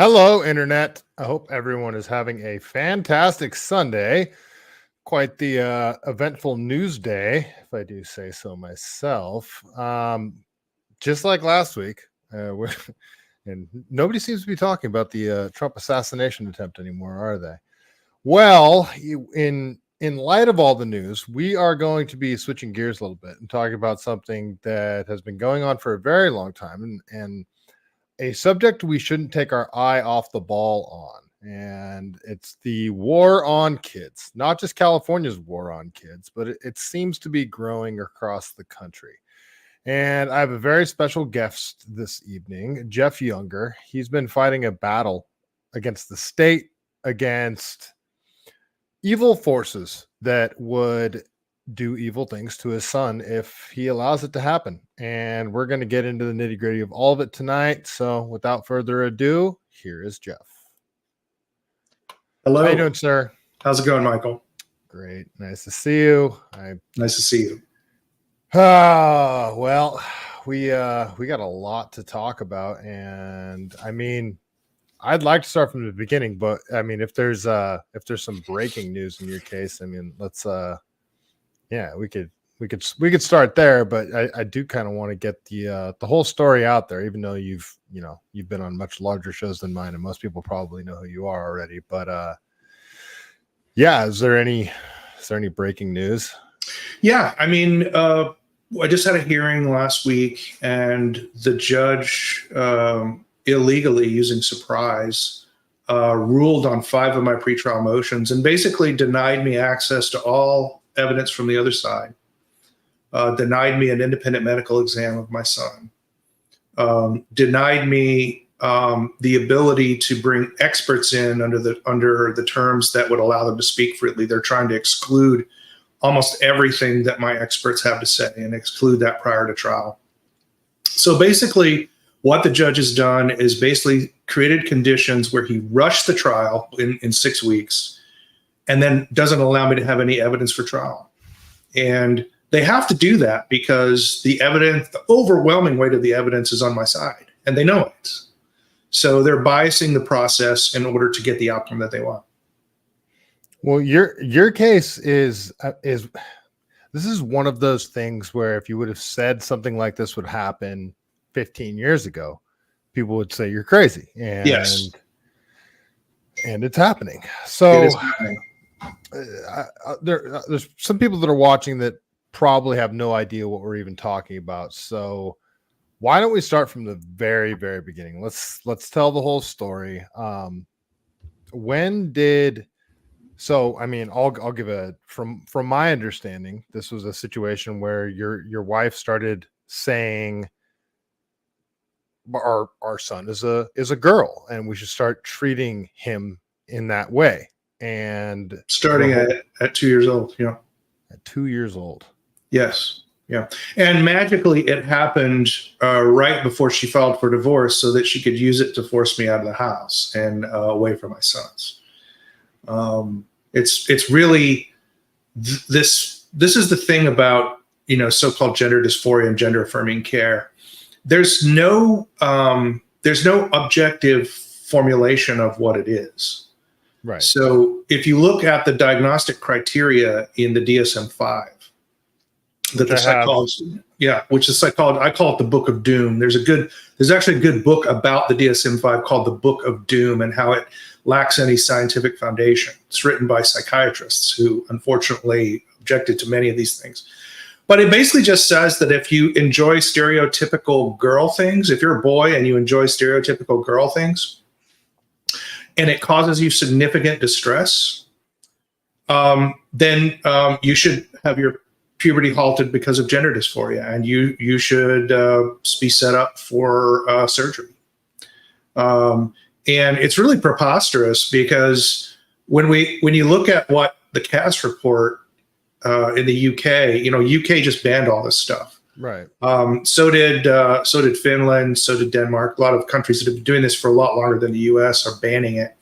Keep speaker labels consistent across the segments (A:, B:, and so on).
A: Hello, Internet. I hope everyone is having a fantastic Sunday. Quite the eventful news day, if I do say so myself. Just like last week, and nobody seems to be talking about the Trump assassination attempt anymore, are they? Well, in light of all the news, we are going to be switching gears a little bit and talking about something that has been going on for a very long time and a subject we shouldn't take our eye off the ball on. And it's the war on kids, not just California's war on kids, but it seems to be growing across the country. And I have a very special guest this evening, Jeff Younger. He's been fighting a battle against the state, against evil forces that would do evil things to his son if he allows it to happen. And we're going to get into the nitty-gritty of all of it tonight. So without further ado, here is Jeff.
B: Hello.
A: How you doing, sir?
B: How's it going, Michael?
A: Great. Nice to see you.
B: Nice to see you.
A: Well, we got a lot to talk about, and I mean, I'd like to start from the beginning, but I mean, if there's some breaking news in your case, I mean, let's we could start there, but I do kind of want to get the whole story out there, even though you've been on much larger shows than mine, and most people probably know who you are already. But is there any breaking news? Yeah,
B: I mean, I just had a hearing last week, and the judge illegally, using surprise, ruled on 5 of my pretrial motions and basically denied me access to all evidence from the other side, denied me an independent medical exam of my son, denied me the ability to bring experts in under the terms that would allow them to speak freely. They're trying to exclude almost everything that my experts have to say and exclude that prior to trial. So basically, what the judge has done is basically created conditions where he rushed the trial in 6 weeks and then doesn't allow me to have any evidence for trial. And they have to do that because the evidence, the overwhelming weight of the evidence is on my side, and they know it. So they're biasing the process in order to get the outcome that they want.
A: Well, your case is this is one of those things where if you would have said something like this would happen 15 years ago, people would say you're crazy. And
B: yes,
A: and it's happening. So
B: it is happening.
A: There's some people that are watching that probably have no idea what we're even talking about. So why don't we start from the very, very beginning? Let's tell the whole story. So I mean, I'll give from my understanding, this was a situation where your wife started saying our son is a girl and we should start treating him in that way. And
B: starting at 2 years old, yeah.
A: At 2 years old.
B: Yes. Yeah. And magically it happened right before she filed for divorce so that she could use it to force me out of the house and away from my sons. It's really this is the thing about, so-called gender dysphoria and gender affirming care. There's no objective formulation of what it is.
A: Right.
B: So if you look at the diagnostic criteria in the DSM-5, which is psychology, I call it the Book of Doom. There's actually a good book about the DSM-5 called the Book of Doom and how it lacks any scientific foundation. It's written by psychiatrists who unfortunately objected to many of these things. But it basically just says that if you enjoy stereotypical girl things, if you're a boy and you enjoy stereotypical girl things, and it causes you significant distress, then you should have your puberty halted because of gender dysphoria, and you should be set up for surgery. And it's really preposterous because when you look at what the CAS report in the UK, UK just banned all this stuff.
A: Right.
B: So did Finland, so did Denmark. A lot of countries that have been doing this for a lot longer than the US are banning it.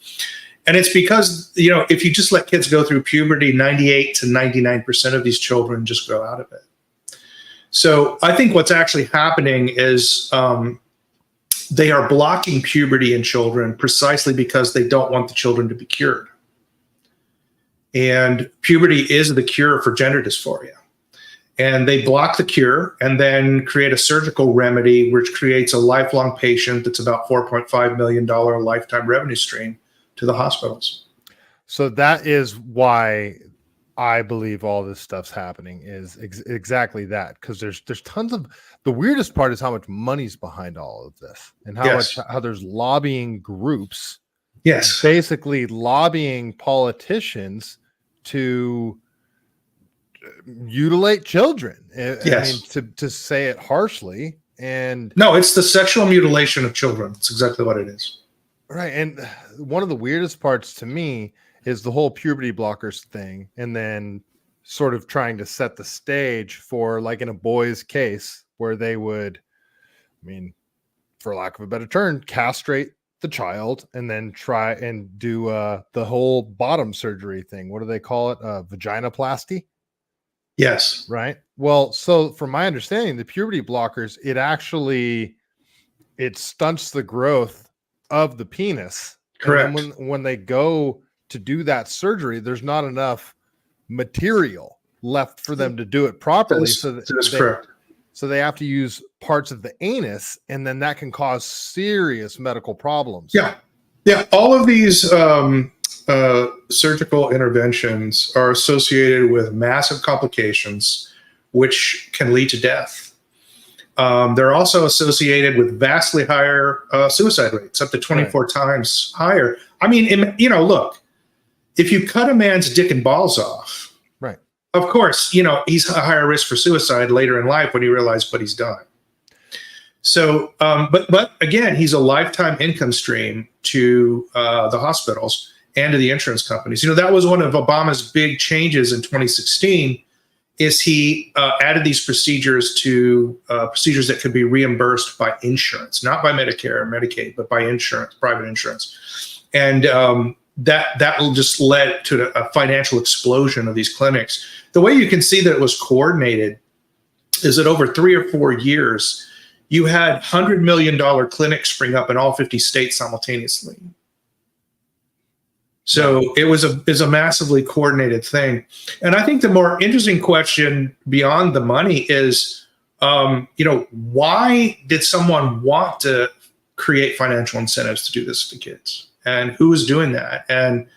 B: And it's because, if you just let kids go through puberty, 98 to 99% of these children just grow out of it. So I think what's actually happening is they are blocking puberty in children precisely because they don't want the children to be cured. And puberty is the cure for gender dysphoria. And they block the cure and then create a surgical remedy, which creates a lifelong patient that's about $4.5 million lifetime revenue stream to the hospitals.
A: So that is why I believe all this stuff's happening, is exactly that. Because there's tons of, the weirdest part is how much money's behind all of this, and how there's lobbying groups, basically lobbying politicians to mutilate children. I mean, to say it harshly. And
B: no, it's the sexual mutilation of children. It's exactly what it is.
A: Right. And one of the weirdest parts to me is the whole puberty blockers thing, and then sort of trying to set the stage for, like in a boy's case, where they would, I mean, for lack of a better term, castrate the child and then try and do the whole bottom surgery thing. What do they call it? Vaginoplasty?
B: Yes.
A: Right. Well, so from my understanding, the puberty blockers, it stunts the growth of the penis.
B: Correct.
A: And when they go to do that surgery, there's not enough material left for them to do it properly.
B: That's correct.
A: So they have to use parts of the anus, and then that can cause serious medical problems.
B: Yeah. All of these surgical interventions are associated with massive complications, which can lead to death. They're also associated with vastly higher suicide rates, up to 24 times higher. I mean, look, if you cut a man's dick and balls off,
A: right,
B: of course, he's a higher risk for suicide later in life when he realizes what he's done. So, but again, he's a lifetime income stream to the hospitals and to the insurance companies. That was one of Obama's big changes in 2016. Is he added these procedures to procedures that could be reimbursed by insurance, not by Medicare or Medicaid, but by insurance, private insurance. And that will just lead to a financial explosion of these clinics. The way you can see that it was coordinated is that over 3 or 4 years, you had $100 million clinics spring up in all 50 states simultaneously. So it was a massively coordinated thing. And I think the more interesting question beyond the money is, why did someone want to create financial incentives to do this to kids? And who is doing that? And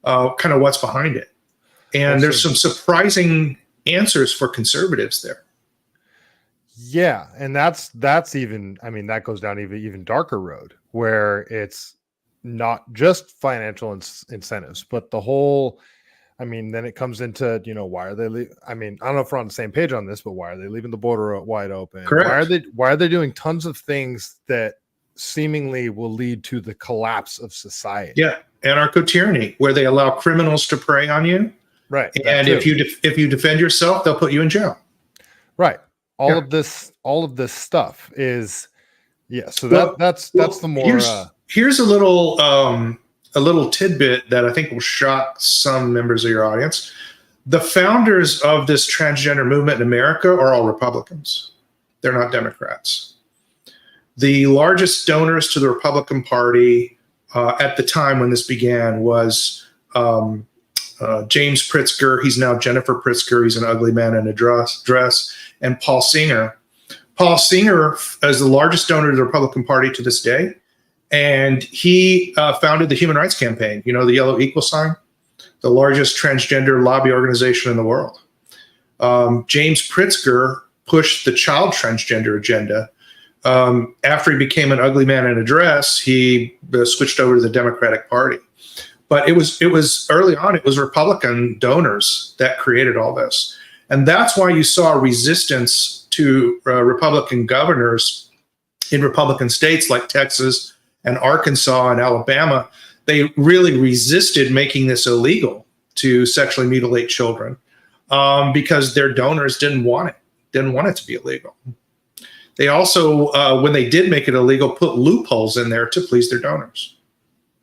B: kind of what's behind it? And there's some surprising answers for conservatives there.
A: Yeah. And that's even, I mean, that goes down even darker road, where it's not just financial incentives, but the whole, I mean, then it comes into, why are they I mean, I don't know if we're on the same page on this, but why are they leaving the border wide open?
B: Correct.
A: Why are they doing tons of things that seemingly will lead to the collapse of society?
B: Yeah. Anarcho-tyranny, where they allow criminals to prey on you.
A: Right.
B: And if you defend yourself, they'll put you in jail.
A: Right. All of this stuff is, so that's the more,
B: here's a little tidbit that I think will shock some members of your audience. The founders of this transgender movement in America are all Republicans. They're not Democrats. The largest donors to the Republican Party at the time when this began was James Pritzker. He's now Jennifer Pritzker. He's an ugly man in a dress. And Paul Singer. Paul Singer is the largest donor to the Republican Party to this day. And he founded the Human Rights Campaign, the yellow equal sign, the largest transgender lobby organization in the world. James Pritzker pushed the child transgender agenda. After he became an ugly man in a dress, he switched over to the Democratic Party. But it was early on, it was Republican donors that created all this. And that's why you saw resistance to Republican governors in Republican states like Texas and Arkansas and Alabama. They really resisted making this illegal to sexually mutilate children because their donors didn't want it to be illegal. They also, when they did make it illegal, put loopholes in there to please their donors.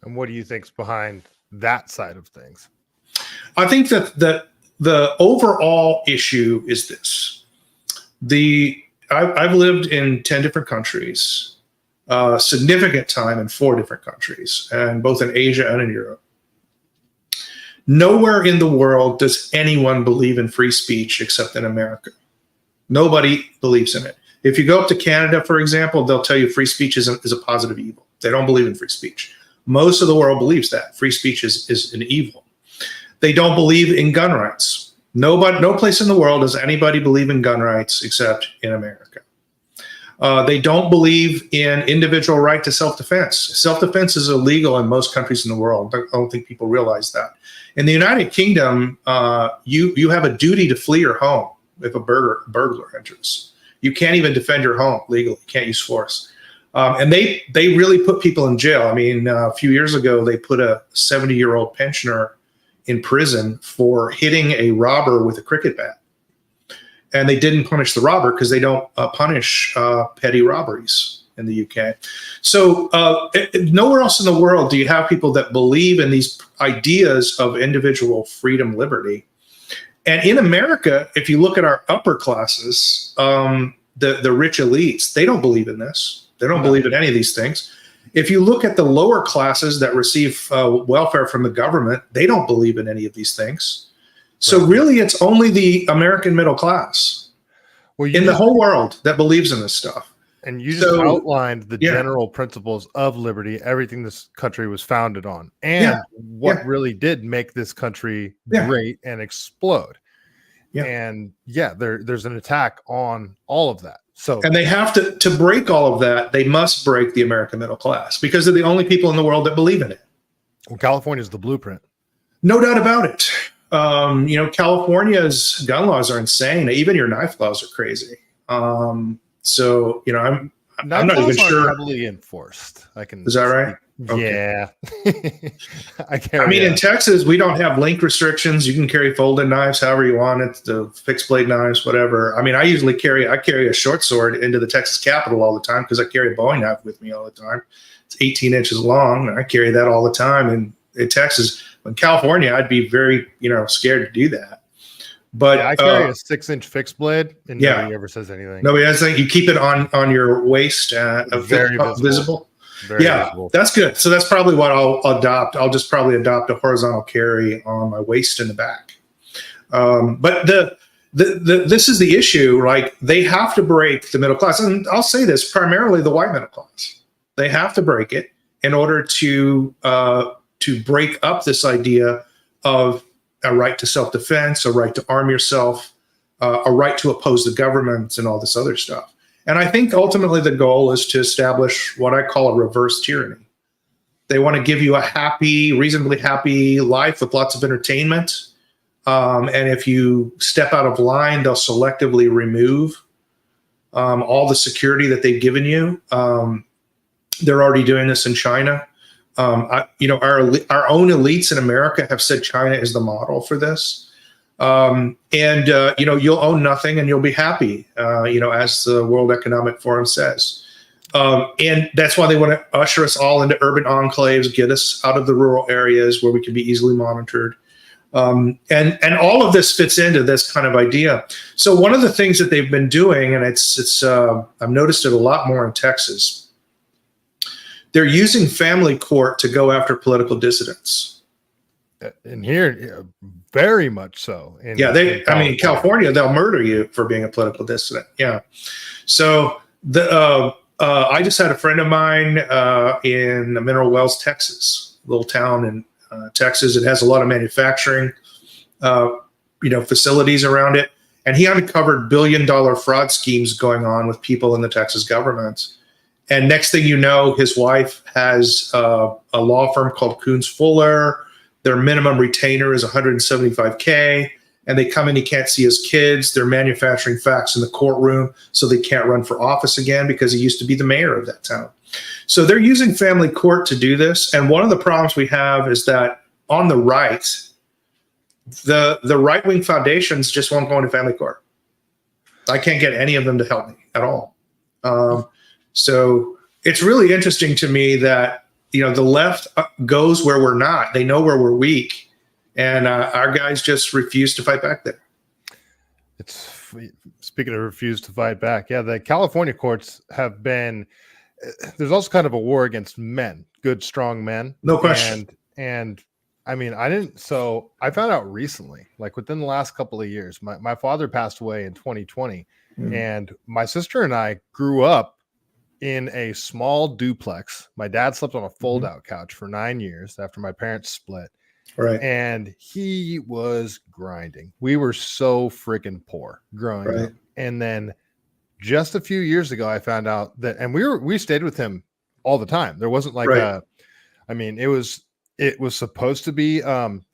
A: And what do you think's behind that side of things?
B: I think that the overall issue is this. I've lived in 10 different countries. significant time in 4 different countries, and both in Asia and in Europe. Nowhere in the world does anyone believe in free speech except in America. Nobody believes in it. If you go up to Canada, for example, they'll tell you free speech is a positive evil. They don't believe in free speech. Most of the world believes that free speech is an evil. They don't believe in gun rights. No place in the world does anybody believe in gun rights except in America. They don't believe in individual right to self-defense. Self-defense is illegal in most countries in the world. I don't think people realize that. In the United Kingdom, you have a duty to flee your home if a burglar enters. You can't even defend your home legally. You can't use force. And they really put people in jail. I mean, a few years ago, they put a 70-year-old pensioner in prison for hitting a robber with a cricket bat. And they didn't punish the robber because they don't punish petty robberies in the UK. So nowhere else in the world do you have people that believe in these ideas of individual freedom, liberty. And in America, if you look at our upper classes, the rich elites, they don't believe in this. They don't believe in any of these things. If you look at the lower classes that receive welfare from the government, they don't believe in any of these things. So really, it's only the American middle class in the whole world that believes in this stuff.
A: And you just outlined the general principles of liberty, everything this country was founded on, and what really did make this country great and explode. And there's an attack on all of that. So, and
B: they have to break all of that. They must break the American middle class because they're the only people in the world that believe in it.
A: Well, California is the blueprint.
B: No doubt about it. California's gun laws are insane. Even your knife laws are crazy. So, I'm not even sure.
A: Heavily enforced.
B: Is that right?
A: Okay. Yeah.
B: In Texas, we don't have length restrictions. You can carry folded knives however you want it, the fixed blade knives, whatever. I mean, I usually carry a short sword into the Texas Capitol all the time because I carry a Bowie knife with me all the time. It's 18 inches long. And I carry that all the time. In Texas, in California, I'd be very, scared to do that. But
A: I carry a 6-inch fixed blade, and nobody ever says anything.
B: Nobody has anything. You keep it on your waist,
A: very visible. Very visible. That's
B: good. So that's probably what I'll adopt. I'll just probably adopt a horizontal carry on my waist and the back. But this is the issue. Like, they have to break the middle class, and I'll say this: primarily the white middle class. They have to break it in order to break up this idea of a right to self-defense, a right to arm yourself, a right to oppose the government, and all this other stuff. And I think ultimately the goal is to establish what I call a reverse tyranny. They want to give you a reasonably happy life with lots of entertainment. And if you step out of line, they'll selectively remove all the security that they've given you. They're already doing this in China. Our own elites in America have said China is the model for this. You'll own nothing and you'll be happy, as the World Economic Forum says. And that's why they want to usher us all into urban enclaves, get us out of the rural areas where we can be easily monitored. And all of this fits into this kind of idea. So one of the things that they've been doing, and I've noticed it a lot more in Texas, they're using family court to go after political dissidents.
A: In here, very much so. In
B: California, they'll murder you for being a political dissident. Yeah. So I just had a friend of mine in Mineral Wells, Texas, a little town in Texas. It has a lot of manufacturing, facilities around it. And he uncovered billion-dollar fraud schemes going on with people in the Texas government. And next thing you know, his wife has a law firm called Coons Fuller. Their minimum retainer is $175K, and they come in, he can't see his kids. They're manufacturing facts in the courtroom so they can't run for office again because he used to be the mayor of that town. So they're using family court to do this. And one of the problems we have is that on the right, the right-wing foundations just won't go into family court. I can't get any of them to help me at all. So it's really interesting to me that, the left goes where we're not. They know where we're weak. And our guys just refuse to fight back there.
A: Speaking of refuse to fight back. Yeah, the California courts have been there's also kind of a war against men, good, strong men.
B: No question.
A: And I mean, I found out recently, like within the last couple of years, my father passed away in 2020, and my sister and I grew up in a small duplex. My dad slept on a fold-out couch for 9 years after my parents split.
B: Right.
A: And he was grinding. We were so freaking poor growing up. And then just a few years ago, I found out that, and we stayed with him all the time. There wasn't like it was supposed to be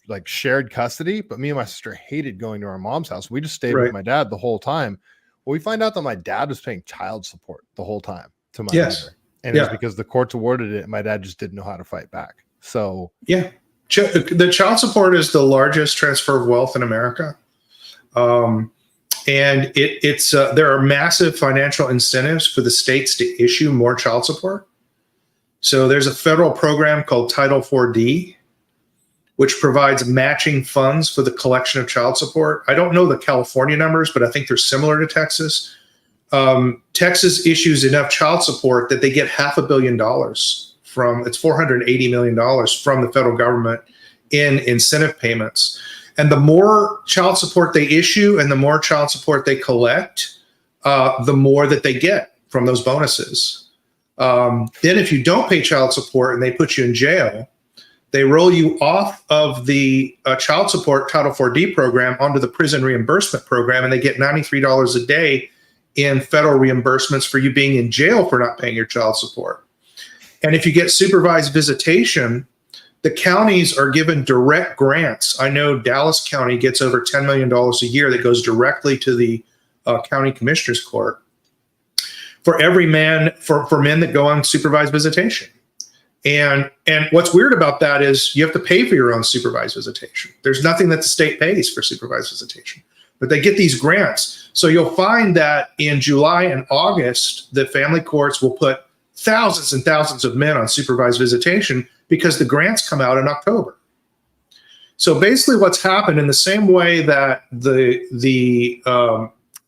A: like shared custody, but me and my sister hated going to our mom's house. We just stayed with my dad the whole time. Well, we find out that my dad was paying child support the whole time to my mother. And it's because the courts awarded it. And my dad just didn't know how to fight back. So
B: the child support is the largest transfer of wealth in America. And it's there are massive financial incentives for the states to issue more child support. So there's a federal program called Title 4D, which provides matching funds for the collection of child support. I don't know the California numbers, but I think they're similar to Texas. Texas issues enough child support that they get $500 million it's $480 million from the federal government in incentive payments. And the more child support they issue and the more child support they collect, the more that they get from those bonuses. Then if you don't pay child support and they put you in jail, they roll you off of the child support Title 4D program onto the prison reimbursement program, and they get $93 a day in federal reimbursements for you being in jail for not paying your child support. And if you get supervised visitation, the counties are given direct grants. I know Dallas County gets over $10 million a year that goes directly to the county commissioner's court for every man, for men that go on supervised visitation. And what's weird about that is you have to pay for your own supervised visitation. There's nothing that the state pays for supervised visitation, but they get these grants. So you'll find that in July and August, the family courts will put thousands and thousands of men on supervised visitation because the grants come out in October. So basically what's happened, in the same way that the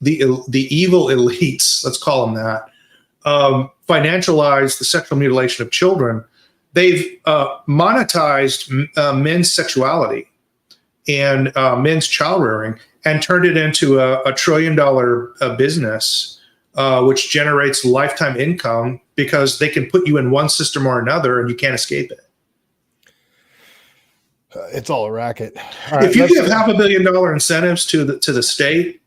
B: evil elites, let's call them that, financialize the sexual mutilation of children, they've monetized men's sexuality and men's child rearing and turned it into a $1 trillion business, which generates lifetime income because they can put you in one system or another and you can't escape it.
A: It's all a racket.
B: If you give $500 million incentives to the state,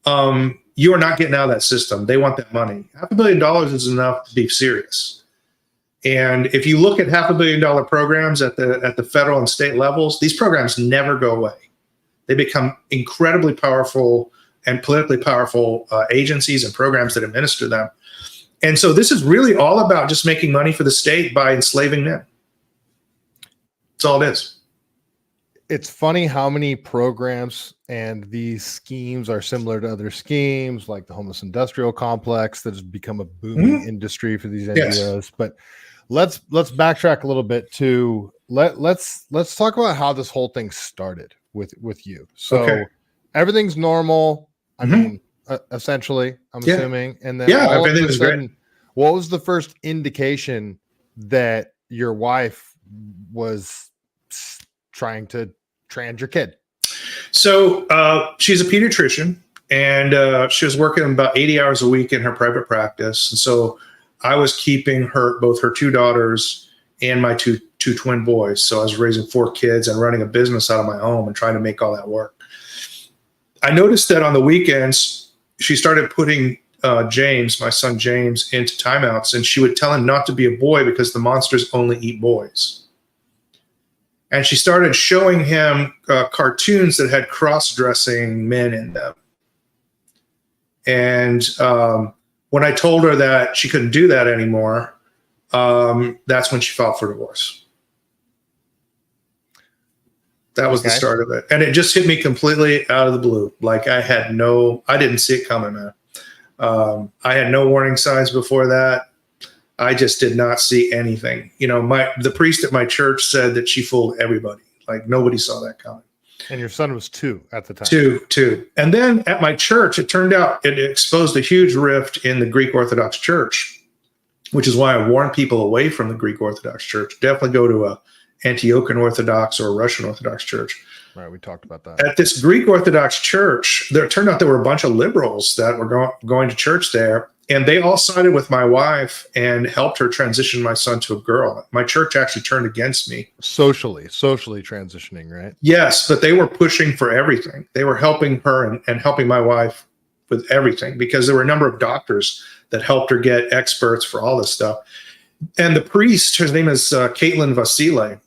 B: you are not getting out of that system. They want that money. $500 million is enough to be serious. And if you look at $500 million programs at the federal and state levels, these programs never go away. They become incredibly powerful and politically powerful agencies and programs that administer them. And so this is really all about just making money for the state by enslaving men. That's all it is.
A: It's funny how many programs and these schemes are similar to other schemes, like the homeless industrial complex that has become a booming industry for these NGOs. Yes. But let's backtrack a little bit to let's talk about how this whole thing started with you. So everything's normal. I mean, essentially, I'm assuming. And then
B: everything was great.
A: What was the first indication that your wife was trying to trans your kid?
B: So she's a pediatrician, and she was working about 80 hours a week in her private practice. And so I was keeping both her two daughters and my two twin boys. So I was raising 4 kids and running a business out of my home and trying to make all that work. I noticed that on the weekends, she started putting James, my son James, into timeouts, and she would tell him not to be a boy because the monsters only eat boys. And she started showing him cartoons that had cross-dressing men in them. And when I told her that she couldn't do that anymore, that's when she filed for divorce. That was the start of it. And it just hit me completely out of the blue. Like I didn't see it coming, man. I had no warning signs before that. I just did not see anything. You know, the priest at my church said that she fooled everybody. Like nobody saw that coming.
A: And your son was 2 at the time.
B: Two. And then at my church, it turned out it exposed a huge rift in the Greek Orthodox Church, which is why I warn people away from the Greek Orthodox Church. Definitely go to a Antiochian Orthodox or a Russian Orthodox Church.
A: Right, we talked about that.
B: At this Greek Orthodox Church, it turned out there were a bunch of liberals that were going to church there, and they all sided with my wife and helped her transition my son to a girl. My church actually turned against me.
A: Socially transitioning, right?
B: Yes, but they were pushing for everything. They were helping her and helping my wife with everything, because there were a number of doctors that helped her get experts for all this stuff. And the priest, his name is Caitlin Vasile,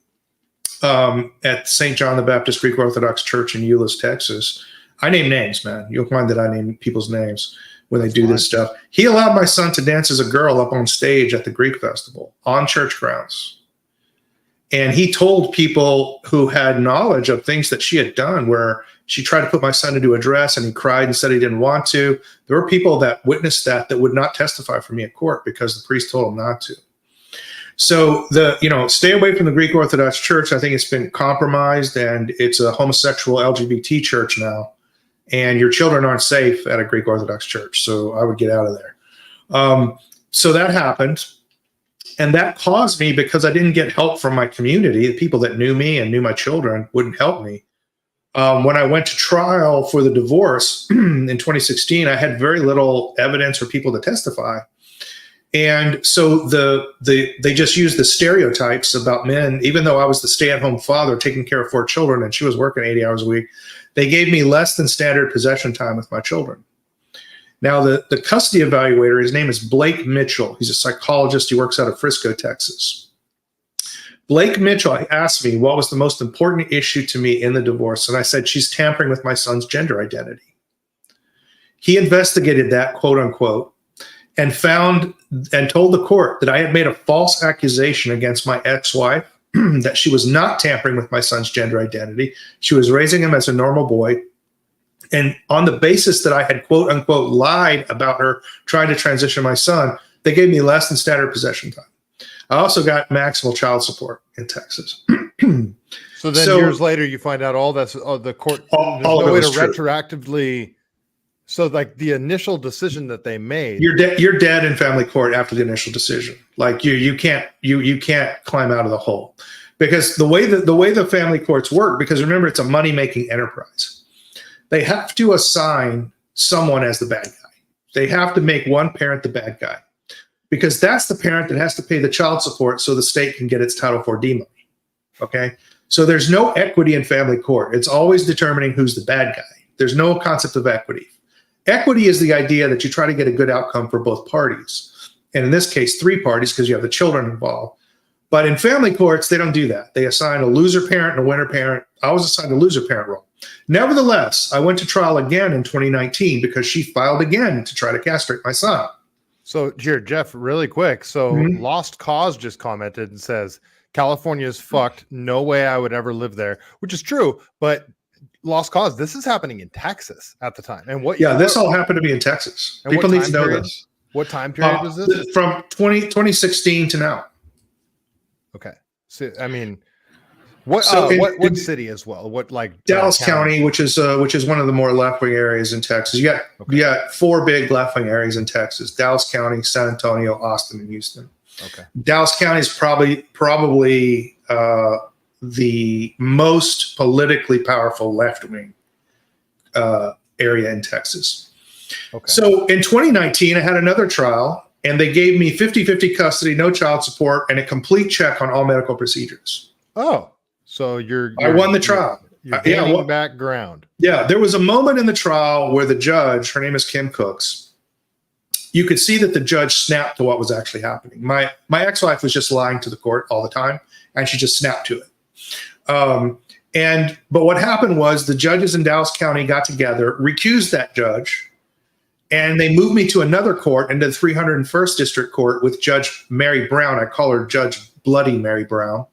B: at St. John the Baptist Greek Orthodox Church in Euless, Texas. I name names, man. You'll find that I name people's names when they do this stuff. He allowed my son to dance as a girl up on stage at the Greek festival on church grounds. And he told people who had knowledge of things that she had done, where she tried to put my son into a dress and he cried and said he didn't want to. There were people that witnessed that would not testify for me at court because the priest told them not to. So stay away from the Greek Orthodox Church. I think it's been compromised, and it's a homosexual LGBT church now, and your children aren't safe at a Greek Orthodox Church. So I would get out of there. So that happened, and that caused me, because I didn't get help from my community. The people that knew me and knew my children wouldn't help me. When I went to trial for the divorce in 2016, I had very little evidence for people to testify. And so they just used the stereotypes about men. Even though I was the stay-at-home father taking care of 4 children and she was working 80 hours a week, they gave me less than standard possession time with my children. Now, the custody evaluator, his name is Blake Mitchell. He's a psychologist. He works out of Frisco, Texas. Blake Mitchell asked me what was the most important issue to me in the divorce, and I said, she's tampering with my son's gender identity. He investigated that, quote unquote, and found and told the court that I had made a false accusation against my ex-wife, that she was not tampering with my son's gender identity. She was raising him as a normal boy. And on the basis that I had, quote unquote, lied about her trying to transition my son, they gave me less than standard possession time. I also got maximal child support in Texas.
A: So then years later, you find out all that's the court. There's no way to retroactively. So like the initial decision that they made,
B: you're dead in family court after the initial decision. Like you can't climb out of the hole, because the way the family courts work, because remember, it's a money-making enterprise. They have to assign someone as the bad guy. They have to make one parent the bad guy, because that's the parent that has to pay the child support so the state can get its Title IV-D money. Okay? So there's no equity in family court. It's always determining who's the bad guy. There's no concept of equity. Equity is the idea that you try to get a good outcome for both parties. And in this case, 3 parties, because you have the children involved. But in family courts, they don't do that. They assign a loser parent and a winner parent. I was assigned a loser parent role. Nevertheless, I went to trial again in 2019 because she filed again to try to castrate my son.
A: So here, Jeff, really quick. So Lost Cause just commented and says, California is fucked. No way I would ever live there, which is true. But Lost Cause, this is happening in Texas at the time. And
B: this all happened to be in Texas. People need to know this.
A: What time period was this?
B: From 2016 to now.
A: Okay. So I mean, what city as well? What, like
B: Dallas County, which is one of the more left-wing areas in Texas. You got 4 big left-wing areas in Texas: Dallas County, San Antonio, Austin, and Houston. Okay. Dallas County is probably the most politically powerful left-wing area in Texas. Okay. So in 2019, I had another trial, and they gave me 50-50 custody, no child support, and a complete check on all medical procedures.
A: Oh, so
B: I won the trial.
A: You're gaining back ground.
B: Yeah, there was a moment in the trial where the judge, her name is Kim Cooks, you could see that the judge snapped to what was actually happening. My ex-wife was just lying to the court all the time, and she just snapped to it. But what happened was the judges in Dallas County got together, recused that judge, and they moved me to another court, into the 301st District Court with Judge Mary Brown. I call her Judge Bloody Mary Brown.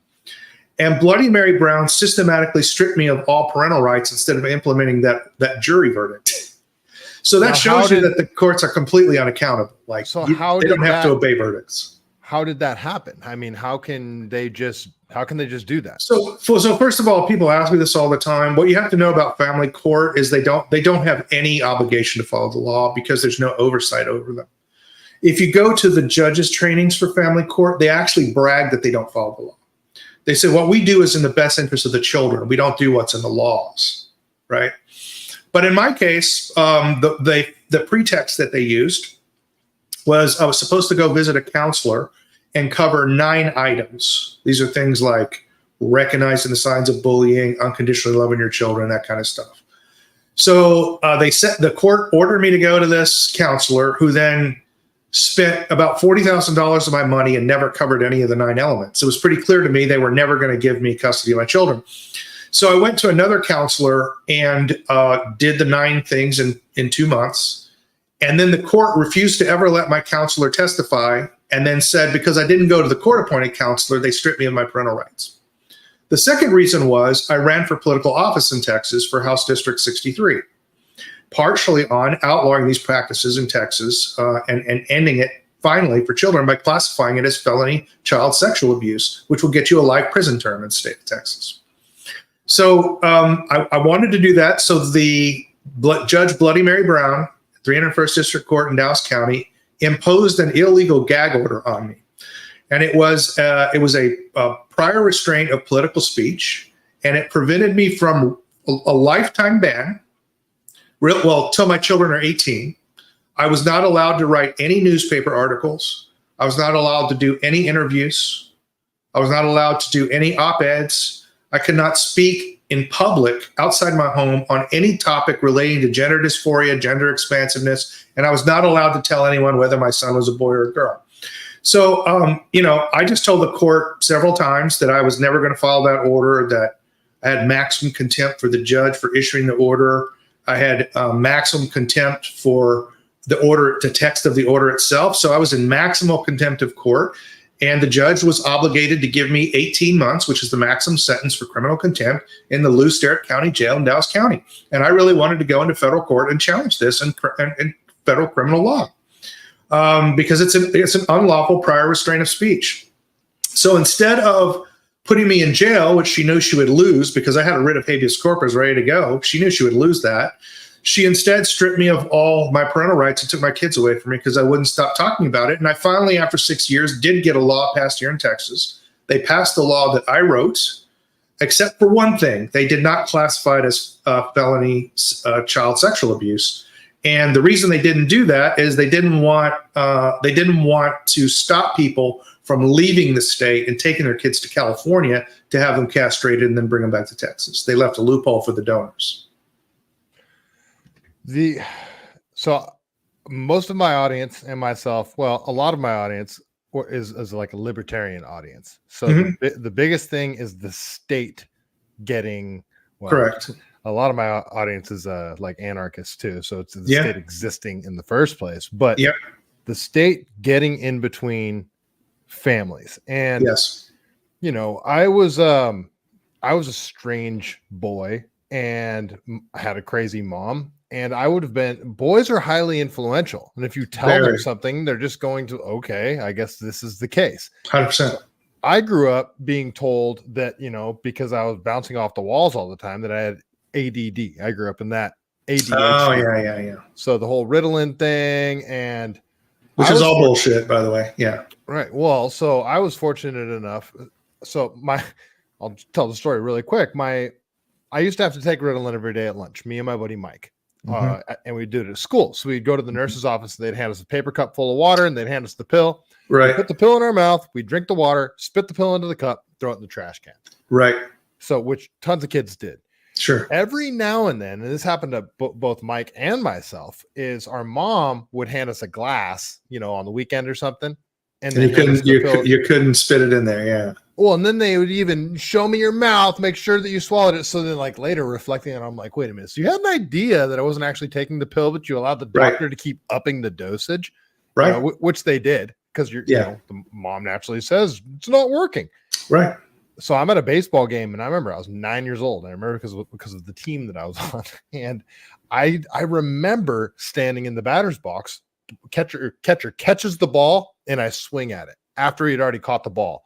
B: And Bloody Mary Brown systematically stripped me of all parental rights instead of implementing that jury verdict. So that shows you that the courts are completely unaccountable. Like, they don't have to obey verdicts.
A: How did that happen? I mean, how can they just do that?
B: So first of all, people ask me this all the time. What you have to know about family court is they don't have any obligation to follow the law because there's no oversight over them. If you go to the judges' trainings for family court, they actually brag that they don't follow the law. They say what we do is in the best interest of the children. We don't do what's in the laws, right? But in my case, the pretext that they used was I was supposed to go visit a counselor and cover 9 items. These are things like recognizing the signs of bullying, unconditionally loving your children, that kind of stuff. So the court ordered me to go to this counselor, who then spent about $40,000 of my money and never covered any of the 9 elements. It was pretty clear to me they were never going to give me custody of my children. So I went to another counselor and did the 9 things in 2 months. And then the court refused to ever let my counselor testify, and then said because I didn't go to the court-appointed counselor, they stripped me of my parental rights. The second reason was I ran for political office in Texas for House District 63, partially on outlawing these practices in Texas and ending it finally for children by classifying it as felony child sexual abuse, which will get you a life prison term in the state of Texas. So I wanted to do that. So the Judge Bloody Mary Brown, 301st District Court in Dallas County, imposed an illegal gag order on me. And it was a prior restraint of political speech, and it prevented me from a lifetime ban, till my children are 18. I was not allowed to write any newspaper articles. I was not allowed to do any interviews. I was not allowed to do any op-eds. I could not speak in public outside my home on any topic relating to gender dysphoria, gender expansiveness, and I was not allowed to tell anyone whether my son was a boy or a girl. So, I just told the court several times that I was never going to follow that order, that I had maximum contempt for the judge for issuing the order. I had maximum contempt for the order, the text of the order itself. So I was in maximal contempt of court, and the judge was obligated to give me 18 months, which is the maximum sentence for criminal contempt, in the Lou Sterrett County Jail in Dallas County. And I really wanted to go into federal court and challenge this in federal criminal law. Because it's an unlawful prior restraint of speech. So instead of putting me in jail, which she knew she would lose because I had a writ of habeas corpus ready to go, she knew she would lose that. She instead stripped me of all my parental rights and took my kids away from me because I wouldn't stop talking about it. And I finally, after 6 years, did get a law passed here in Texas. They passed the law that I wrote, except for one thing. They did not classify it as felony child sexual abuse. And the reason they didn't do that is they didn't want to stop people from leaving the state and taking their kids to California to have them castrated and then bring them back to Texas. They left a loophole for the donors.
A: So most of my audience and myself, well, a lot of my audience is like a libertarian audience. So the biggest thing is the state getting,
B: correct.
A: A lot of my audience is like anarchists too. So it's the state existing in the first place, but the state getting in between families. And I was a strange boy and had a crazy mom, and I would have been, boys are highly influential. And if you tell them something, they're just going to, okay, I guess this is the case.
B: 100%.
A: I grew up being told that, because I was bouncing off the walls all the time, that I had ADD. I grew up in that ADHD.
B: Oh, yeah.
A: So the whole Ritalin thing, and
B: which is all bullshit, by the way. Yeah.
A: Right. Well, so I was fortunate enough. So I'll tell the story really quick. I used to have to take Ritalin every day at lunch, me and my buddy Mike. And we'd do it at school. So we'd go to the nurse's office, they'd hand us a paper cup full of water, and they'd hand us the pill.
B: Right.
A: We'd put the pill in our mouth, we'd drink the water, spit the pill into the cup, throw it in the trash can.
B: Right.
A: So, which tons of kids did.
B: Sure.
A: Every now and then, and this happened to both Mike and myself, is our mom would hand us a glass, on the weekend or something. And
B: you couldn't spit it in there. Yeah.
A: Well, and then they would even show me your mouth, make sure that you swallowed it. So then later reflecting on it, I'm like, wait a minute. So you had an idea that I wasn't actually taking the pill, but you allowed the doctor to keep upping the dosage,
B: right?
A: Which they did, because the mom naturally says it's not working.
B: Right.
A: So I'm at a baseball game, and I remember I was 9 years old. And I remember because of the team that I was on. And I remember standing in the batter's box, catcher catches the ball, and I swing at it after he'd already caught the ball.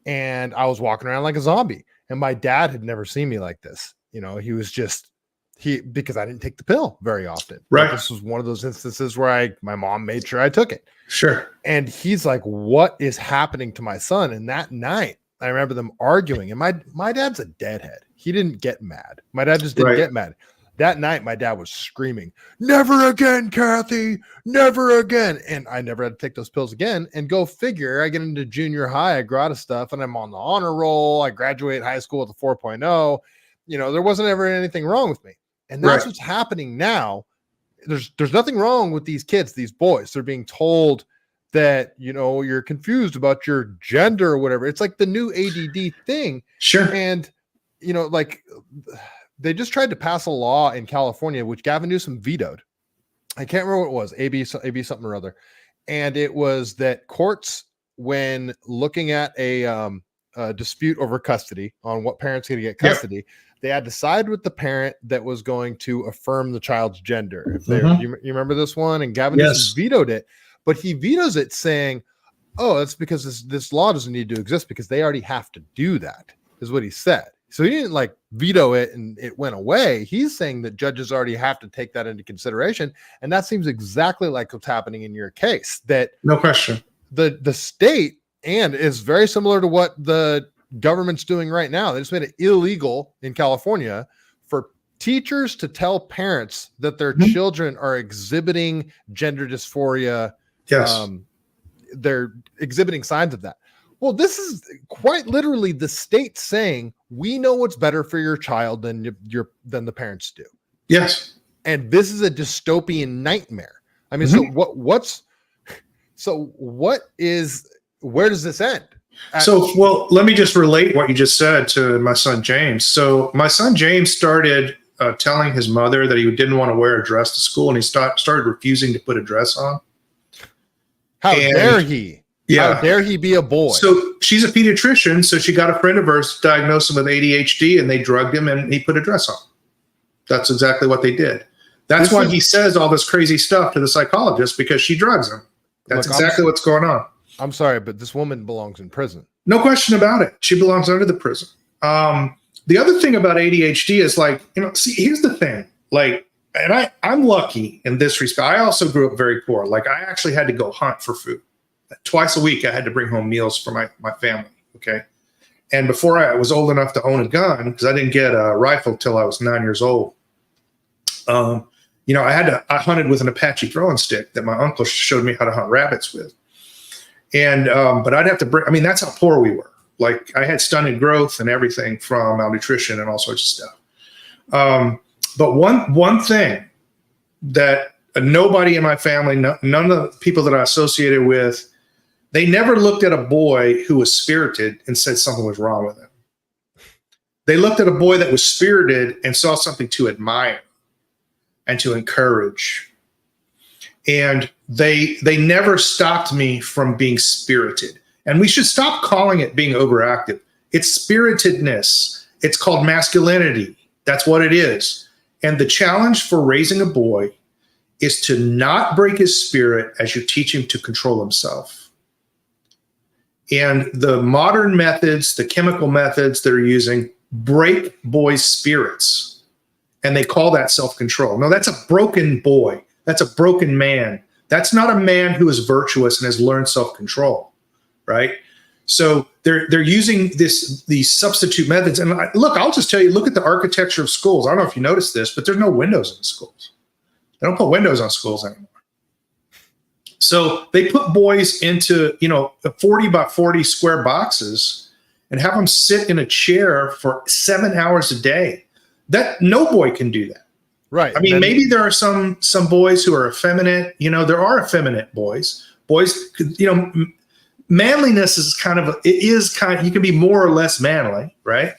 A: And I was walking around like a zombie. And my dad had never seen me like this. He was just because I didn't take the pill very often.
B: Right.
A: This was one of those instances where my mom made sure I took it.
B: Sure.
A: And he's like, what is happening to my son? And that night, I remember them arguing. And my dad's a deadhead. He didn't get mad. My dad just didn't get mad. That night, my dad was screaming, "Never again, Kathy, never again." And I never had to take those pills again. And go figure, I get into junior high, I grow out of stuff, and I'm on the honor roll. I graduate high school with a 4.0. There wasn't ever anything wrong with me. And that's what's happening now. There's nothing wrong with these kids, these boys. They're being told that, you're confused about your gender or whatever. It's like the new ADD thing.
B: Sure.
A: And, they just tried to pass a law in California, which Gavin Newsom vetoed. I can't remember what it was, AB something or other. And it was that courts, when looking at a dispute over custody on what parents going to get custody, they had to side with the parent that was going to affirm the child's gender. You remember this one? And Gavin Newsom vetoed it, but he vetoes it saying, "Oh, that's because this law doesn't need to exist because they already have to do that," is what he said. So he didn't veto it and it went away. He's saying that judges already have to take that into consideration. And that seems exactly like what's happening in your case, that
B: no question,
A: the state and is very similar to what the government's doing right now. They just made it illegal in California for teachers to tell parents that their children are exhibiting gender dysphoria.
B: Yes.
A: They're exhibiting signs of that. Well, this is quite literally the state saying, we know what's better for your child than the parents do.
B: Yes.
A: And this is a dystopian nightmare. I mean, where does this end?
B: Well, let me just relate what you just said to my son, James. So my son, James, started telling his mother that he didn't want to wear a dress to school, and he started refusing to put a dress on.
A: How dare he?
B: Yeah.
A: How dare he be a boy?
B: So she's a pediatrician, so she got a friend of hers diagnosed him with ADHD, and they drugged him, and he put a dress on. That's exactly what they did. That's why he says all this crazy stuff to the psychologist, because she drugs him. That's exactly what's going on.
A: I'm sorry, but this woman belongs in prison.
B: No question about it. She belongs under the prison. The other thing about ADHD is here's the thing. And I'm lucky in this respect. I also grew up very poor. I actually had to go hunt for food. Twice a week, I had to bring home meals for my family. Okay. And before I was old enough to own a gun, because I didn't get a rifle till I was 9 years old, I hunted with an Apache throwing stick that my uncle showed me how to hunt rabbits with. And, but I'd have to that's how poor we were. I had stunted growth and everything from malnutrition and all sorts of stuff. But one thing that nobody in my family, none of the people that I associated with, they never looked at a boy who was spirited and said something was wrong with him. They looked at a boy that was spirited and saw something to admire and to encourage. And they never stopped me from being spirited. And we should stop calling it being overactive. It's spiritedness. It's called masculinity. That's what it is. And the challenge for raising a boy is to not break his spirit as you teach him to control himself. And the modern methods, the chemical methods they're using, break boys' spirits. And they call that self-control. No, that's a broken boy. That's a broken man. That's not a man who is virtuous and has learned self-control, right? So they're using these substitute methods. And I'll just tell you, look at the architecture of schools. I don't know if you noticed this, but there's no windows in the schools. They don't put windows on schools anymore. So they put boys into, 40 by 40 square boxes and have them sit in a chair for 7 hours a day. That no boy can do that.
A: Right.
B: I mean, maybe there are some boys who are effeminate. There are effeminate boys. Boys, manliness is you can be more or less manly, right?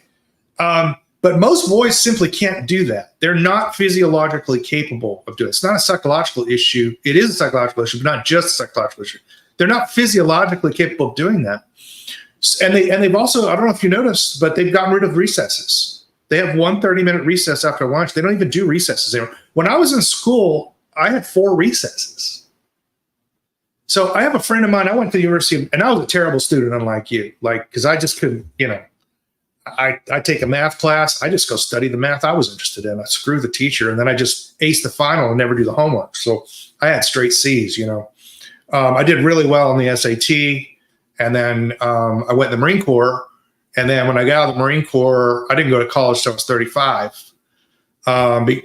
B: But most boys simply can't do that. They're not physiologically capable of doing it. It's not a psychological issue. It is a psychological issue, but not just a psychological issue. They're not physiologically capable of doing that. And they've also, I don't know if you noticed, but they've gotten rid of recesses. They have 1 30-minute recess after lunch. They don't even do recesses anymore. When I was in school, I had 4 recesses. So I have a friend of mine, I went to the university, and I was a terrible student, unlike you, because I just couldn't, I take a math class. I just go study the math I was interested in. I screw the teacher, and then I just ace the final and never do the homework. So I had straight C's, I did really well in the SAT, and then I went in the Marine Corps. And then when I got out of the Marine Corps, I didn't go to college till I was 35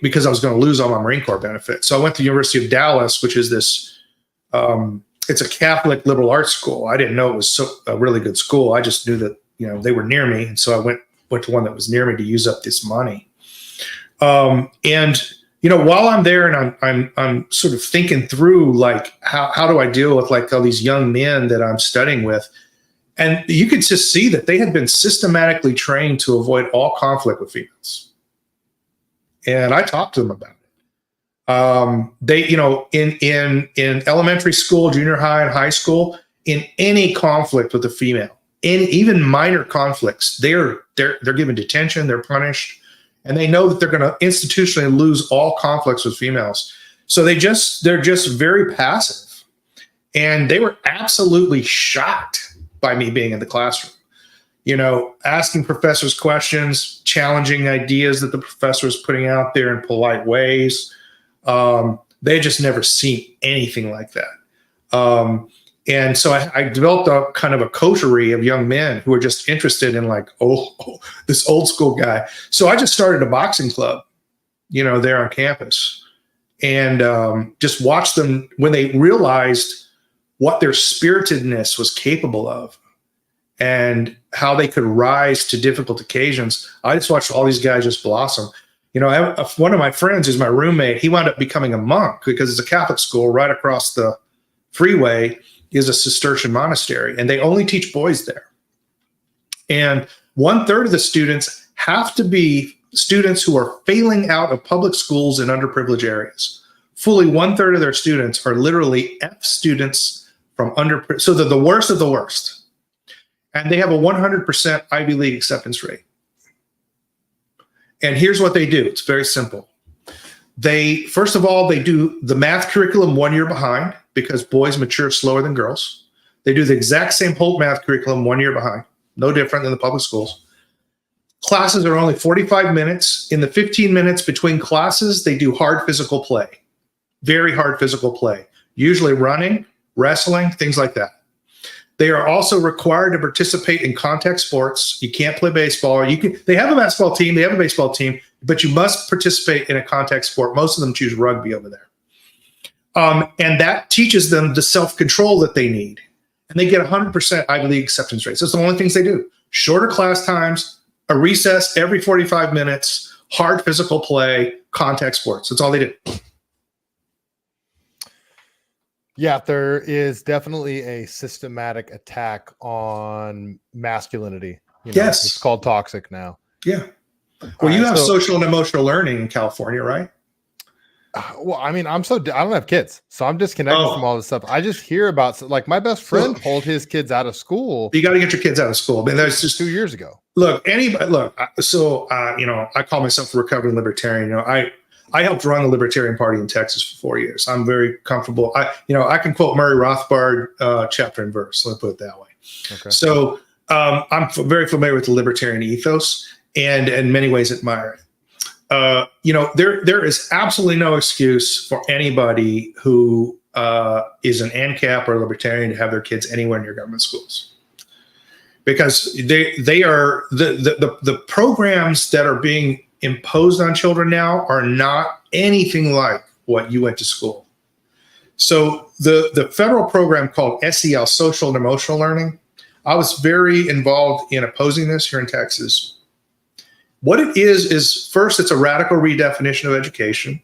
B: because I was going to lose all my Marine Corps benefits. So I went to the University of Dallas, which is this, it's a Catholic liberal arts school. I didn't know it was a really good school. I just knew that, they were near me. And so I went to one that was near me to use up this money. And while I'm there and I'm sort of thinking through like, how do I deal with like all these young men that I'm studying with? And you could just see that they had been systematically trained to avoid all conflict with females. And I talked to them about it. They, in elementary school, junior high, and high school, in any conflict with a female, in even minor conflicts, they're given detention, they're punished, and they know that they're going to institutionally lose all conflicts with females. So they're just very passive, and they were absolutely shocked by me being in the classroom, asking professors questions, challenging ideas that the professor was putting out there in polite ways. They just never seen anything like that. And so I developed a kind of a coterie of young men who were just interested in like, this old school guy. So I just started a boxing club, there on campus, and just watched them when they realized what their spiritedness was capable of and how they could rise to difficult occasions. I just watched all these guys just blossom. One of my friends is my roommate. He wound up becoming a monk because it's a Catholic school right across the freeway is a Cistercian monastery, and they only teach boys there. And 1/3 of the students have to be students who are failing out of public schools in underprivileged areas. Fully 1/3 of their students are literally F students from so they're the worst of the worst. And they have a 100% Ivy League acceptance rate. And here's what they do. It's very simple. First of all, they do the math curriculum 1 year behind because boys mature slower than girls. They do the exact same Holt math curriculum 1 year behind, no different than the public schools. Classes are only 45 minutes. In the 15 minutes between classes, they do hard physical play, very hard physical play, usually running, wrestling, things like that. They are also required to participate in contact sports. You can't play baseball. They have a basketball team, they have a baseball team, but you must participate in a contact sport. Most of them choose rugby over there. And that teaches them the self-control that they need. And they get 100% Ivy League acceptance rates. That's the only things they do. Shorter class times, a recess every 45 minutes, hard physical play, contact sports. That's all they do.
A: Yeah, there is definitely a systematic attack on masculinity.
B: Yes.
A: It's called toxic now.
B: Yeah. Well, you have social and emotional learning in California, right?
A: Well, I mean, I don't have kids, so I'm disconnected from all this stuff. I just hear about, like, my best friend pulled his kids out of school.
B: You got to get your kids out of school. I mean, that's just
A: 2 years ago.
B: So I call myself a recovering libertarian. I helped run the Libertarian Party in Texas for 4 years. I'm very comfortable. I can quote Murray Rothbard chapter and verse. Let me put it that way. Okay. So I'm very familiar with the libertarian ethos and in many ways admire it. There is absolutely no excuse for anybody who is an ANCAP or a libertarian to have their kids anywhere near government schools, because they are the programs that are being imposed on children now are not anything like what you went to school. So the federal program called SEL, Social and Emotional Learning, I was very involved in opposing this here in Texas. What it is first, it's a radical redefinition of education,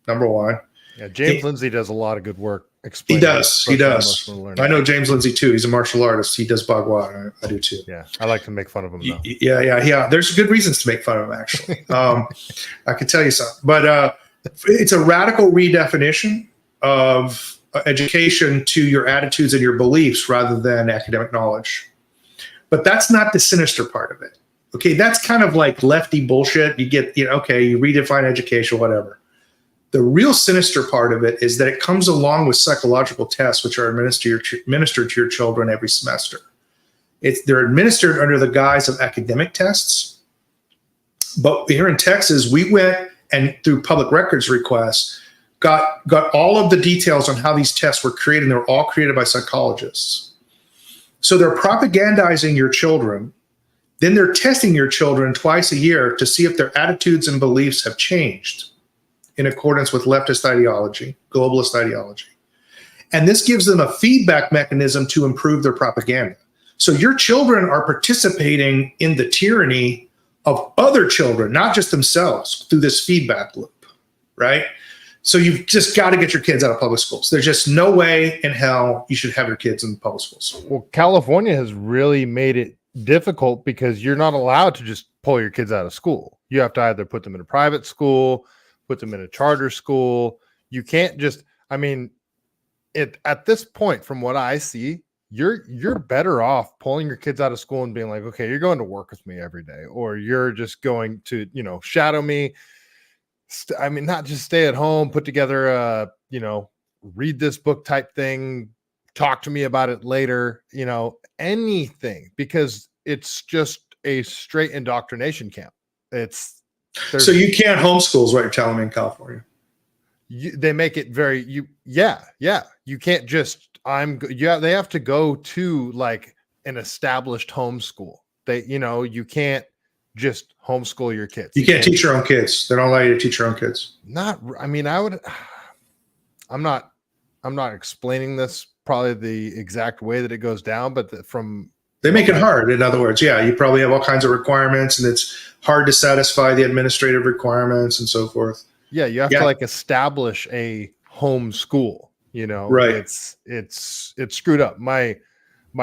B: number one.
A: Yeah, James Lindsay does a lot of good work.
B: He does. I know James Lindsay too. He's a martial artist. He does Bagua. I do too.
A: Yeah, I like to make fun of him though.
B: Yeah. There's good reasons to make fun of him, actually. I can tell you something. But it's a radical redefinition of education to your attitudes and your beliefs rather than academic knowledge. But that's not the sinister part of it. Okay, that's kind of like lefty bullshit. You get, you redefine education, whatever. The real sinister part of it is that it comes along with psychological tests, which are administered to your children every semester. They're administered under the guise of academic tests. But here in Texas, we went and through public records requests, got all of the details on how these tests were created. And they were all created by psychologists. So they're propagandizing your children. Then they're testing your children twice a year to see if their attitudes and beliefs have changed in accordance with leftist ideology, globalist ideology. And this gives them a feedback mechanism to improve their propaganda. So your children are participating in the tyranny of other children, not just themselves, through this feedback loop, right? So you've just got to get your kids out of public schools. There's just no way in hell you should have your kids in public schools.
A: Well, California has really made it difficult because you're not allowed to just pull your kids out of school. You have to either put them in a private school, put them in a charter school. You can't just, I mean, at this point, from what I see, you're better off pulling your kids out of school and being like, okay, you're going to work with me every day, or you're just going to, shadow me. I mean, not just stay at home, put together a, read this book type thing, talk to me about it later, anything, because it's just a straight indoctrination camp.
B: So you can't homeschool is what you're telling me in California.
A: They make it very, you can't just, they have to go to like an established homeschool. You can't just homeschool your kids.
B: You can't teach your own kids. They don't allow you to teach your own kids.
A: I'm not explaining this probably the exact way that it goes down, but
B: they make it hard. In other words, you probably have all kinds of requirements and it's hard to satisfy the administrative requirements and so forth.
A: Yeah. You have to like establish a home school,
B: right.
A: It's screwed up. My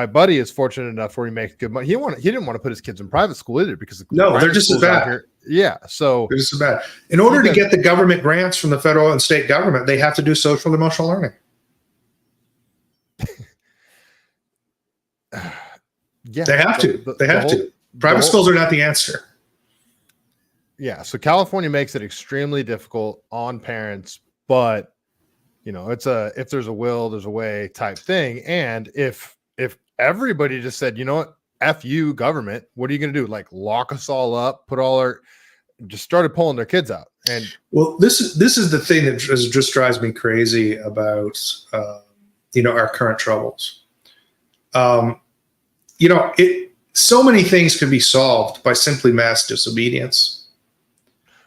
A: buddy is fortunate enough where he makes good money. He didn't want to put his kids in private school either because
B: they're just as bad.
A: So
B: they're just as bad. In order to get the government grants from the federal and state government, they have to do social and emotional learning. They have to. They have to. Private schools are not the answer.
A: Yeah. So California makes it extremely difficult on parents, but it's if there's a will, there's a way type thing. And if everybody just said, you know what, F you government, what are you going to do? Like lock us all up, just started pulling their kids out. And
B: well, this is the thing that just drives me crazy about, our current troubles. So many things could be solved by simply mass disobedience.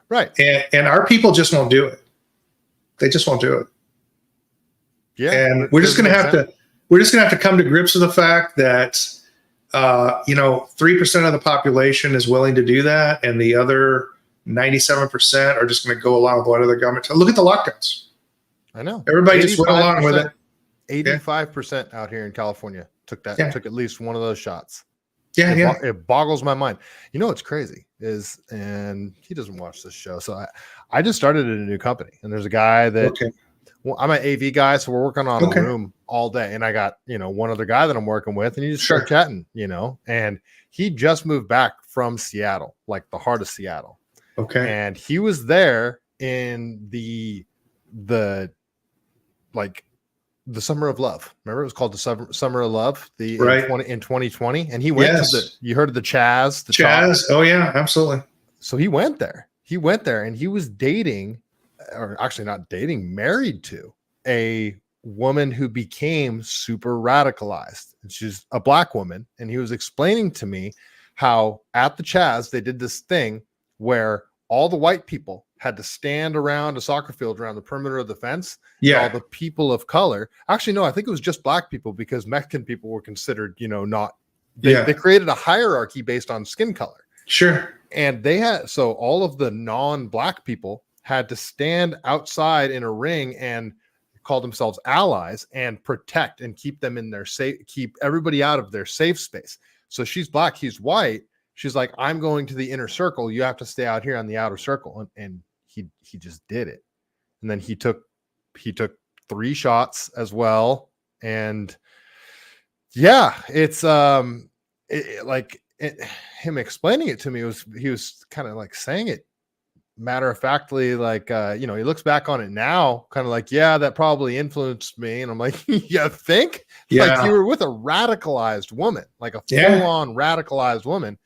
A: Right.
B: And our people just won't do it. They just won't do it.
A: Yeah.
B: And we're just going to have to come to grips with the fact that, 3% of the population is willing to do that. And the other 97% are just going to go along with what other government. Look at the lockdowns.
A: I know.
B: Everybody just went along with it.
A: 85% out here in California took at least one of those shots. It boggles my mind. What's crazy is, and he doesn't watch this show, so I just started at a new company, and there's a guy that I'm an AV guy, so we're working on a room all day, and I got one other guy that I'm working with, and you just start chatting, and he just moved back from Seattle, like the heart of Seattle.
B: Okay,
A: and he was there in the Summer of Love. Remember, it was called the Summer of Love. In 2020, and he went to you heard of the Chaz? The
B: Chaz. Oh yeah, absolutely.
A: So he went there. And he was dating, or actually not dating, married to a woman who became super radicalized. And she's a black woman. And he was explaining to me how at the Chaz they did this thing where all the white people had to stand around a soccer field around the perimeter of the fence.
B: Yeah.
A: All the people of color. Actually, no, I think it was just black people because Mexican people were considered, they created a hierarchy based on skin color.
B: Sure.
A: And so all of the non-black people had to stand outside in a ring and call themselves allies and protect and keep them in their keep everybody out of their safe space. So she's black, he's white. She's like, I'm going to the inner circle. You have to stay out here on the outer circle. And he just did it. And then he took 3 shots as well. And it's him explaining it to me he was kind of like saying it matter of factly, like, he looks back on it now, kind of like, yeah, that probably influenced me. And I'm like, you think? Like, you were with a radicalized woman, like a full-on radicalized woman.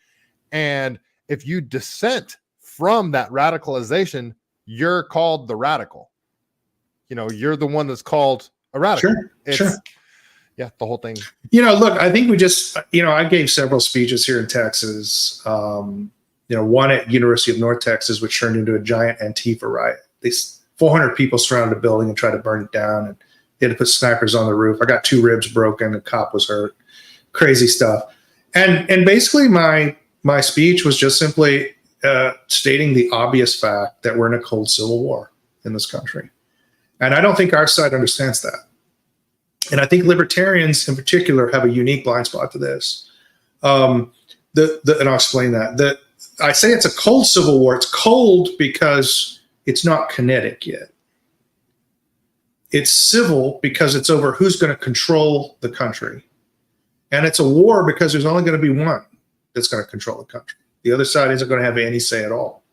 A: And if you dissent from that radicalization, you're called the radical. You're the one that's called a radical.
B: Sure.
A: Yeah, the whole thing.
B: Look, I think we just, I gave several speeches here in Texas. One at University of North Texas, which turned into a giant Antifa riot. These 400 people surrounded a building and tried to burn it down, and they had to put snipers on the roof. I got 2 ribs broken. A cop was hurt. Crazy stuff. And basically my speech was just simply stating the obvious fact that we're in a cold civil war in this country. And I don't think our side understands that. And I think libertarians in particular have a unique blind spot to this. And I'll explain that. I say it's a cold civil war. It's cold because it's not kinetic yet. It's civil because it's over who's going to control the country. And it's a war because there's only going to be one that's going to control the country. The other side isn't going to have any say at all.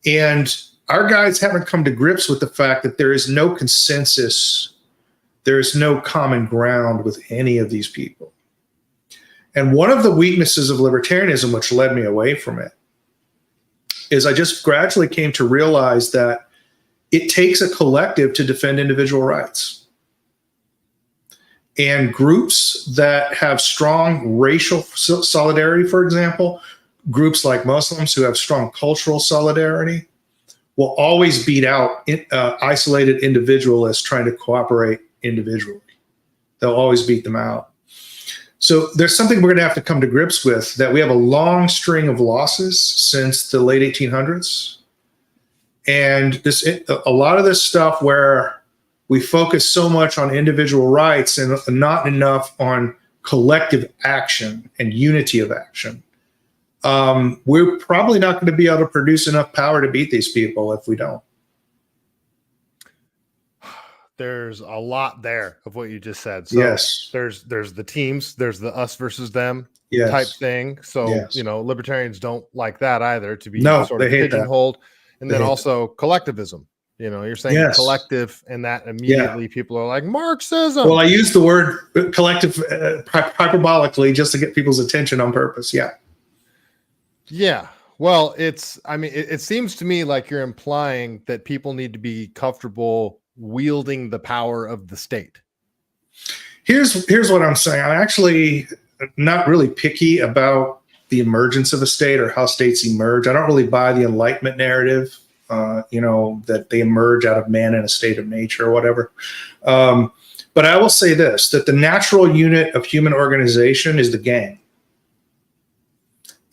B: And our guys haven't come to grips with the fact that there is no consensus. There is no common ground with any of these people. And one of the weaknesses of libertarianism, which led me away from it, is I just gradually came to realize that it takes a collective to defend individual rights. And groups that have strong racial solidarity, for example, groups like Muslims who have strong cultural solidarity, will always beat out isolated individualists trying to cooperate individually. They'll always beat them out. So there's something we're going to have to come to grips with, that we have a long string of losses since the late 1800s. And a lot of this stuff where we focus so much on individual rights and not enough on collective action and unity of action, we're probably not going to be able to produce enough power to beat these people if we don't.
A: There's a lot there of what you just said. So
B: yes.
A: There's the teams, there's the us versus them type thing. So, libertarians don't like that either, to be sort of pigeonholed. And then also collectivism. You're saying collective, and that immediately people are like, Marxism.
B: Well, I use the word collective hyperbolically just to get people's attention on purpose. Yeah.
A: Yeah. Well, it seems to me like you're implying that people need to be comfortable wielding the power of the state.
B: Here's what I'm saying. I'm actually not really picky about the emergence of a state or how states emerge. I don't really buy the Enlightenment narrative, that they emerge out of man in a state of nature or whatever. But I will say this, that the natural unit of human organization is the gang.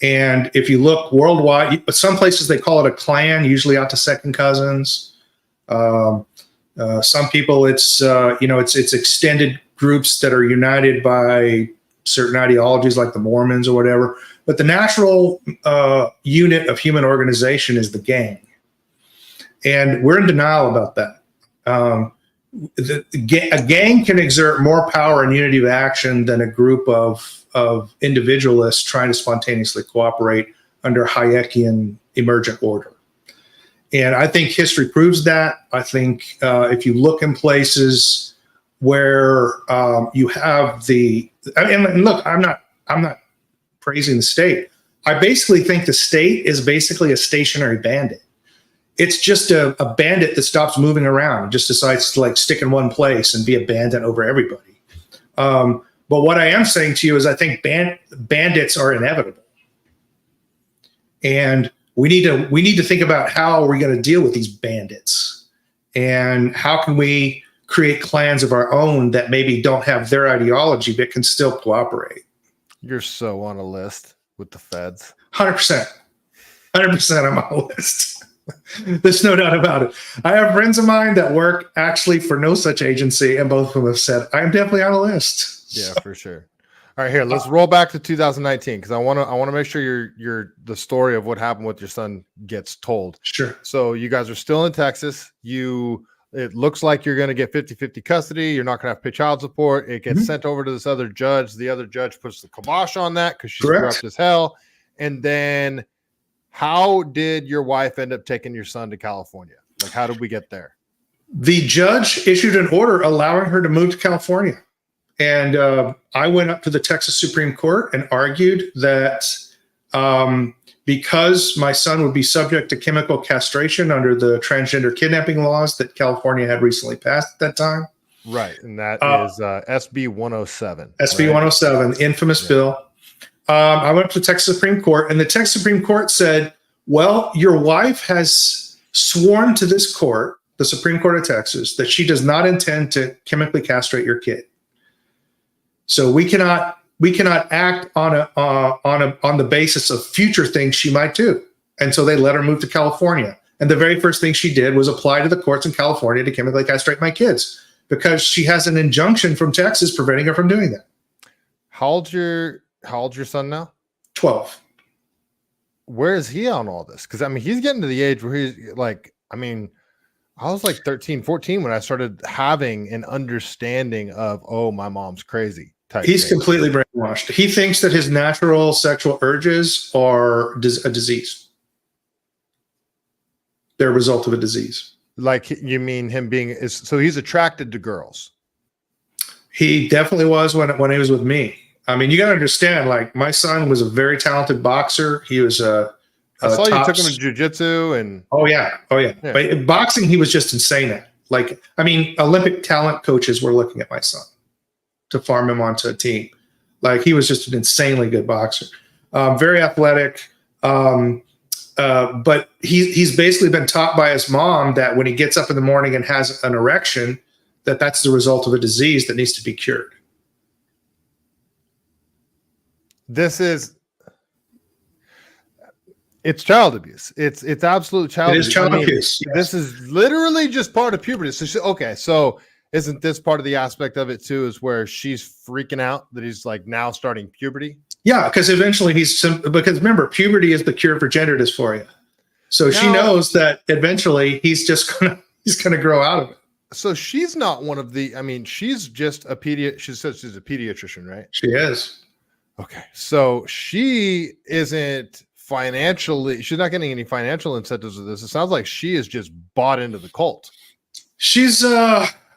B: And if you look worldwide, some places they call it a clan, usually out to second cousins. Some people, it's extended groups that are united by certain ideologies like the Mormons or whatever. But the natural unit of human organization is the gang. And we're in denial about that. A gang can exert more power and unity of action than a group of individualists trying to spontaneously cooperate under Hayekian emergent order. And I think history proves that. I think if you look in places where you have and look, I'm not praising the state. I basically think the state is basically a stationary bandit. It's just a bandit that stops moving around and just decides to stick in one place and be a bandit over everybody. But what I am saying to you is I think bandits are inevitable. And we need to think about how are we going to deal with these bandits, and how can we create clans of our own that maybe don't have their ideology but can still cooperate.
A: You're so on a list with the feds.
B: 100%. 100% I'm on a list. There's no doubt about it. I have friends of mine that work actually for no such agency, and both of them have said, I'm definitely on a list.
A: Yeah, for sure. All right, here, let's roll back to 2019 because I want to make sure the story of what happened with your son gets told.
B: Sure.
A: So you guys are still in Texas. It looks like you're going to get 50-50 custody. You're not going to have to pay child support. It gets sent over to this other judge. The other judge puts the kibosh on that because she's corrupt as hell. And then how did your wife end up taking your son to California? Like, how did we get there?
B: The judge issued an order allowing her to move to California. And I went up to the Texas Supreme Court and argued that because my son would be subject to chemical castration under the transgender kidnapping laws that California had recently passed at that time.
A: Right. And that is SB 107.
B: SB 107, the infamous bill. I went up to the Texas Supreme Court, and the Texas Supreme Court said, well, your wife has sworn to this court, the Supreme Court of Texas, that she does not intend to chemically castrate your kid. So we cannot act on the basis of future things she might do. And so they let her move to California. And the very first thing she did was apply to the courts in California to chemically castrate my kids because she has an injunction from Texas preventing her from doing that.
A: How old's your son now?
B: 12.
A: Where is he on all this? Because I mean, he's getting to the age where he's like, I mean, I was like 13, 14 when I started having an understanding of, oh, my mom's crazy.
B: He's completely brainwashed. He thinks that his natural sexual urges are a disease. They're a result of a disease.
A: Like, you mean him being so he's attracted to girls?
B: He definitely was when he was with me. I mean, you got to understand, like, my son was a very talented boxer. He was I
A: saw you took him to jiu-jitsu and
B: oh yeah. But in boxing, he was just insane at. Like, I mean, Olympic talent coaches were looking at my son to farm him onto a team. Like, he was just an insanely good boxer, very athletic. But he's basically been taught by his mom that when he gets up in the morning and has an erection, that's the result of a disease that needs to be cured.
A: It's child abuse. It's absolute child abuse.
B: It is child abuse. Yes.
A: This is literally just part of puberty. So isn't this part of the aspect of it too, is where she's freaking out that he's like now starting puberty?
B: Yeah, because eventually because remember, puberty is the cure for gender dysphoria. So she knows that eventually he's gonna grow out of it.
A: So she's not one of the, I mean, she's just she says she's a pediatrician, right?
B: She is.
A: Okay. So she isn't she's not getting any financial incentives with this. It sounds like she is just bought into the cult.
B: She's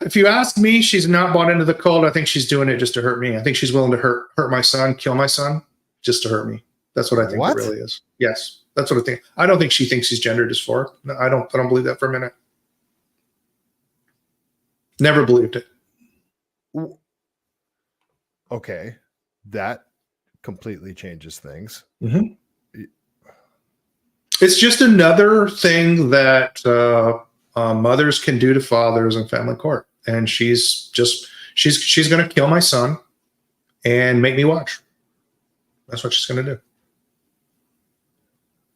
B: if you ask me, she's not bought into the cult. I think she's doing it just to hurt me. I think she's willing to hurt my son, kill my son, just to hurt me. That's what I think it really is. Yes, that's what I think. I don't think she thinks he's gender dysphoric. No, I don't believe that for a minute. Never believed it.
A: Okay, that completely changes things.
B: Mm-hmm. It's just another thing that mothers can do to fathers in family court. And she's going to kill my son and make me watch. That's what she's going to do.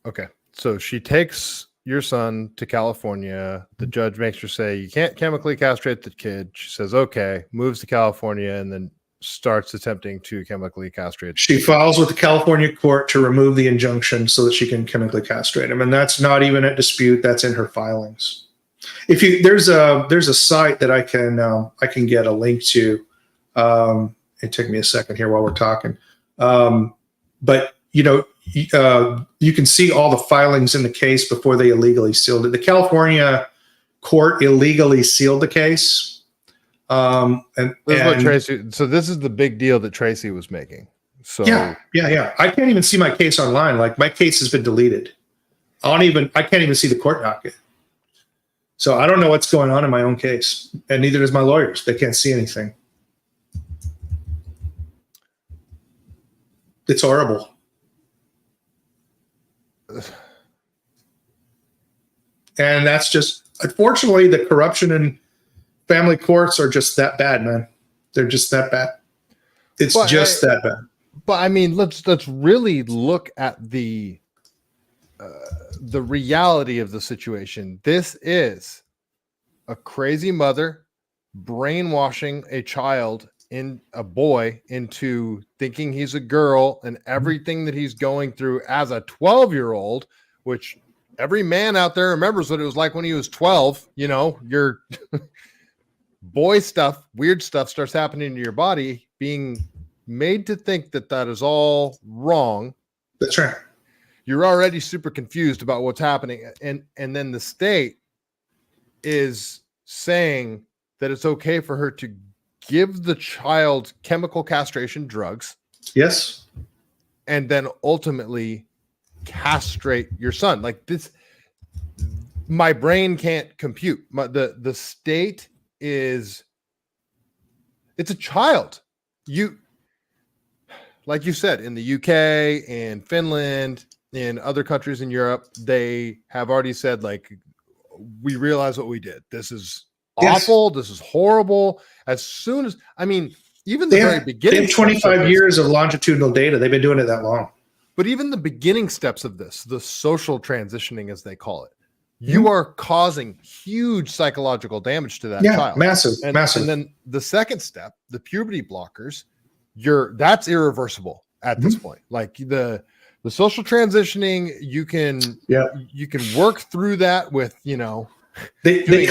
A: Okay. So she takes your son to California. The judge makes her say, you can't chemically castrate the kid. She says, okay, moves to California, and then starts attempting to chemically castrate.
B: She files with the California court to remove the injunction so that she can chemically castrate him. And that's not even at dispute. That's in her filings. There's a site that I can get a link to. It took me a second here while we're talking. But you can see all the filings in the case before they illegally sealed it. The California court illegally sealed the case. So this is the big deal that Tracy was making. So yeah. I can't even see my case online. Like, my case has been deleted. I can't even see the court docket. So I don't know what's going on in my own case, and neither does my lawyers. They can't see anything. It's horrible. And that's just, unfortunately, the corruption in family courts are just that bad, man. They're just that bad. It's that bad.
A: But I mean, let's really look at the reality of the situation. This is a crazy mother brainwashing a boy into thinking he's a girl, and everything that he's going through as a 12-year-old, which every man out there remembers what it was like when he was 12. Your boy stuff, weird stuff starts happening to your body, being made to think that is all wrong.
B: That's right.
A: you're already super confused about what's happening. And then the state is saying that it's okay for her to give the child chemical castration drugs.
B: Yes.
A: And then ultimately castrate your son. Like this, my brain can't compute. The state is, it's a child. Like you said, in the UK, in Finland, in other countries in Europe, they have already said, like, we realize what we did. This is awful. This is horrible. As soon as, I mean, even the very beginning.
B: They have 25 years of longitudinal data. They've been doing it that long.
A: But even the beginning steps of this, the social transitioning, as they call it, you are causing huge psychological damage to that child.
B: Massive.
A: And then the second step, the puberty blockers, that's irreversible at this point. Like the social transitioning, you can work through that with,
B: they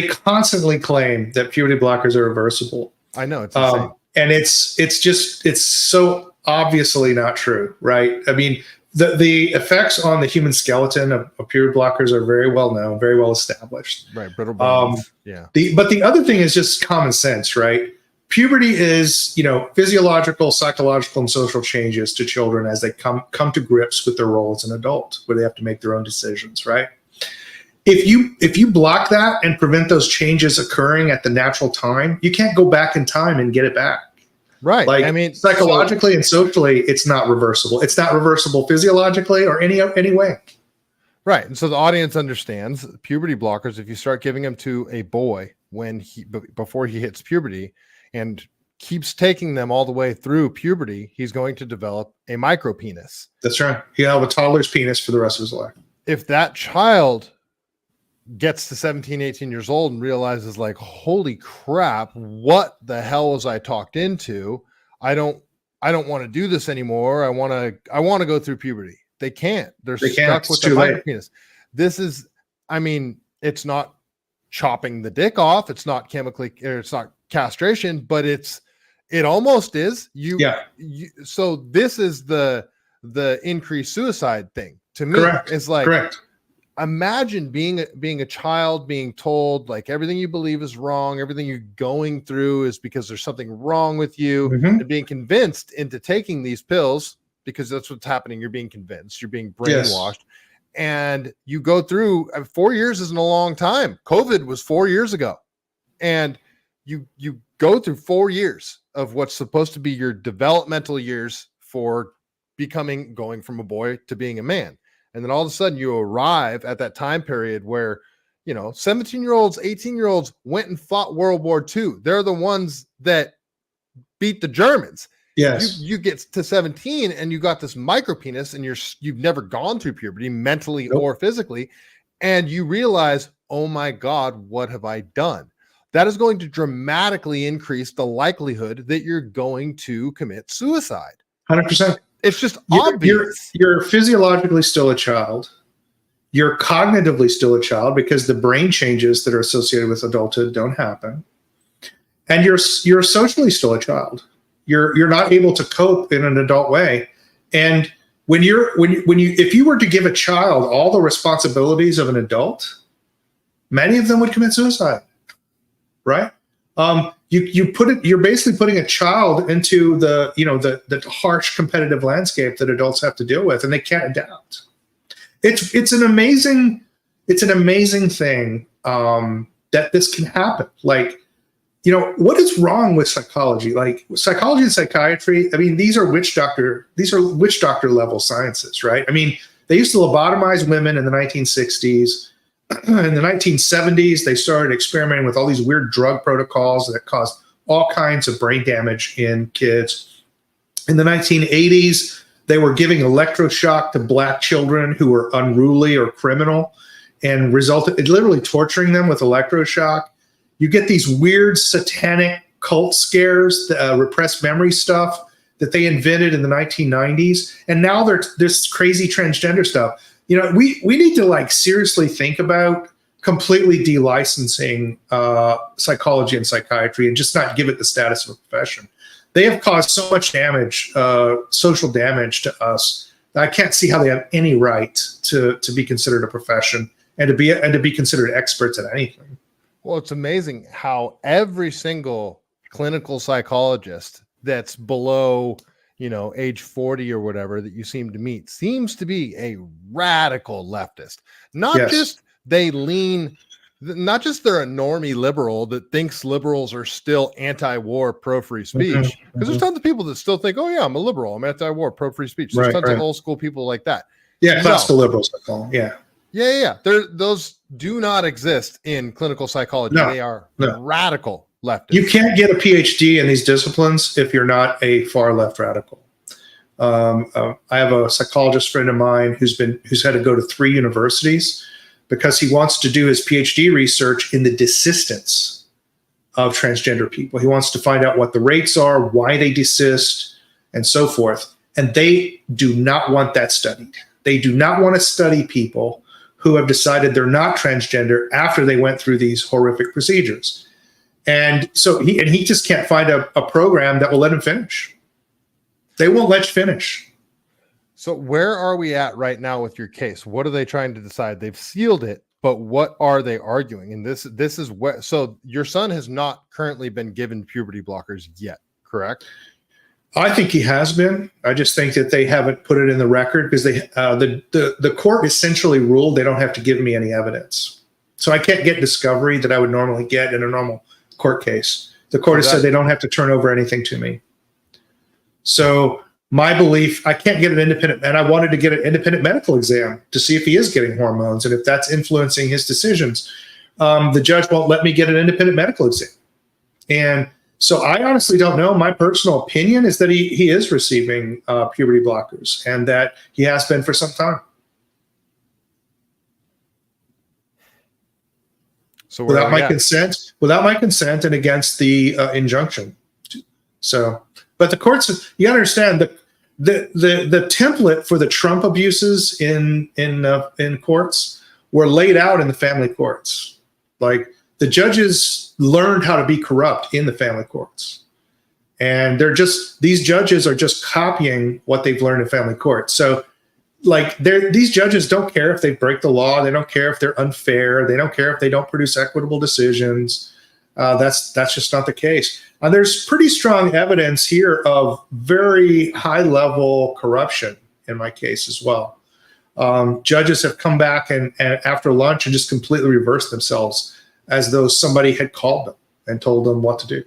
B: constantly claim that puberty blockers are reversible.
A: I know, it's insane.
B: And it's so obviously not true, right? I mean, the effects on the human skeleton of puberty blockers are very well known, very well established.
A: Right, brittle bones.
B: But the other thing is just common sense, right? Puberty is, physiological, psychological, and social changes to children as they come to grips with their role as an adult, where they have to make their own decisions, right? If you block that and prevent those changes occurring at the natural time, you can't go back in time and get it back.
A: Right.
B: Like, I mean, psychologically and socially, it's not reversible. It's not reversible physiologically or any way.
A: Right. And so the audience understands puberty blockers. If you start giving them to a boy before he hits puberty and keeps taking them all the way through puberty, he's going to develop a micro penis.
B: That's right. He'll have a toddler's penis for the rest of his life.
A: If that child gets to 17, 18 years old and realizes, like, holy crap, what the hell was I talked into? I don't want to do this anymore. I want to go through puberty. They can't. They're stuck with the micro penis. This is, I mean, it's not chopping the dick off. It's not it's not castration, but it almost is. So this is the increased suicide thing to me.
B: Correct.
A: Is like,
B: correct.
A: Imagine being a child, being told, like, everything you believe is wrong, everything you're going through is because there's something wrong with you, and being convinced into taking these pills because that's what's happening. You're being convinced, you're being brainwashed, and you go through 4 years isn't a long time. COVID was 4 years ago, and you go through 4 years of what's supposed to be your developmental years for going from a boy to being a man. And then all of a sudden you arrive at that time period where, 17-year-olds, 18-year-olds went and fought World War II. They're the ones that beat the Germans.
B: Yes.
A: You get to 17 and you got this micro penis and you've never gone through puberty mentally or physically. And you realize, oh my God, what have I done? That is going to dramatically increase the likelihood that you're going to commit suicide.
B: 100%.
A: It's just obvious.
B: You're physiologically still a child. You're cognitively still a child because the brain changes that are associated with adulthood don't happen. And you're socially still a child. You're not able to cope in an adult way. And if you were to give a child all the responsibilities of an adult, many of them would commit suicide. Right? You're basically putting a child into the harsh competitive landscape that adults have to deal with, and they can't adapt. It's an amazing thing that this can happen. Like, what is wrong with psychology? Like, psychology and psychiatry, I mean, these are witch doctor level sciences, right? I mean, they used to lobotomize women in the 1960s. In the 1970s, they started experimenting with all these weird drug protocols that caused all kinds of brain damage in kids. In the 1980s, they were giving electroshock to black children who were unruly or criminal and literally torturing them with electroshock. You get these weird satanic cult scares, repressed memory stuff that they invented in the 1990s. And now there's this crazy transgender stuff. We need to seriously think about completely delicensing psychology and psychiatry and just not give it the status of a profession. They have caused so much damage, social damage to us I can't see how they have any right to be considered a profession and to be considered experts at anything.
A: Well, it's amazing how every single clinical psychologist that's below, age 40 or whatever that you seem to meet seems to be a radical leftist. Not just they're a normie liberal that thinks liberals are still anti-war, pro-free speech. Because there's tons of people that still think, oh yeah, I'm a liberal, I'm anti-war, pro-free speech. There's tons of old school people like that.
B: Yeah, classical liberals, I call them. Yeah.
A: Yeah. Those do not exist in clinical psychology. They are radical leftists.
B: You can't get a PhD in these disciplines if you're not a far left radical. I have a psychologist friend of mine who's had to go to 3 universities because he wants to do his PhD research in the desistance of transgender people. He wants to find out what the rates are, why they desist, and so forth. And they do not want that studied. They do not want to study people who have decided they're not transgender after they went through these horrific procedures. And so he just can't find a program that will let him finish. They won't let you finish.
A: So where are we at right now with your case? What are they trying to decide? They've sealed it, but what are they arguing? And this is what, so your son has not currently been given puberty blockers yet, correct?
B: I think he has been. I just think that they haven't put it in the record because the court essentially ruled they don't have to give me any evidence. So I can't get discovery that I would normally get in a normal court case. The court has said they don't have to turn over anything to me. So my belief, I can't get an independent, and I wanted to get an independent medical exam to see if he is getting hormones and if that's influencing his decisions. The judge won't let me get an independent medical exam. And so I honestly don't know. My personal opinion is that he is receiving puberty blockers and that he has been for some time. So without my consent and against the injunction. So, but the courts, you understand that the template for the Trump abuses in courts were laid out in the family courts. Like the judges learned how to be corrupt in the family courts. And these judges are just copying what they've learned in family courts. So like these judges don't care if they break the law. They don't care if they're unfair. They don't care if they don't produce equitable decisions. That's just not the case. There's pretty strong evidence here of very high level corruption in my case as well. Judges have come back and after lunch and just completely reversed themselves as though somebody had called them and told them what to do.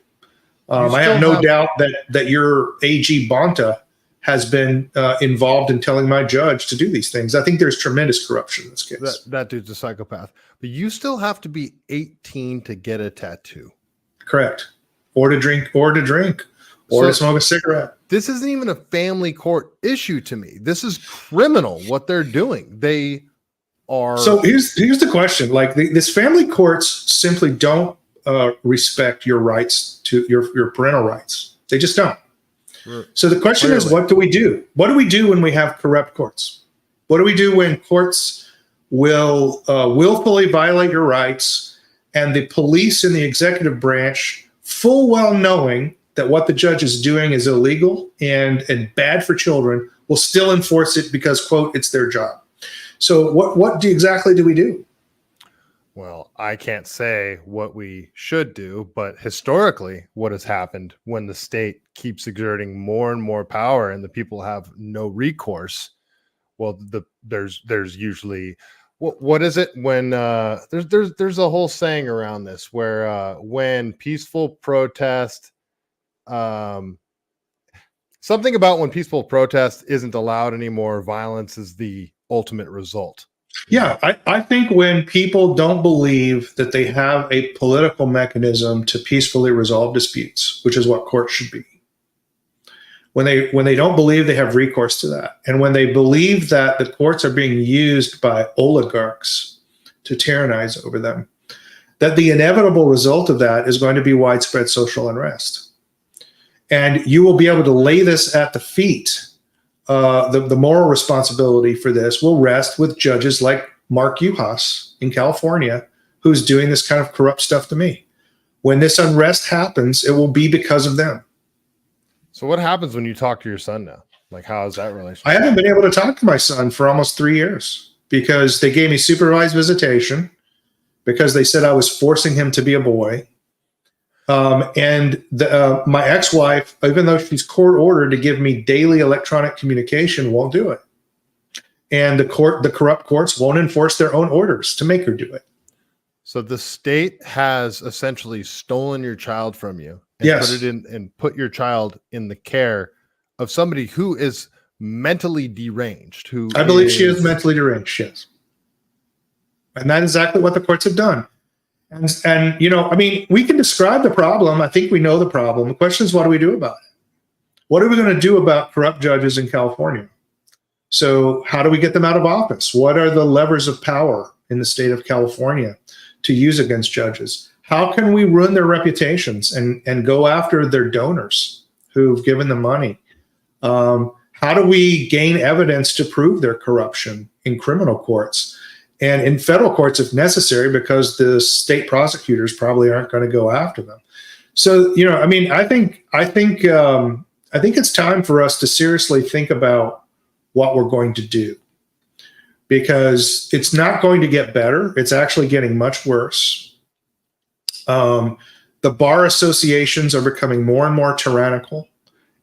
B: I have no doubt that your AG Bonta has been involved in telling my judge to do these things. I think there's tremendous corruption in this case.
A: That dude's a psychopath. But you still have to be 18 to get a tattoo.
B: Correct. Or to drink, or to smoke a cigarette.
A: This isn't even a family court issue to me. This is criminal what they're doing. They are. So
B: here's the question. Like this family courts simply don't respect your rights to your parental rights. They just don't. So the question is, what do we do? What do we do when we have corrupt courts? What do we do when courts will willfully violate your rights and the police and the executive branch, full well knowing that what the judge is doing is illegal and bad for children, will still enforce it because, quote, it's their job. So what exactly do we do?
A: Well, I can't say what we should do, but historically, what has happened when the state keeps exerting more and more power and the people have no recourse? Well, there's usually what is it when there's a whole saying around this where when peaceful protest, something about when peaceful protest isn't allowed anymore, violence is the ultimate result.
B: Yeah, I think when people don't believe that they have a political mechanism to peacefully resolve disputes, which is what courts should be, when they don't believe they have recourse to that, and when they believe that the courts are being used by oligarchs to tyrannize over them, that the inevitable result of that is going to be widespread social unrest. And you will be able to lay this at the feet. The moral responsibility for this will rest with judges like Mark Uhas in California, who's doing this kind of corrupt stuff to me. When this unrest happens, it will be because of them.
A: So what happens when you talk to your son now? Like, how is that relationship?
B: I haven't been able to talk to my son for almost 3 years because they gave me supervised visitation because they said I was forcing him to be a boy. And my ex-wife, even though she's court ordered to give me daily electronic communication, won't do it. And the corrupt courts won't enforce their own orders to make her do it.
A: So the state has essentially stolen your child from you and
B: Yes.
A: put it in and put your child in the care of somebody who is mentally deranged. Who
B: I believe she is mentally deranged, yes. And that's exactly what the courts have done. And you know, I mean, we can describe the problem. I think we know the problem. The question is, what do we do about it? What are we going to do about corrupt judges in California? So how do we get them out of office? What are the levers of power in the state of California to use against judges? How can we ruin their reputations and go after their donors who've given them money? How do we gain evidence to prove their corruption in criminal courts and in federal courts if necessary, because the state prosecutors probably aren't going to go after them? So, you know, I mean, I think it's time for us to seriously think about what we're going to do, because it's not going to get better. It's actually getting much worse. The bar associations are becoming more and more tyrannical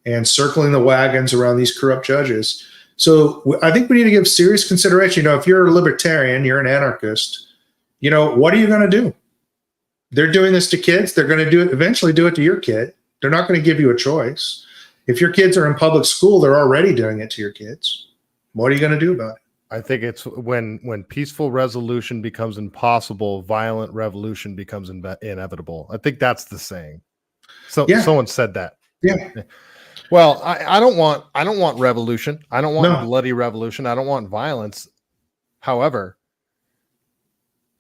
B: and circling the wagons around these corrupt judges. So I think we need to give serious consideration. You know, if you're a libertarian, you're an anarchist, you know, what are you going to do? They're doing this to kids. They're going to eventually do it to your kid. They're not going to give you a choice. If your kids are in public school, they're already doing it to your kids. What are you going to do about it?
A: I think it's when peaceful resolution becomes impossible, violent revolution becomes inevitable. I think that's the saying. So
B: Yeah.
A: Someone said that.
B: Yeah.
A: Well, I don't want revolution. I don't want
B: No.
A: bloody revolution. I don't want violence. However,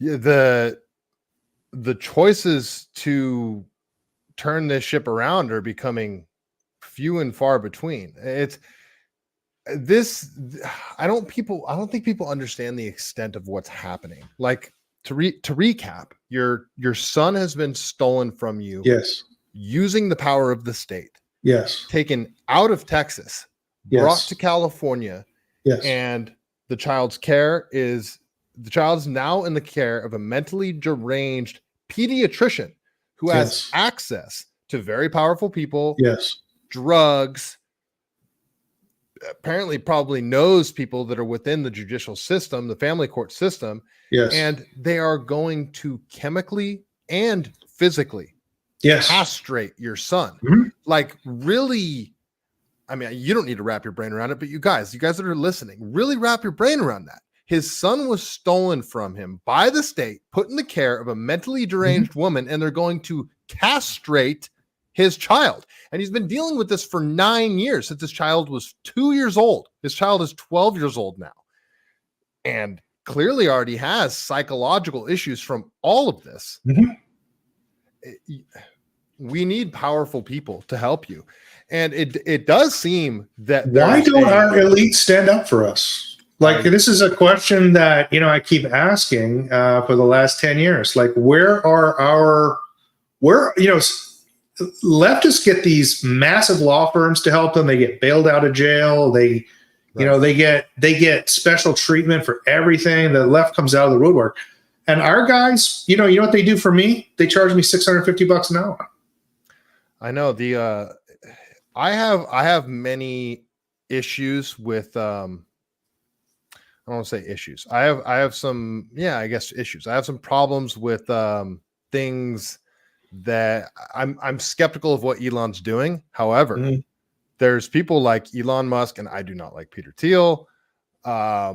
A: the choices to turn this ship around are becoming few and far between. It's this. I don't think people understand the extent of what's happening. Like, to recap, your son has been stolen from you.
B: Yes.
A: Using the power of the state.
B: Yes.
A: Taken out of Texas,
B: Yes.
A: brought to California,
B: Yes.
A: and the child is now in the care of a mentally deranged pediatrician who has
B: Yes.
A: access to very powerful people,
B: Yes.
A: drugs, apparently probably knows people that are within the judicial system, the family court system,
B: Yes.
A: and they are going to chemically and physically
B: Yes.
A: castrate your son.
B: Mhm.
A: Like, really, I mean, you don't need to wrap your brain around it, but you guys that are listening, really wrap your brain around that. His son was stolen from him by the state, put in the care of a mentally deranged woman, and they're going to castrate his child. And he's been dealing with this for 9 years, since his child was 2 years old. His child is 12 years old now, and clearly already has psychological issues from all of this.
B: Mhm.
A: We need powerful people to help you. And it does seem that
B: Why don't our elites stand up for us? Like, this is a question that, you know, I keep asking for the last 10 years. Like, where, you know, leftists get these massive law firms to help them. They get bailed out of jail. They, you know, they get special treatment for everything. The left comes out of the woodwork. And our guys, you know what they do for me? They charge me $650 an hour.
A: I know I have many issues with I don't want to say issues. I have some, I guess issues. I have some problems with things that I'm skeptical of what Elon's doing. However, there's people like Elon Musk, and I do not like Peter Thiel. I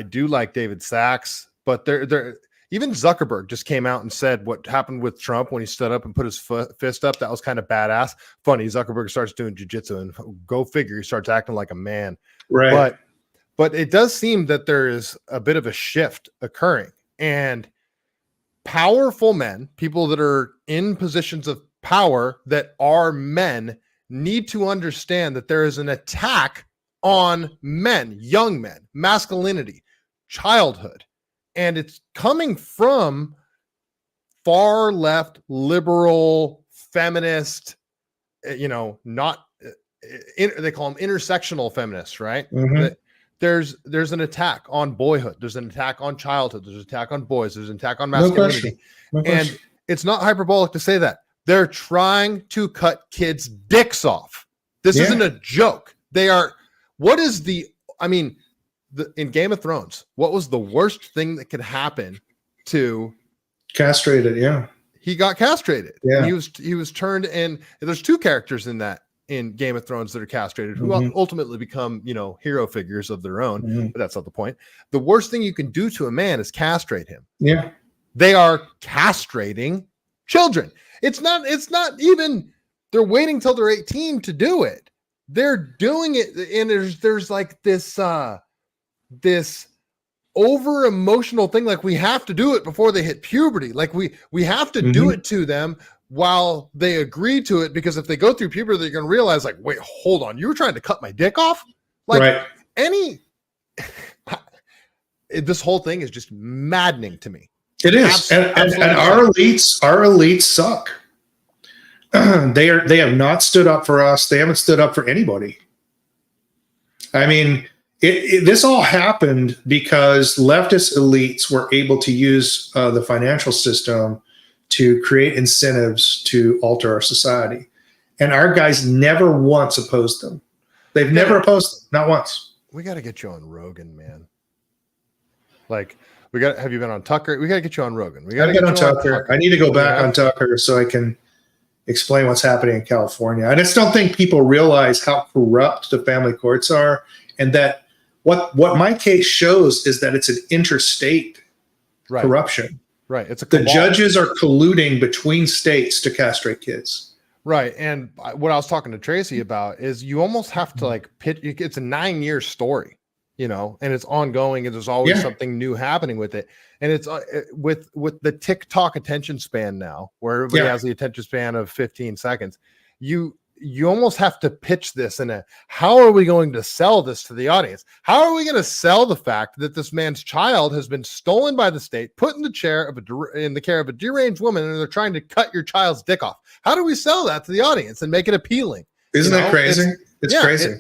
A: do like David Sachs, but they're even Zuckerberg just came out and said what happened with Trump when he stood up and put his fist up. That was kind of badass. Funny, Zuckerberg starts doing jujitsu, and go figure, he starts acting like a man.
B: Right.
A: But it does seem that there is a bit of a shift occurring, and powerful men, people that are in positions of power that are men, need to understand that there is an attack on men, young men, masculinity, childhood. And it's coming from far left, liberal, feminist, not they call them intersectional feminists, right?
B: Mhm.
A: There's an attack on boyhood. There's an attack on childhood. There's an attack on boys. There's an attack on
B: No
A: masculinity.
B: question. No
A: And
B: question.
A: it's not hyperbolic to say that. They're trying to cut kids' dicks off. This
B: Yeah.
A: isn't a joke. They are. What is in Game of Thrones, what was the worst thing that could happen to
B: Castrated, yeah.
A: he got castrated.
B: Yeah.
A: And he was turned in. There's two characters in Game of Thrones that are castrated who ultimately become, hero figures of their own, but that's not the point. The worst thing you can do to a man is castrate him.
B: Yeah.
A: They are castrating children. It's not even, they're waiting till they're 18 to do it. They're doing it. And there's like this over emotional thing. Like we have to do it before they hit puberty. Like we have to do it to them while they agree to it, because if they go through puberty, they're going to realize like, wait, hold on. You were trying to cut my dick off? Like
B: Right.
A: This whole thing is just maddening to me.
B: It is. And our elites suck. They have not stood up for us. They haven't stood up for anybody. I mean, this all happened because leftist elites were able to use the financial system to create incentives to alter our society. And our guys never once opposed them. They've never opposed them, not once.
A: We got to get you on Rogan, man. Like, have you been on Tucker? We got to get you on Rogan. We got to get on Tucker.
B: I need to go back on Tucker so I can explain what's happening in California. I just don't think people realize how corrupt the family courts are, and that what my case shows is that it's an interstate corruption.
A: Right. It's
B: the judges are colluding between states to castrate kids.
A: Right. And what I was talking to Tracy about is you almost have to like pitch. It's a 9-year story, and it's ongoing, and there's always something new happening with it. And it's with the TikTok attention span now, where everybody has the attention span of 15 seconds. You almost have to pitch this how are we going to sell this to the audience? How are we going to sell the fact that this man's child has been stolen by the state, put in the care of a deranged woman, and they're trying to cut your child's dick off? How do we sell that to the audience and make it appealing?
B: Isn't that crazy? It's crazy.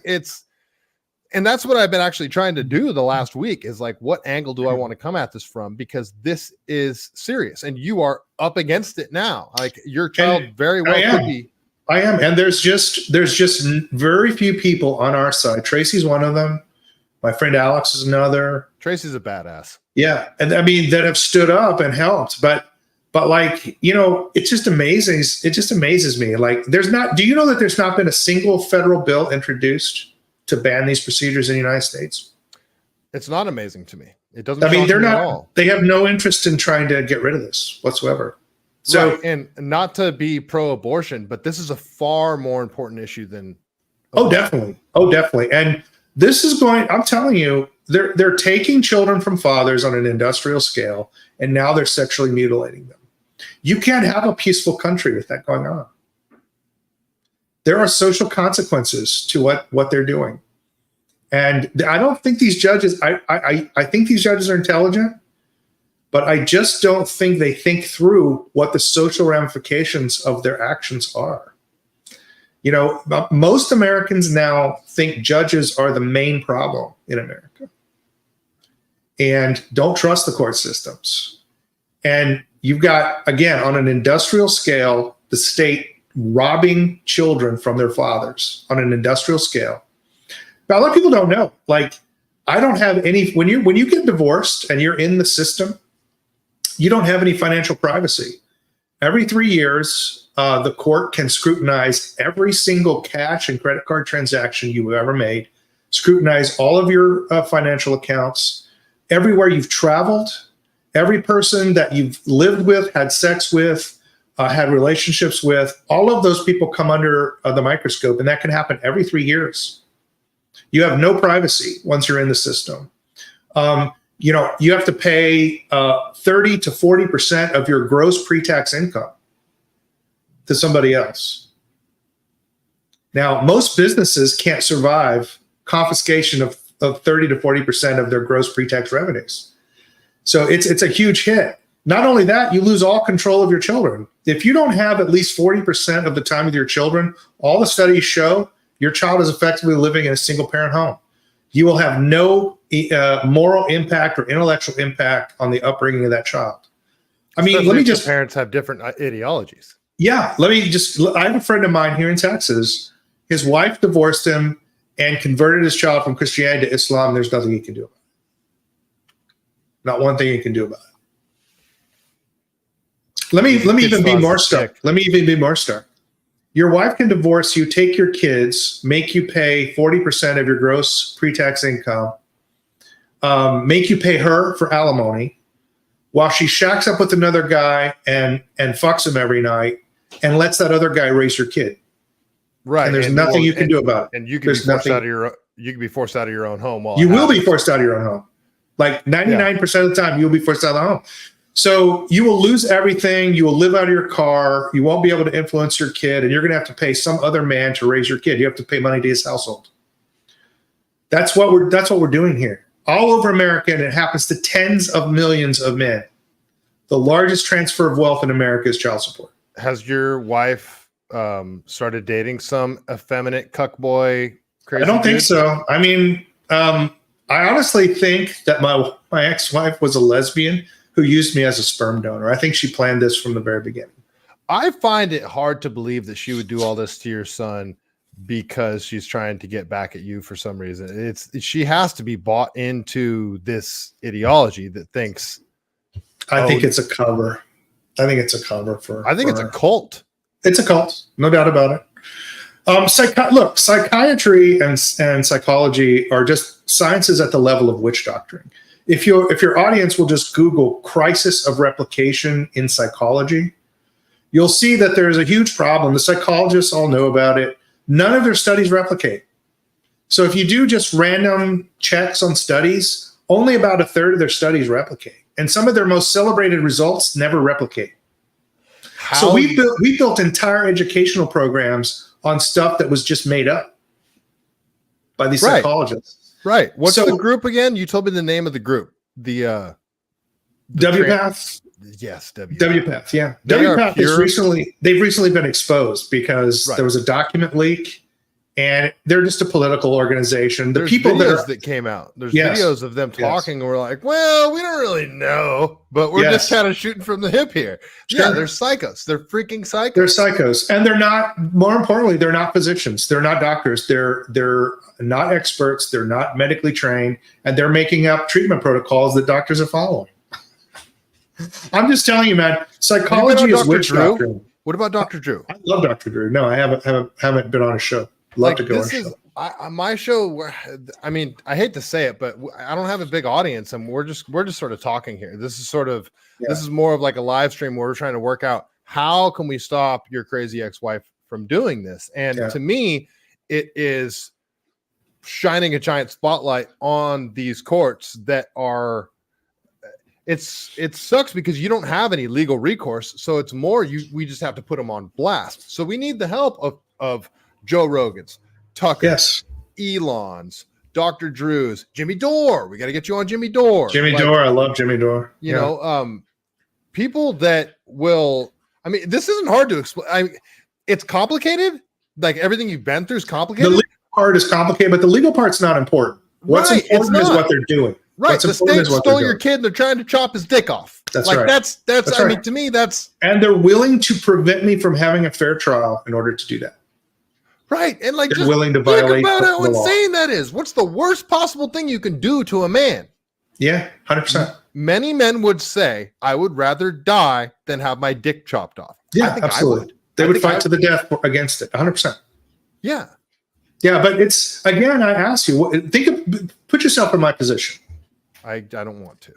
A: And that's what I've been actually trying to do the last week, is like, what angle do I want to come at this from? Because this is serious, and you are up against it now. Like, your child very well could be.
B: I am. And there's just very few people on our side. Tracy's one of them. My friend Alex is another.
A: Tracy's a badass.
B: Yeah. And I mean, that have stood up and helped. But like, it's just amazing. It just amazes me. Like, do you know that there's not been a single federal bill introduced to ban these procedures in the United States?
A: It's not amazing to me. It doesn't.
B: I mean, they're not.
A: At all.
B: They have no interest in trying to get rid of this whatsoever. So,
A: right. And not to be pro-abortion, but this is a far more important issue than.
B: Definitely. And this is I'm telling you, they're taking children from fathers on an industrial scale, and now they're sexually mutilating them. You can't have a peaceful country with that going on. There are social consequences to what they're doing. And I don't think these judges, I think these judges are intelligent, but I just don't think they think through what the social ramifications of their actions are. Most Americans now think judges are the main problem in America and don't trust the court systems. And you've got, again, on an industrial scale, the state robbing children from their fathers on an industrial scale. But a lot of people don't know. Like, I don't have any, when you get divorced and you're in the system, you don't have any financial privacy. Every 3 years, the court can scrutinize every single cash and credit card transaction you've ever made, scrutinize all of your financial accounts, everywhere you've traveled, every person that you've lived with, had sex with, had relationships with. All of those people come under the microscope, and that can happen every 3 years. You have no privacy once you're in the system. You have to pay 30 to 40% of your gross pre-tax income to somebody else. Now, most businesses can't survive confiscation of 30 to 40% of their gross pre-tax revenues. So it's a huge hit. Not only that, you lose all control of your children. If you don't have at least 40% of the time with your children, all the studies show your child is effectively living in a single parent home. You will have no moral impact or intellectual impact on the upbringing of that child. I mean,
A: Especially
B: let me
A: if the
B: just,
A: parents have different ideologies.
B: yeah, I have a friend of mine here in Texas. His wife divorced him and converted his child from Christianity to Islam. There's nothing he can do about it. Not one thing he can do about it. Let me even be more stark. Let me even be more stark. Your wife can divorce you, take your kids, make you pay 40% of your gross pre-tax income, make you pay her for alimony, while she shacks up with another guy and fucks him every night and lets that other guy raise your kid.
A: Right.
B: And there's nothing you can do about it.
A: And you can be forced out of your own home.
B: You will be forced out of your own home. Like 99% of the time, you'll be forced out of the home. So you will lose everything. You will live out of your car. You won't be able to influence your kid, and you're going to have to pay some other man to raise your kid. You have to pay money to his household. That's what we're doing here, all over America, and it happens to tens of millions of men. The largest transfer of wealth in America is child support.
A: Has your wife started dating some effeminate cuckboy?
B: I don't think so. I mean, I honestly think that my ex-wife was a lesbian who used me as a sperm donor. I think she planned this from the very beginning.
A: I find it hard to believe that she would do all this to your son because she's trying to get back at you for some reason. She has to be bought into this ideology that thinks.
B: I think it's a cover. I think it's a cover for.
A: I think it's a cult.
B: It's a cult, no doubt about it. Look, psychiatry and psychology are just sciences at the level of witch doctoring. If your audience will just Google crisis of replication in psychology, you'll see that there's a huge problem. The psychologists all know about it. None of their studies replicate. So if you do just random checks on studies, only about a third of their studies replicate. And some of their most celebrated results never replicate. So we built entire educational programs on stuff that was just made up by these psychologists.
A: Right. What's the group again? You told me the name of the group. The
B: WPATH.
A: Yes,
B: WPATH. Yeah, WPATH they've recently been exposed because there was a document leak, and they're just a political organization.
A: There's videos that came out. There's videos of them talking. And we're like, well, we don't really know, but we're just kind of shooting from the hip here. Sure. Yeah, they're psychos. They're freaking psychos.
B: They're psychos, and they're not. More importantly, they're not physicians. They're not doctors. They're not experts. They're not medically trained, and they're making up treatment protocols that doctors are following. I'm just telling you, man. Psychology is witch doctrine.
A: What about Dr. Drew?
B: I love Dr. Drew. No, I haven't been on a show. Love to go on a show.
A: My show. I mean, I hate to say it, but I don't have a big audience, and we're just sort of talking here. This is more of like a live stream where we're trying to work out how can we stop your crazy ex-wife from doing this. And to me, it is shining a giant spotlight on these courts that are. It sucks because you don't have any legal recourse, so it's more we just have to put them on blast. So we need the help of Joe Rogan's, Tucker's, Elon's, Dr. Drew's, Jimmy Dore. We got to get you on Jimmy Dore.
B: Dore, I love Jimmy Dore.
A: You know, people that will. I mean, this isn't hard to explain. It's complicated. Like everything you've been through is complicated.
B: The legal part is complicated, but the legal part's not important. What's important is what they're doing.
A: Right, the state stole your kid and they're trying to chop his dick off.
B: That's right.
A: That's I mean, to me, that's...
B: And they're willing to prevent me from having a fair trial in order to do that.
A: Right, and like
B: they're willing to violate
A: think about how insane that is. What's the worst possible thing you can do to a man?
B: Yeah, 100%.
A: Many men would say, I would rather die than have my dick chopped off.
B: Yeah, absolutely. They would fight to the death against it, 100%.
A: Yeah.
B: Yeah, but it's, again, I ask you, put yourself in my position.
A: I don't want to.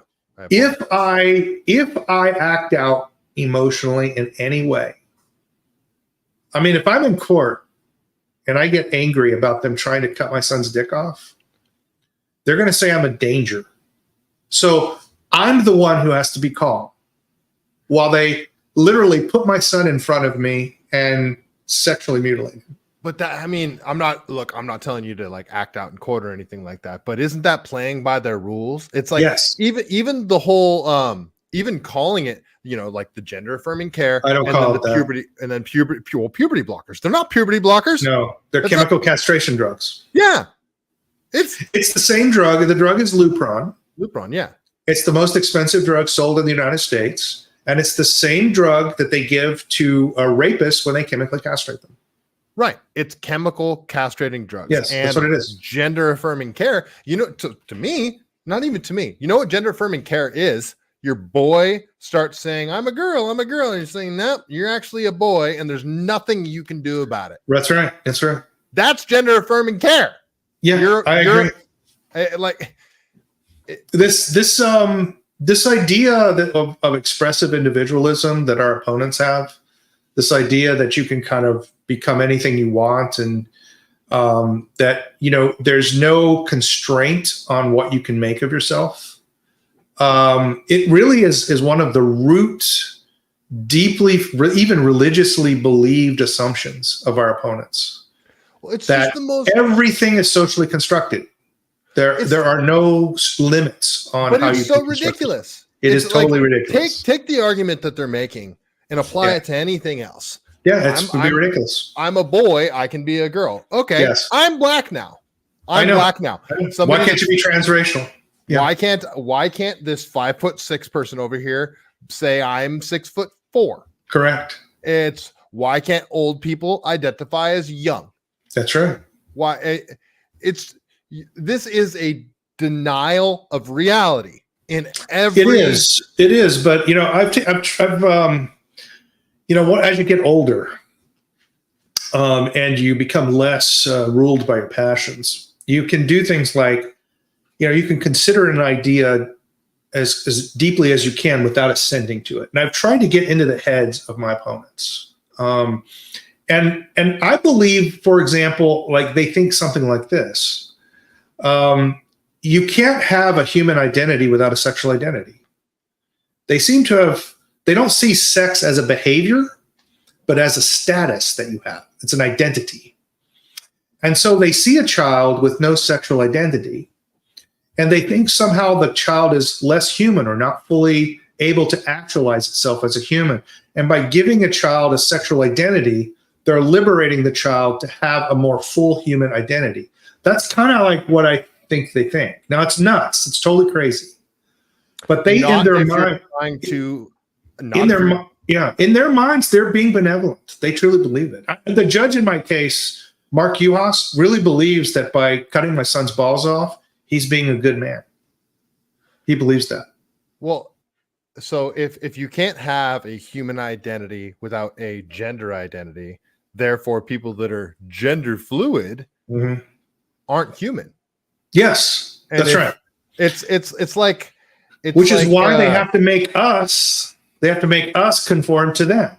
B: If I act out emotionally in any way, I mean, if I'm in court and I get angry about them trying to cut my son's dick off, they're going to say I'm a danger. So I'm the one who has to be calm while they literally put my son in front of me and sexually mutilate him.
A: But that, I mean, I'm not telling you to like act out in court or anything like that, but isn't that playing by their rules? It's like, even the whole, even calling it, like the gender affirming care.
B: I don't
A: and
B: call
A: then
B: it
A: the
B: that.
A: puberty, and then puberty blockers. They're not puberty blockers.
B: No, they're
A: That's
B: chemical castration drugs.
A: Yeah, it's
B: the same drug. The drug is Lupron.
A: Lupron. Yeah,
B: It's the most expensive drug sold in the United States, and it's the same drug that they give to rapists when they chemically castrate them.
A: right. It's chemical castrating drugs.
B: Yes,
A: and
B: that's what it is.
A: Gender affirming care. To me, not even to me. You know what gender affirming care is? Your boy starts saying, "I'm a girl, I'm a girl," and you're saying, "Nope, you're actually a boy," and there's nothing you can do about it.
B: That's right. That's right.
A: That's gender affirming care.
B: Yeah, I agree. This idea of expressive individualism that our opponents have, this idea that you can kind of become anything you want, and that there's no constraint on what you can make of yourself. It really is one of the root, deeply, even religiously believed assumptions of our opponents.
A: Well, it's
B: that
A: just the most.
B: Everything is socially constructed. There are no limits on
A: But
B: how
A: it's
B: you.
A: so ridiculous.
B: It's totally
A: like,
B: ridiculous.
A: Take the argument that they're making and apply it to anything else.
B: Yeah, it's ridiculous.
A: I'm a boy. I can be a girl. Okay.
B: Yes.
A: I'm black now. I'm black now.
B: Why can't you be transracial? Yeah.
A: Why can't this 5'6" person over here say I'm 6'4"?
B: Correct.
A: It's why can't old people identify as young?
B: That's right.
A: Why this is a denial of reality in every.
B: It is. But I've as you get older, and you become less ruled by your passions, you can do things like, you can consider an idea as deeply as you can without ascending to it. And I've tried to get into the heads of my opponents. And I believe, for example, like they think something like this. You can't have a human identity without a sexual identity. They don't see sex as a behavior, but as a status that you have. It's an identity. And so they see a child with no sexual identity, and they think somehow the child is less human or not fully able to actualize itself as a human. And by giving a child a sexual identity, they're liberating the child to have a more full human identity. That's kind of like what I think they think. Now, it's nuts. It's totally crazy. But they, in their mind, in their minds, they're being benevolent. They truly believe it. The judge in my case, Mark Uhas, really believes that by cutting my son's balls off, he's being a good man. He believes that.
A: Well, so if you can't have a human identity without a gender identity, therefore people that are gender fluid aren't human.
B: Yes, and that's right.
A: Which
B: is why they have to make us. They have to make us conform to them.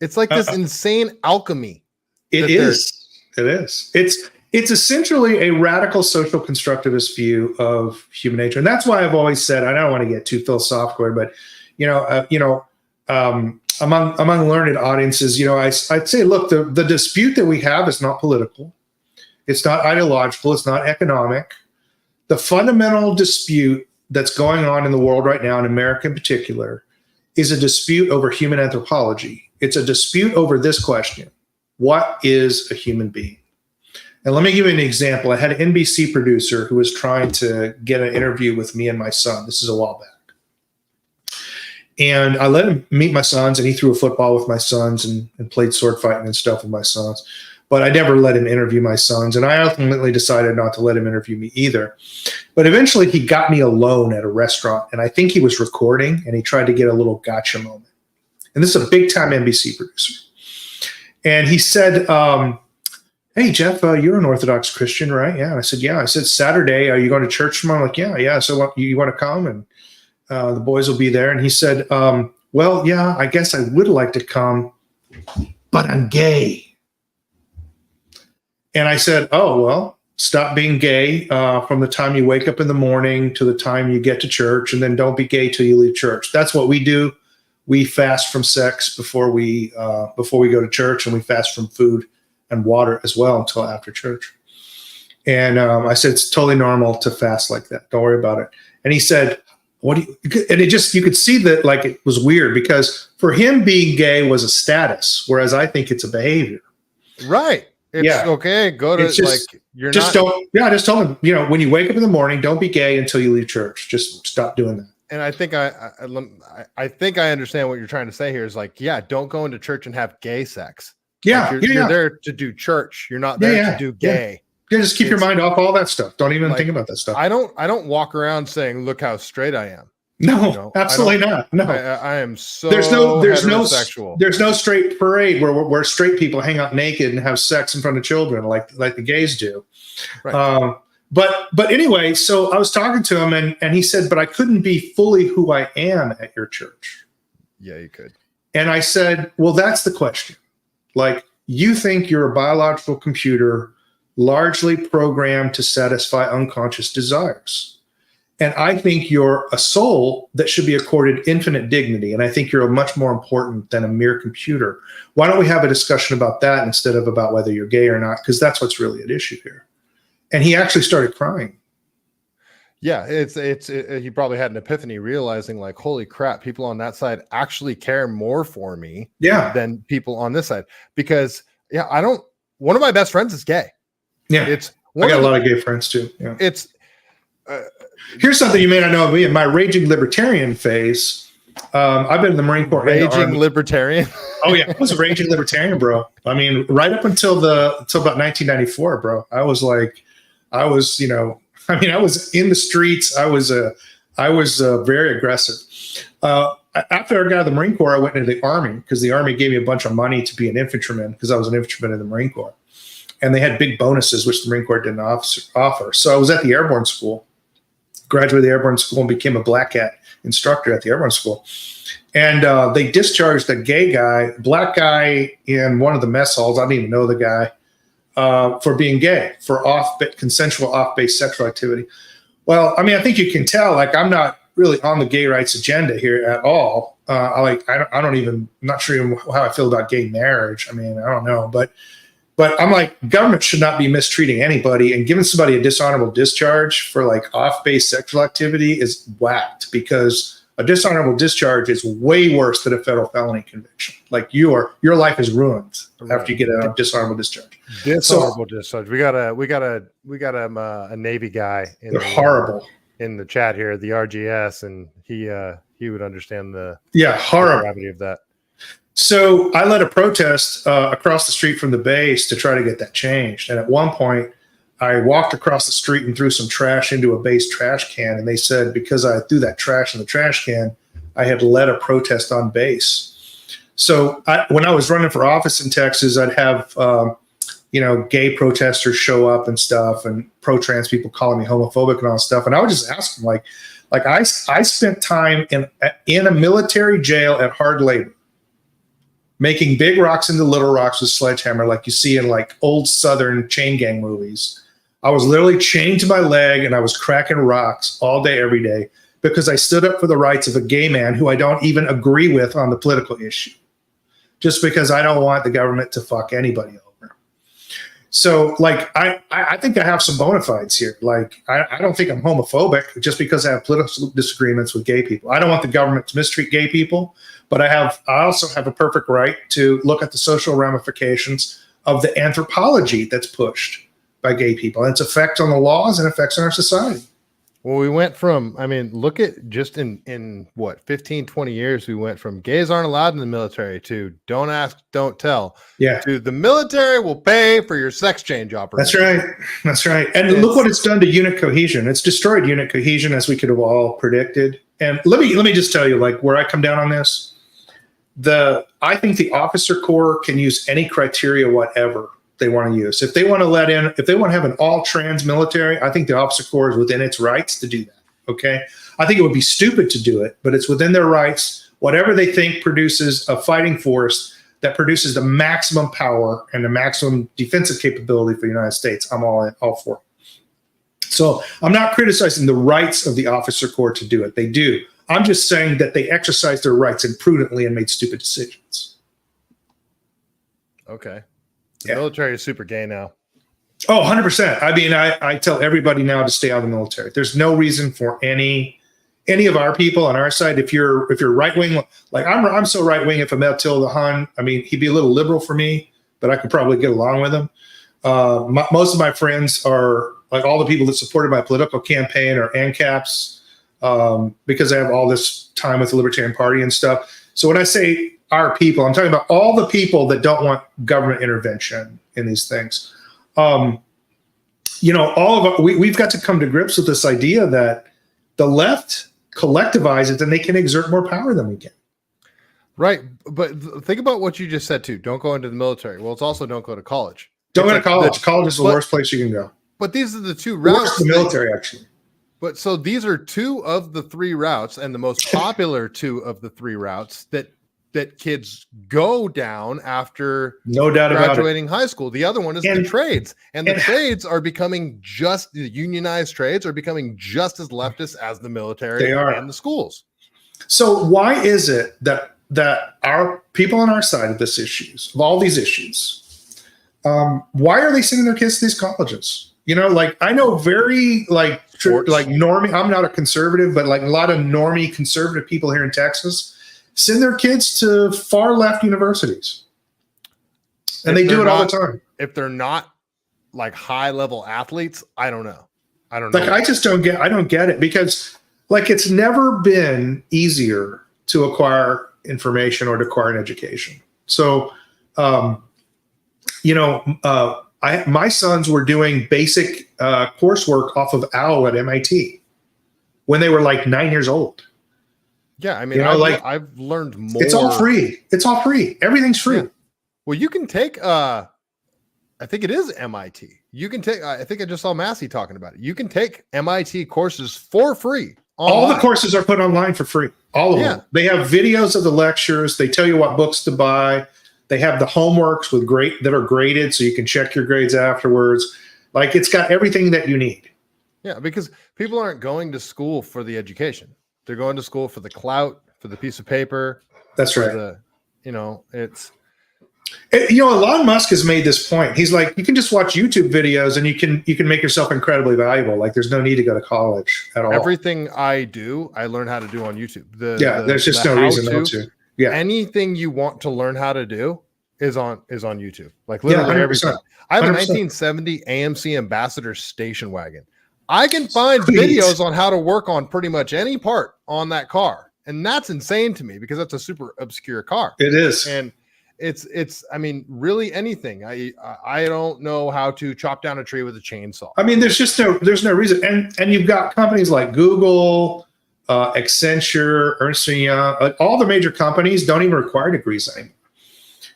A: It's like this insane alchemy.
B: It is. It's essentially a radical social constructivist view of human nature, and that's why I've always said, I don't want to get too philosophical, but among learned audiences, I'd say, look, the dispute that we have is not political, it's not ideological, it's not economic. The fundamental dispute that's going on in the world right now, in America in particular, is a dispute over human anthropology. It's a dispute over this question: what is a human being? And let me give you an example. I had an NBC producer who was trying to get an interview with me and my son. This is a while back. And I let him meet my sons, and he threw a football with my sons and played sword fighting and stuff with my sons. But I never let him interview my sons. And I ultimately decided not to let him interview me either. But eventually he got me alone at a restaurant, and I think he was recording, and he tried to get a little gotcha moment. And this is a big time NBC producer. And he said, hey, Jeff, you're an Orthodox Christian, right? Yeah. And I said, yeah. I said, Saturday, are you going to church tomorrow? I'm like, yeah. So you want to come? And the boys will be there. And he said, well, yeah, I guess I would like to come, but I'm gay. And I said, oh, well, stop being gay from the time you wake up in the morning to the time you get to church, and then don't be gay till you leave church. That's what we do. We fast from sex before we go to church, and we fast from food and water as well until after church. And I said, it's totally normal to fast like that. Don't worry about it. And he said, what do you, and you could see that like it was weird because for him being gay was a status, whereas I think it's a behavior.
A: Right. It's okay. Go to you're
B: just
A: not.
B: Don't. Yeah. Just tell him, when you wake up in the morning, don't be gay until you leave church. Just stop doing that.
A: And I think I think I understand what you're trying to say here is like, yeah, don't go into church and have gay sex.
B: Yeah.
A: Like you're there to do church. You're not there to do gay.
B: Yeah. Just keep your mind off all that stuff. Don't even think about that stuff.
A: I don't walk around saying, look how straight I am.
B: No, absolutely not. No,
A: I am so
B: there's
A: heterosexual.
B: There's no straight parade where straight people hang out naked and have sex in front of children like the gays do. Right. But anyway, so I was talking to him and he said, but I couldn't be fully who I am at your church.
A: Yeah, you could.
B: And I said, well, that's the question. Like, you think you're a biological computer largely programmed to satisfy unconscious desires. And I think you're a soul that should be accorded infinite dignity. And I think you're much more important than a mere computer. Why don't we have a discussion about that instead of about whether you're gay or not? Because that's what's really at issue here. And he actually started crying.
A: Yeah, he probably had an epiphany realizing like, holy crap, people on that side actually care more for me than people on this side. Because one of my best friends is gay.
B: Yeah. I got a lot of gay friends too. Yeah.
A: Here's
B: something you may not know of me. In my raging libertarian phase, I've been in the Marine Corps.
A: Raging libertarian?
B: Oh yeah, I was a raging libertarian, bro. I mean, right up until about 1994, bro. I was in the streets. I was very aggressive. After I got out of the Marine Corps, I went into the Army because the Army gave me a bunch of money to be an infantryman because I was an infantryman in the Marine Corps. And they had big bonuses, which the Marine Corps didn't offer. So I was at the airborne school, graduated the airborne school, and became a black hat instructor at the airborne school. And they discharged a black guy in one of the mess halls. I didn't even know the guy for being gay, for consensual off-base sexual activity. Well, I mean, I think you can tell, like, I'm not really on the gay rights agenda here at all. I'm not sure even how I feel about gay marriage. I mean, I don't know, but I'm like, government should not be mistreating anybody, and giving somebody a dishonorable discharge for like off-base sexual activity is whacked, because a dishonorable discharge is way worse than a federal felony conviction. Like your life is ruined after you get a dishonorable discharge.
A: Dishonorable discharge. We got a Navy guy.
B: They're horrible.
A: In the chat here, the RGS, and he would understand the
B: horrible
A: gravity of that.
B: So I led a protest across the street from the base to try to get that changed. And at one point, I walked across the street and threw some trash into a base trash can. And they said, because I threw that trash in the trash can, I had led a protest on base. So when I was running for office in Texas, I'd have, gay protesters show up and stuff, and pro-trans people calling me homophobic and all that stuff. And I would just ask them, like I spent time in a military jail at hard labor, making big rocks into little rocks with sledgehammer, like you see in like old Southern chain gang movies. I was literally chained to my leg and I was cracking rocks all day, every day, because I stood up for the rights of a gay man who I don't even agree with on the political issue, just because I don't want the government to fuck anybody over. So like, I think I have some bona fides here. Like, I don't think I'm homophobic just because I have political disagreements with gay people. I don't want the government to mistreat gay people, but I also have a perfect right to look at the social ramifications of the anthropology that's pushed by gay people and its effect on the laws and effects on our society.
A: Well, we went from, look at just in what, 15, 20 years, we went from gays aren't allowed in the military to don't ask, don't tell, to the military will pay for your sex change operation.
B: That's right. And look what it's done to unit cohesion. It's destroyed unit cohesion, as we could have all predicted. And let me just tell you, like, where I come down on this. I think the officer corps can use any criteria, whatever they want to use. If they want to have an all trans military, I think the officer corps is within its rights to do that. Okay. I think it would be stupid to do it, but it's within their rights. Whatever they think produces a fighting force that produces the maximum power and the maximum defensive capability for the United States, I'm all for it. So I'm not criticizing the rights of the officer corps to do it. They do. I'm just saying that they exercised their rights imprudently and made stupid decisions.
A: Okay. The military is super gay now.
B: Oh, 100%. I mean, I tell everybody now to stay out of the military. There's no reason for any any of our people on our side, if you're right wing, like I'm so right wing. If I'm Attila Hun, I mean, he'd be a little liberal for me, but I could probably get along with him. Most of my friends are like all the people that supported my political campaign are ANCAPs because I have all this time with the Libertarian Party and stuff. So when I say our people, I'm talking about all the people that don't want government intervention in these things. You know, we've got to come to grips with this idea that the left collectivize it and they can exert more power than we can.
A: Right. But think about what you just said too. Don't go into the military. Well, it's also don't go to college.
B: Don't go to college. College is the worst place you can go.
A: But these are the two routes.
B: Worse than the military, actually.
A: But so these are two of the three routes, and the most popular two of the three routes that kids go down after
B: no doubt
A: graduating high school. The other one is the trades, and the trades are becoming the unionized trades are becoming just as leftist as the military and the schools. So why is it that our people on our side of all these issues, why are they sending their kids to these colleges? You know, like I know very like normie. I'm not a conservative, but like a lot of normie conservative people here in Texas send their kids to far left universities, and they do it all the time. If they're not like high level athletes, I don't know. Like I just don't get. I don't get it because like it's never been easier to acquire information or to acquire an education. So, you know. My sons were doing basic coursework off of OWL at MIT when they were like 9 years old. Yeah, I mean, I've learned more. It's all free. It's all free. Everything's free. Yeah. Well, you can take, I think it is MIT. You can take, I think I just saw Massey talking about it. You can take MIT courses for free. Online. All the courses are put online for free. All of them. They have videos of the lectures. They tell you what books to buy. They have the homeworks that are graded, so you can check your grades afterwards. Like it's got everything that you need. Yeah, because people aren't going to school for the education; they're going to school for the clout, for the piece of paper. That's right. Elon Musk has made this point. He's like, you can just watch YouTube videos, and you can make yourself incredibly valuable. Like there's no need to go to college at all. Everything I do, I learn how to do on YouTube. There's just no reason not to. Yeah. Anything you want to learn how to do is on YouTube. Like literally everything. I have a 1970 AMC Ambassador station wagon. I can find videos on how to work on pretty much any part on that car. And that's insane to me because that's a super obscure car. It is. And it's I mean, really anything. I don't know how to chop down a tree with a chainsaw. I mean, there's no reason. And you've got companies like Google, Accenture, Ernst & Young, all the major companies don't even require degrees anymore.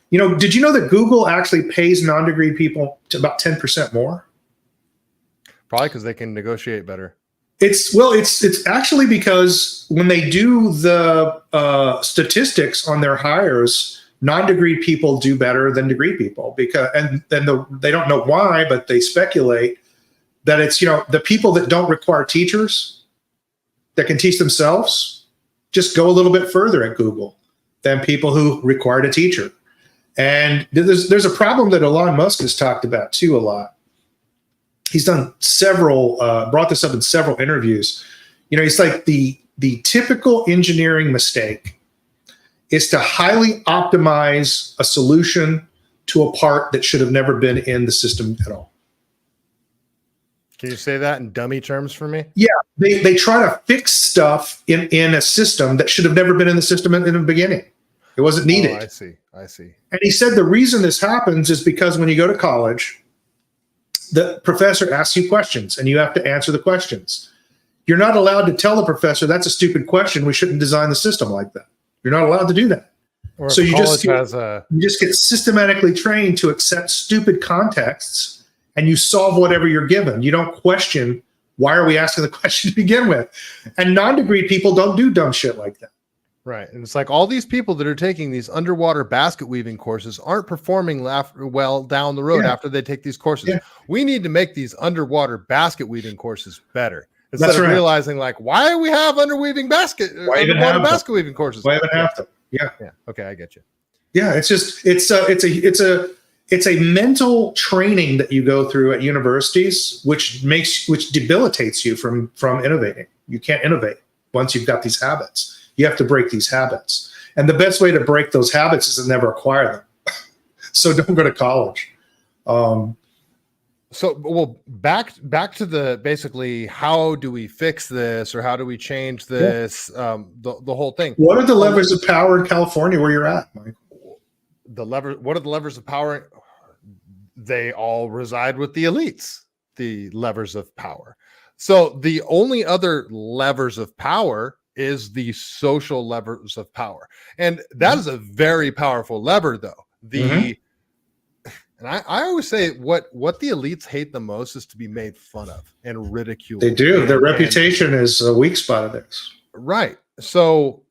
A: You know, did you know that Google actually pays non-degree people to about 10% more? Probably because they can negotiate better. It's actually because when they do the statistics on their hires, non-degree people do better than degree people they don't know why, but they speculate that it's, the people that don't require teachers that can teach themselves just go a little bit further at Google than people who required a teacher. And there's a problem that Elon Musk has talked about too a lot. He's done brought this up in several interviews. He's like the typical engineering mistake is to highly optimize a solution to a part that should have never been in the system at all. Can you say that in dummy terms for me? Yeah, they try to fix stuff in a system that should have never been in the system in the beginning. It wasn't needed. Oh, I see. And he said the reason this happens is because when you go to college, the professor asks you questions and you have to answer the questions. You're not allowed to tell the professor that's a stupid question. We shouldn't design the system like that. You're not allowed to do that. So you just get systematically trained to accept stupid contexts. And you solve whatever you're given. You don't question, why are we asking the question to begin with? And non-degree people don't do dumb shit like that. Right. And it's like all these people that are taking these underwater basket weaving courses aren't performing well down the road after they take these courses. Yeah. We need to make these underwater basket weaving courses better. Instead of realizing like, why do we have underwater basket weaving courses? Why even have them? Yeah. Okay. I get you. Yeah. It's just, it's a mental training that you go through at universities, which debilitates you from innovating. You can't innovate.
B: once you've got these habits. You have to break these habits. And the best way to break those habits is to never acquire them. So don't go to college.
A: Back to the basically, how do we fix this, or how do we change this? The whole thing.
B: What are the levers of power in California where you're at, Mike?
A: What are the levers of power? They all reside with the elites, the levers of power. So the only other levers of power is the social levers of power. And that is a very powerful lever, though. And I always say what the elites hate the most is to be made fun of and ridiculed.
B: They do. Their reputation is a weak spot of this.
A: Right. So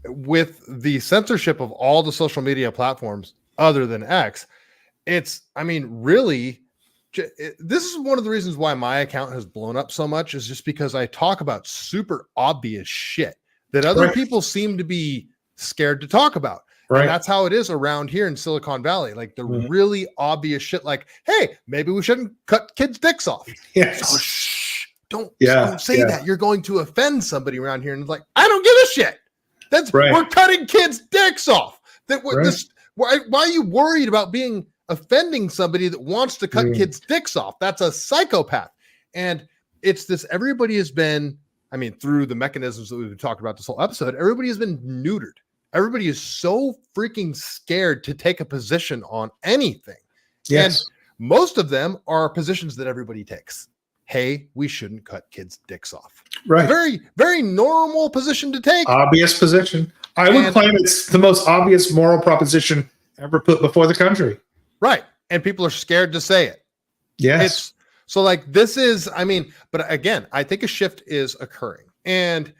A: with the censorship of all the social media platforms other than X, this is one of the reasons why my account has blown up so much, is just because I talk about super obvious shit that other people seem to be scared to talk about. Right. And that's how it is around here in Silicon Valley. Like the really obvious shit, like, hey, maybe we shouldn't cut kids' dicks off.
B: Yes.
A: So, shh, don't say that. You're going to offend somebody around here. And it's like, I don't give a shit. We're cutting kids' dicks off. Why are you worried about offending somebody that wants to cut kids' dicks off? That's a psychopath. And it's this, everybody has been, through the mechanisms that we've talked about this whole episode, everybody has been neutered. Everybody is so freaking scared to take a position on anything.
B: Yes.
A: And most of them are positions that everybody takes. Hey, we shouldn't cut kids' dicks off.
B: Right.
A: Very, very normal position to take.
B: Obvious position. I would claim it's the most obvious moral proposition ever put before the country.
A: Right. And people are scared to say it.
B: Yes.
A: But again, I think a shift is occurring. And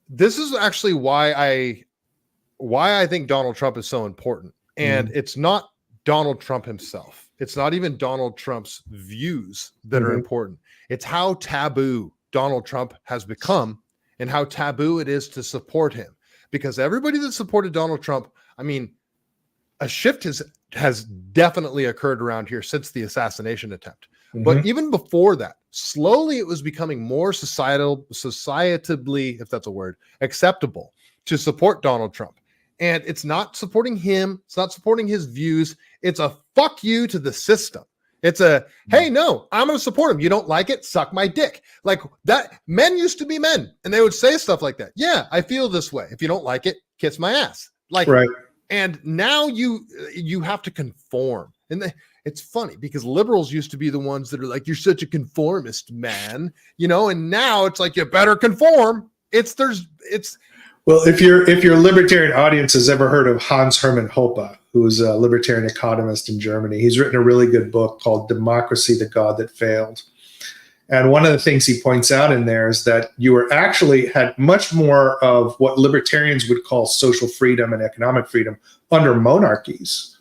A: this is actually why I think Donald Trump is so important. And it's not Donald Trump himself. It's not even Donald Trump's views that are important. It's how taboo Donald Trump has become and how taboo it is to support him. Because everybody that supported Donald Trump, a shift has definitely occurred around here since the assassination attempt. But even before that, slowly it was becoming more societably, if that's a word, acceptable to support Donald Trump. And it's not supporting him. It's not supporting his views. It's a fuck you to the system. It's a, hey, no, I'm going to support him. You don't like it? Suck my dick. Like that. Men used to be men and they would say stuff like that. Yeah, I feel this way. If you don't like it, kiss my ass. Like, right. And now you have to conform. And it's funny because liberals used to be the ones that are like, you're such a conformist, man, and now it's like, you better conform.
B: Well, if your libertarian audience has ever heard of Hans Hermann Hoppe, who's a libertarian economist in Germany, he's written a really good book called Democracy, the God That Failed. And one of the things he points out in there is that you had much more of what libertarians would call social freedom and economic freedom under monarchies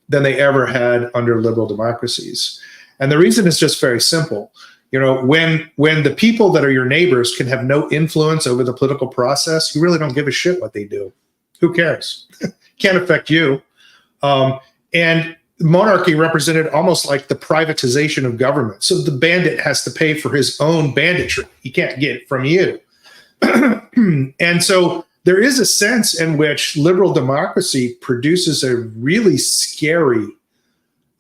B: than they ever had under liberal democracies. And the reason is just very simple. When the people that are your neighbors can have no influence over the political process, you really don't give a shit what they do. Who cares? Can't affect you. And monarchy represented almost like the privatization of government. So the bandit has to pay for his own banditry. He can't get it from you. And so there is a sense in which liberal democracy produces a really scary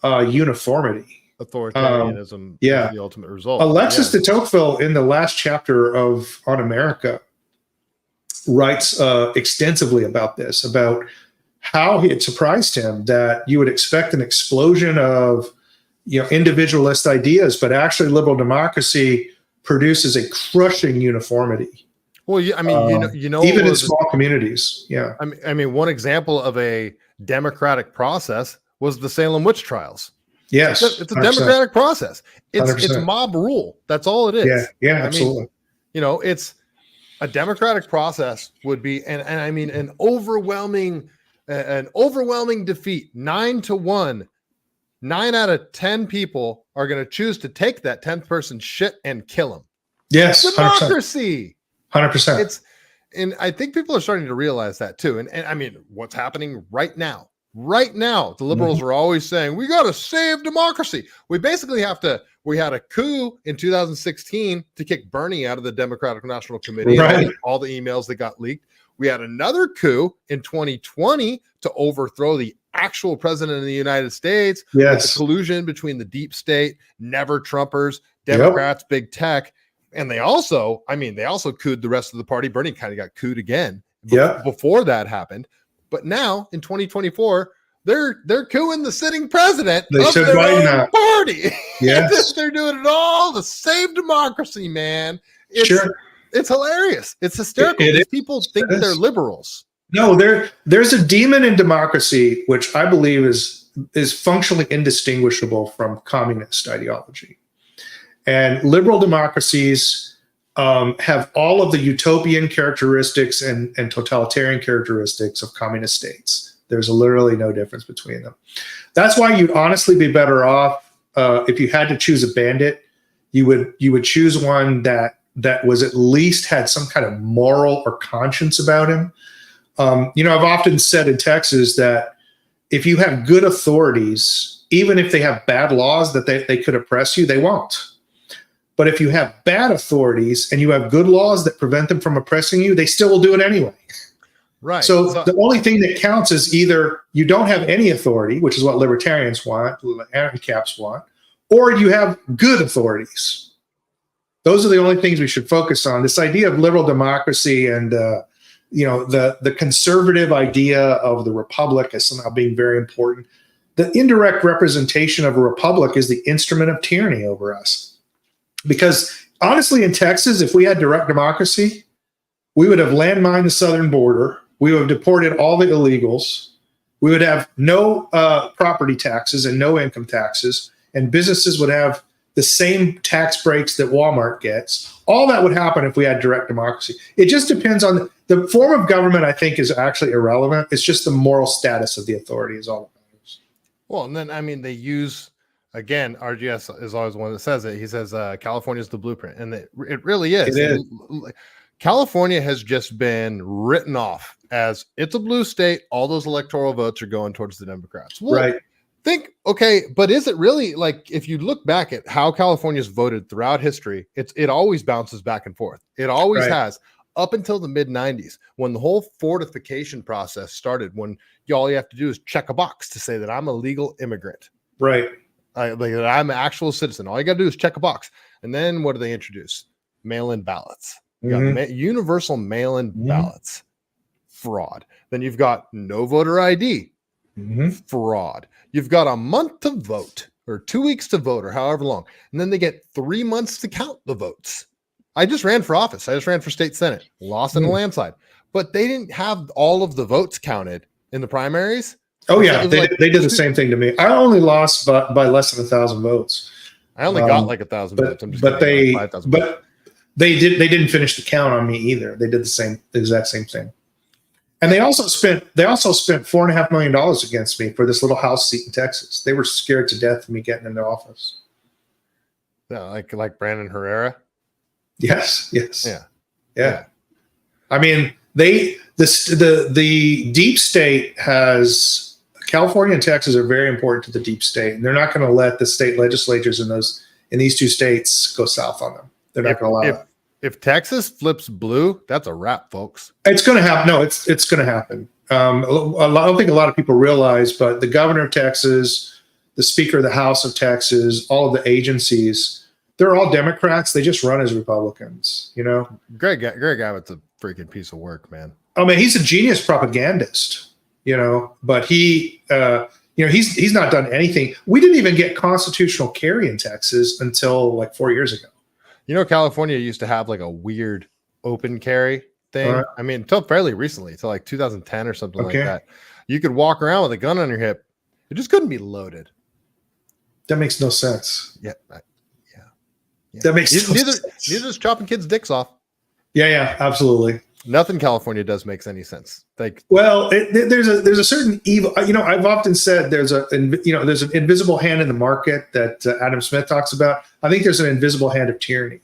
B: uniformity.
A: Authoritarianism is the ultimate result.
B: Alexis de Tocqueville, in the last chapter of On America, writes extensively about this, about how it surprised him that you would expect an explosion of individualist ideas, but actually liberal democracy produces a crushing uniformity.
A: Well, even
B: in small communities. Yeah.
A: One example of a democratic process was the Salem witch trials.
B: Yes,
A: it's a democratic process. It's mob rule. That's all it is.
B: Yeah, absolutely.
A: It's a democratic process would be, an overwhelming defeat, 9-1. 9 out of 10 people are going to choose to take that 10th person shit and kill him.
B: Yes,
A: democracy.
B: 100%.
A: And I think people are starting to realize that too. And what's happening right now Right now, the liberals are always saying, we got to save democracy. We basically we had a coup in 2016 to kick Bernie out of the Democratic National Committee,
B: right.
A: and all the emails that got leaked. We had another coup in 2020 to overthrow the actual president of the United States, with the collusion between the deep state, never Trumpers, Democrats, big tech. And they also cooed the rest of the party. Bernie kind of got cooed again before that happened. But now in 2024, they're cooing the sitting president of their own party.
B: Yes.
A: They're doing it all to save democracy, man. It's hilarious. It's hysterical. These people think they're liberals.
B: No, there's a demon in democracy, which I believe is functionally indistinguishable from communist ideology. And liberal democracies have all of the utopian characteristics and totalitarian characteristics of communist states. There's literally no difference between them. That's why you'd honestly be better off if you had to choose a bandit. You would choose one that was at least had some kind of moral or conscience about him. I've often said in Texas that if you have good authorities, even if they have bad laws that they could oppress you, they won't. But if you have bad authorities and you have good laws that prevent them from oppressing you, they still will do it anyway.
A: Right.
B: So the only thing that counts is either you don't have any authority, which is what libertarians want, anti-caps want, or you have good authorities. Those are the only things we should focus on. This idea of liberal democracy and the conservative idea of the republic as somehow being very important. The indirect representation of a republic is the instrument of tyranny over us. Because honestly, in Texas, if we had direct democracy, we would have landmined the southern border. We would have deported all the illegals. We would have no property taxes and no income taxes, and businesses would have the same tax breaks that Walmart gets. All that would happen if we had direct democracy. It just depends on the form of government. I think is actually irrelevant. It's just the moral status of the authority is all that matters.
A: Well, and then they use. Again, RGS is always the one that says it. He says California is the blueprint, and it really is.
B: It is.
A: California has just been written off as it's a blue state. All those electoral votes are going towards the Democrats. Well,
B: right.
A: But is it really, like, if you look back at how California's voted throughout history, it always bounces back and forth. It always has, up until the mid-90s, when the whole fortification process started, when all you have to do is check a box to say that I'm a legal immigrant.
B: Right.
A: I'm an actual citizen. All you got to do is check a box. And then what do they introduce? Mail-in ballots. You got universal mail-in ballots. Fraud. Then you've got no voter ID. Fraud. You've got a month to vote, or 2 weeks to vote, or however long. And then they get 3 months to count the votes. I just ran for office. I just ran for state senate. Lost in a landslide. But they didn't have all of the votes counted in the primaries.
B: Oh yeah, they did the same thing to me. I only lost by less than 1,000 votes.
A: I only got like 1,000 votes.
B: But they didn't finish the count on me either. They did the exact same thing. And they also spent $4.5 million against me for this little House seat in Texas. They were scared to death of me getting into office.
A: Yeah, like Brandon Herrera.
B: Yes.
A: Yeah.
B: I mean, the deep state has. California and Texas are very important to the deep state, and they're not going to let the state legislatures in these two states go south on them. They're not going to allow it.
A: If Texas flips blue, that's a wrap, folks.
B: It's going to happen. No, it's going to happen. I don't think a lot of people realize, but the governor of Texas, the Speaker of the House of Texas, all of the agencies, they're all Democrats. They just run as Republicans.
A: Greg Abbott's a freaking piece of work, man.
B: I mean, he's a genius propagandist. But he's not done anything. We didn't even get constitutional carry in Texas until like 4 years ago.
A: California used to have like a weird open carry thing. I mean, until fairly recently, until like 2010 or something like that. You could walk around with a gun on your hip. It just couldn't be loaded.
B: That makes no sense.
A: Yeah.
B: That makes no sense.
A: Neither is chopping kids' dicks off.
B: Yeah, absolutely.
A: Nothing California does makes any sense.
B: There's a certain evil. I've often said there's an invisible hand in the market that Adam Smith talks about. I think there's an invisible hand of tyranny,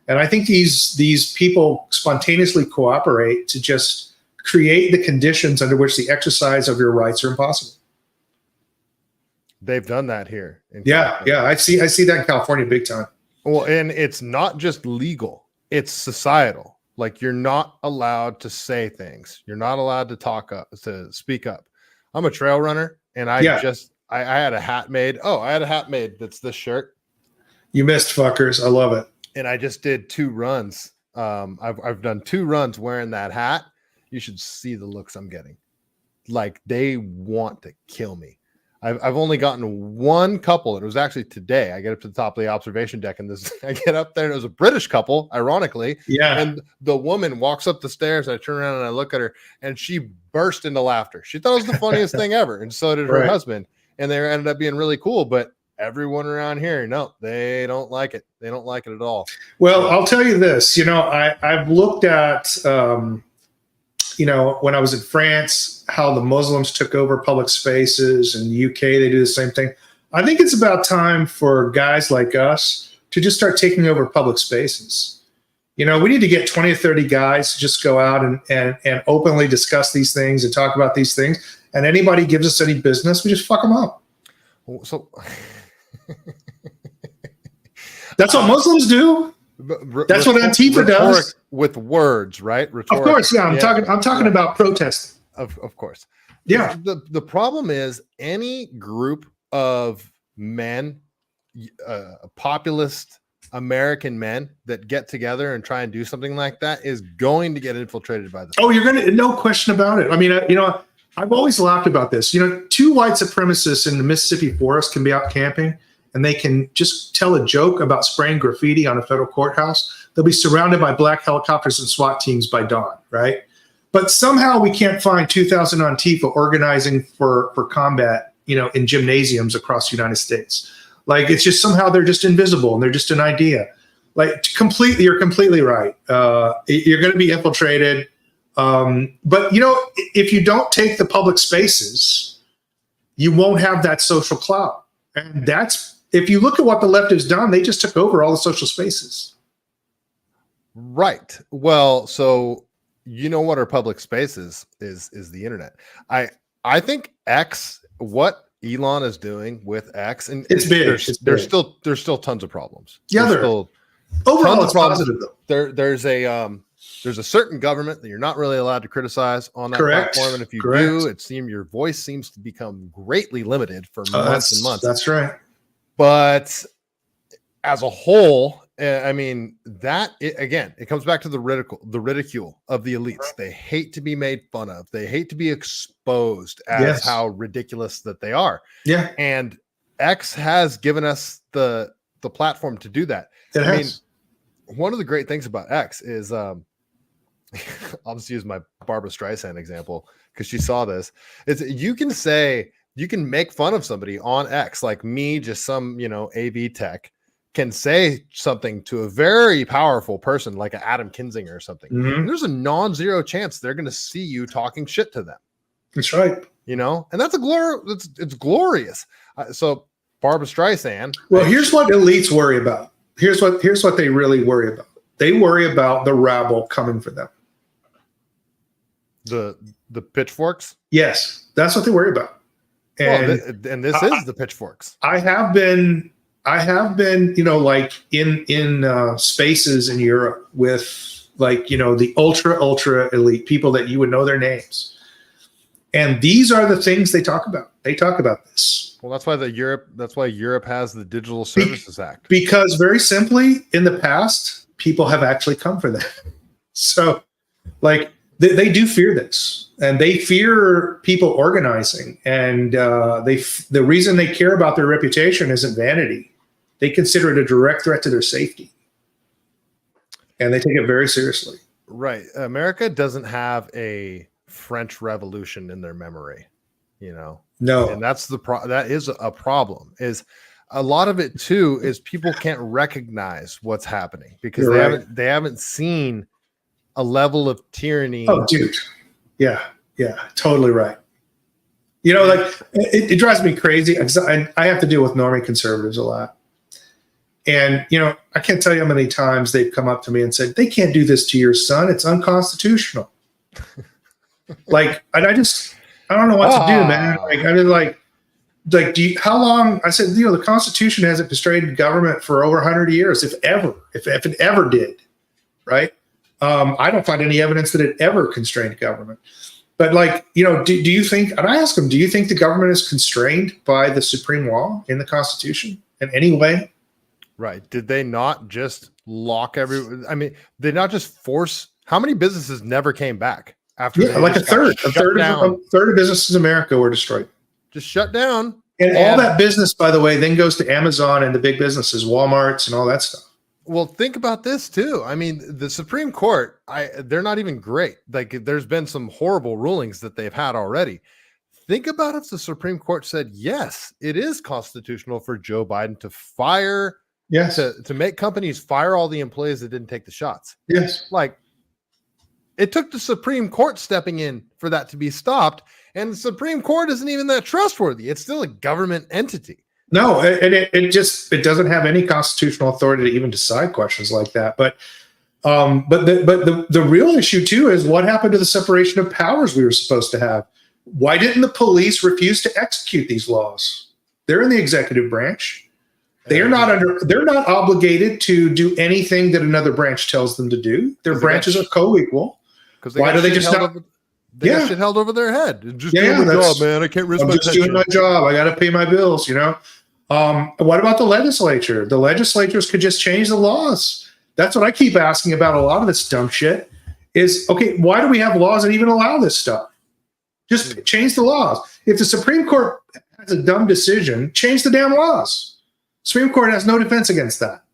B: and I think these people spontaneously cooperate to just create the conditions under which the exercise of your rights are impossible.
A: They've done that here.
B: Yeah. I see that in California big time.
A: Well, and it's not just legal, it's societal. Like, you're not allowed to say things. You're not allowed to speak up. I'm a trail runner, and I had a hat made. Oh, I had a hat made that's this shirt.
B: You missed, fuckers. I love it.
A: And I just did 2 runs. I've done 2 runs wearing that hat. You should see the looks I'm getting. Like, they want to kill me. I've only gotten 1 couple. It was actually today. I get up to the top of the observation deck, and I get up there, and it was a British couple, ironically.
B: Yeah.
A: And the woman walks up the stairs, and I turn around and I look at her, and she burst into laughter. She thought it was the funniest thing ever, and so did her husband. And they ended up being really cool. But everyone around here, no, they don't like it. They don't like it at all.
B: Well, I'll tell you this. I've looked at when I was in France, how the Muslims took over public spaces. In the UK, they do the same thing. I think it's about time for guys like us to just start taking over public spaces. We need to get 20 or 30 guys to just go out and openly discuss these things and talk about these things. And anybody gives us any business, we just fuck them up.
A: So
B: that's what Muslims do. That's what Antifa does
A: with words, right?
B: Of course, yeah. I'm talking about protesting.
A: Of course,
B: yeah.
A: The problem is any group of men, populist American men that get together and try and do something like that is going to get infiltrated by the.
B: Oh, no question about it. I mean, I've always laughed about this. 2 white supremacists in the Mississippi forest can be out camping, and they can just tell a joke about spraying graffiti on a federal courthouse. They'll be surrounded by black helicopters and SWAT teams by dawn, right? But somehow we can't find 2,000 Antifa organizing for combat, in gymnasiums across the United States. Like, it's just somehow they're just invisible and they're just an idea. Like, you're completely right. You're going to be infiltrated. But, if you don't take the public spaces, you won't have that social clout. And if you look at what the left has done, they just took over all the social spaces.
A: Right. Well, so what our public space is the internet. I think X, what Elon is doing with X, and
B: it's big.
A: There's still tons of problems.
B: Yeah, overall it's positive though.
A: There's a certain government that you're not really allowed to criticize on that platform, and if you do, your voice seems to become greatly limited for months and months.
B: That's right.
A: But as a whole, I mean, it comes back to the ridicule of the elites. They hate to be made fun of. They hate to be exposed as how ridiculous that they are.
B: Yeah.
A: And X has given us the platform to do that. I mean, one of the great things about X is, I'll just use my Barbara Streisand example because she saw this. You can make fun of somebody on X, like me, just some, AV tech, can say something to a very powerful person like an Adam Kinzinger or something. Mm-hmm. There's a non-zero chance they're going to see you talking shit to them.
B: That's right.
A: And that's it's glorious. So Barbara Streisand.
B: Well, here's what elites worry about. Here's what they really worry about. They worry about the rabble coming for them.
A: The pitchforks.
B: Yes, that's what they worry about. And
A: this is the pitchforks.
B: I have been, like in spaces in Europe with the ultra elite people that you would know their names. And these are the things they talk about. They talk about this.
A: Well, that's why Europe has the Digital Services Act.
B: Because very simply, in the past, people have actually come for that. So they do fear this, and they fear people organizing. And the reason they care about their reputation isn't vanity. They consider it a direct threat to their safety. And they take it very seriously.
A: Right. America doesn't have a French Revolution in their memory, No. And that's that is a problem. Is a lot of it too is people can't recognize what's happening because they haven't seen a level of tyranny.
B: Oh, dude. Yeah, totally right. It drives me crazy. I have to deal with normie conservatives a lot. And, I can't tell you how many times they've come up to me and said, they can't do this to your son. It's unconstitutional. Like, and I don't know what to do, man. Like, I mean, like, how long? I said, the Constitution hasn't constrained government for over 100 years, if it ever did, right? I don't find any evidence that it ever constrained government. But like, do you think, and I ask them, do you think the government is constrained by the supreme law in the Constitution in any way?
A: Right. Did they not just lock I mean, they not just force, how many businesses never came back after?
B: Yeah, like a third of businesses in America were destroyed.
A: Just shut down.
B: And all that business, by the way, then goes to Amazon and the big businesses, Walmarts and all that stuff.
A: Well, think about this too. I mean, the Supreme Court, they're not even great. Like, there's been some horrible rulings that they've had already. Think about if the Supreme Court said, yes, it is constitutional for Joe Biden to fire, to make companies fire all the employees that didn't take the shots.
B: Yes.
A: Like, it took the Supreme Court stepping in for that to be stopped. And the Supreme Court isn't even that trustworthy. It's still a government entity.
B: No, and it doesn't have any constitutional authority to even decide questions like that. But the real issue too is what happened to the separation of powers we were supposed to have. Why didn't the police refuse to execute these laws? They're in the executive branch. They're not obligated to do anything that another branch tells them to do. Their branches are co-equal. Why do they just not?
A: They got shit held over their head. Just
B: doing
A: my job, man. I can't risk my pension.
B: Doing my job. I got to pay my bills, What about the legislature? The legislatures could just change the laws. That's what I keep asking about a lot of this dumb shit is, okay, why do we have laws that even allow this stuff? Just change the laws. If the Supreme Court has a dumb decision, change the damn laws. Supreme Court has no defense against that.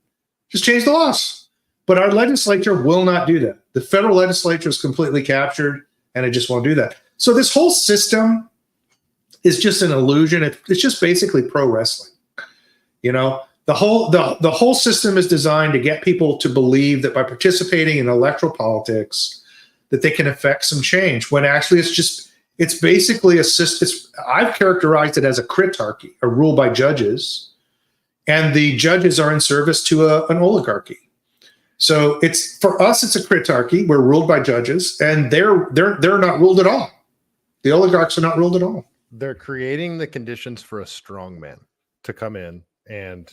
B: Just change the laws. But our legislature will not do that. The federal legislature is completely captured, and it just won't do that. So this whole system is just an illusion. It's just basically pro wrestling. The whole system is designed to get people to believe that by participating in electoral politics, that they can affect some change. When actually it's basically a system. I've characterized it as a critarchy, a rule by judges, and the judges are in service to an oligarchy. So for us, it's a critarchy. We're ruled by judges, and they're not ruled at all. The oligarchs are not ruled at all.
A: They're creating the conditions for a strong man to come in and.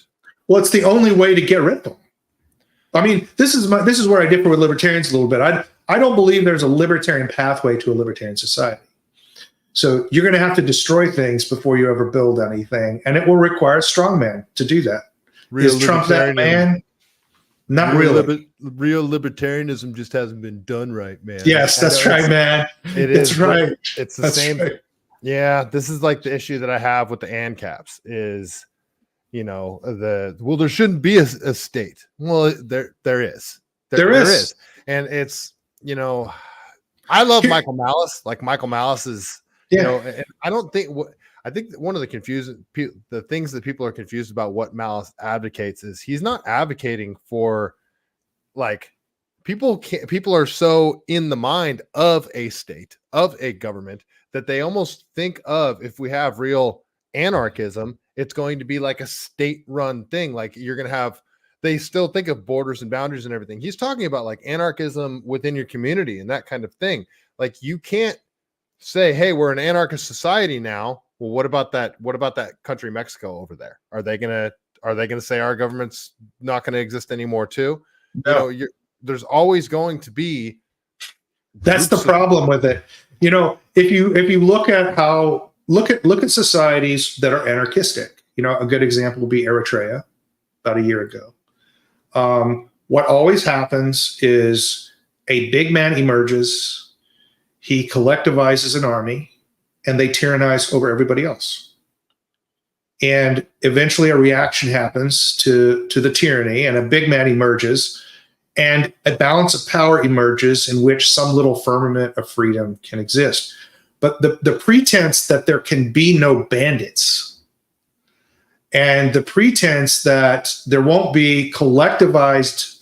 B: Well, it's the only way to get rid of them. I mean, this is where I differ with libertarians a little bit. I don't believe there's a libertarian pathway to a libertarian society. So you're going to have to destroy things before you ever build anything, and it will require a strong man to do that. Is Trump that man? Not really.
A: Real libertarianism just hasn't been done right, man.
B: Yes, that's right, man.
A: It's
B: right.
A: It's the same. Right. Yeah, this is like the issue that I have with the ANCAPs is, there shouldn't be a state. Well, there is. There is. And it's, I love Michael Malice. Like Michael Malice is, and I think one of the things that people are confused about what Malice advocates is he's not advocating for, like, people are so in the mind of a state, of a government, that they almost think of, if we have real anarchism, it's going to be like a state-run thing. Like they still think of borders and boundaries and everything. He's talking about like anarchism within your community and that kind of thing. Like, you can't say, hey, we're an anarchist society now. Well, what about that? What about that country, Mexico, over there? Are they gonna say our government's not going to exist anymore too?
B: No.
A: There's always going to be.
B: That's the problem with it. If you look at societies that are anarchistic, a good example would be Eritrea about a year ago. What always happens is a big man emerges, he collectivizes an army, and they tyrannize over everybody else. And eventually a reaction happens to the tyranny, and a big man emerges, and a balance of power emerges in which some little firmament of freedom can exist. But the pretense that there can be no bandits, and the pretense that there won't be collectivized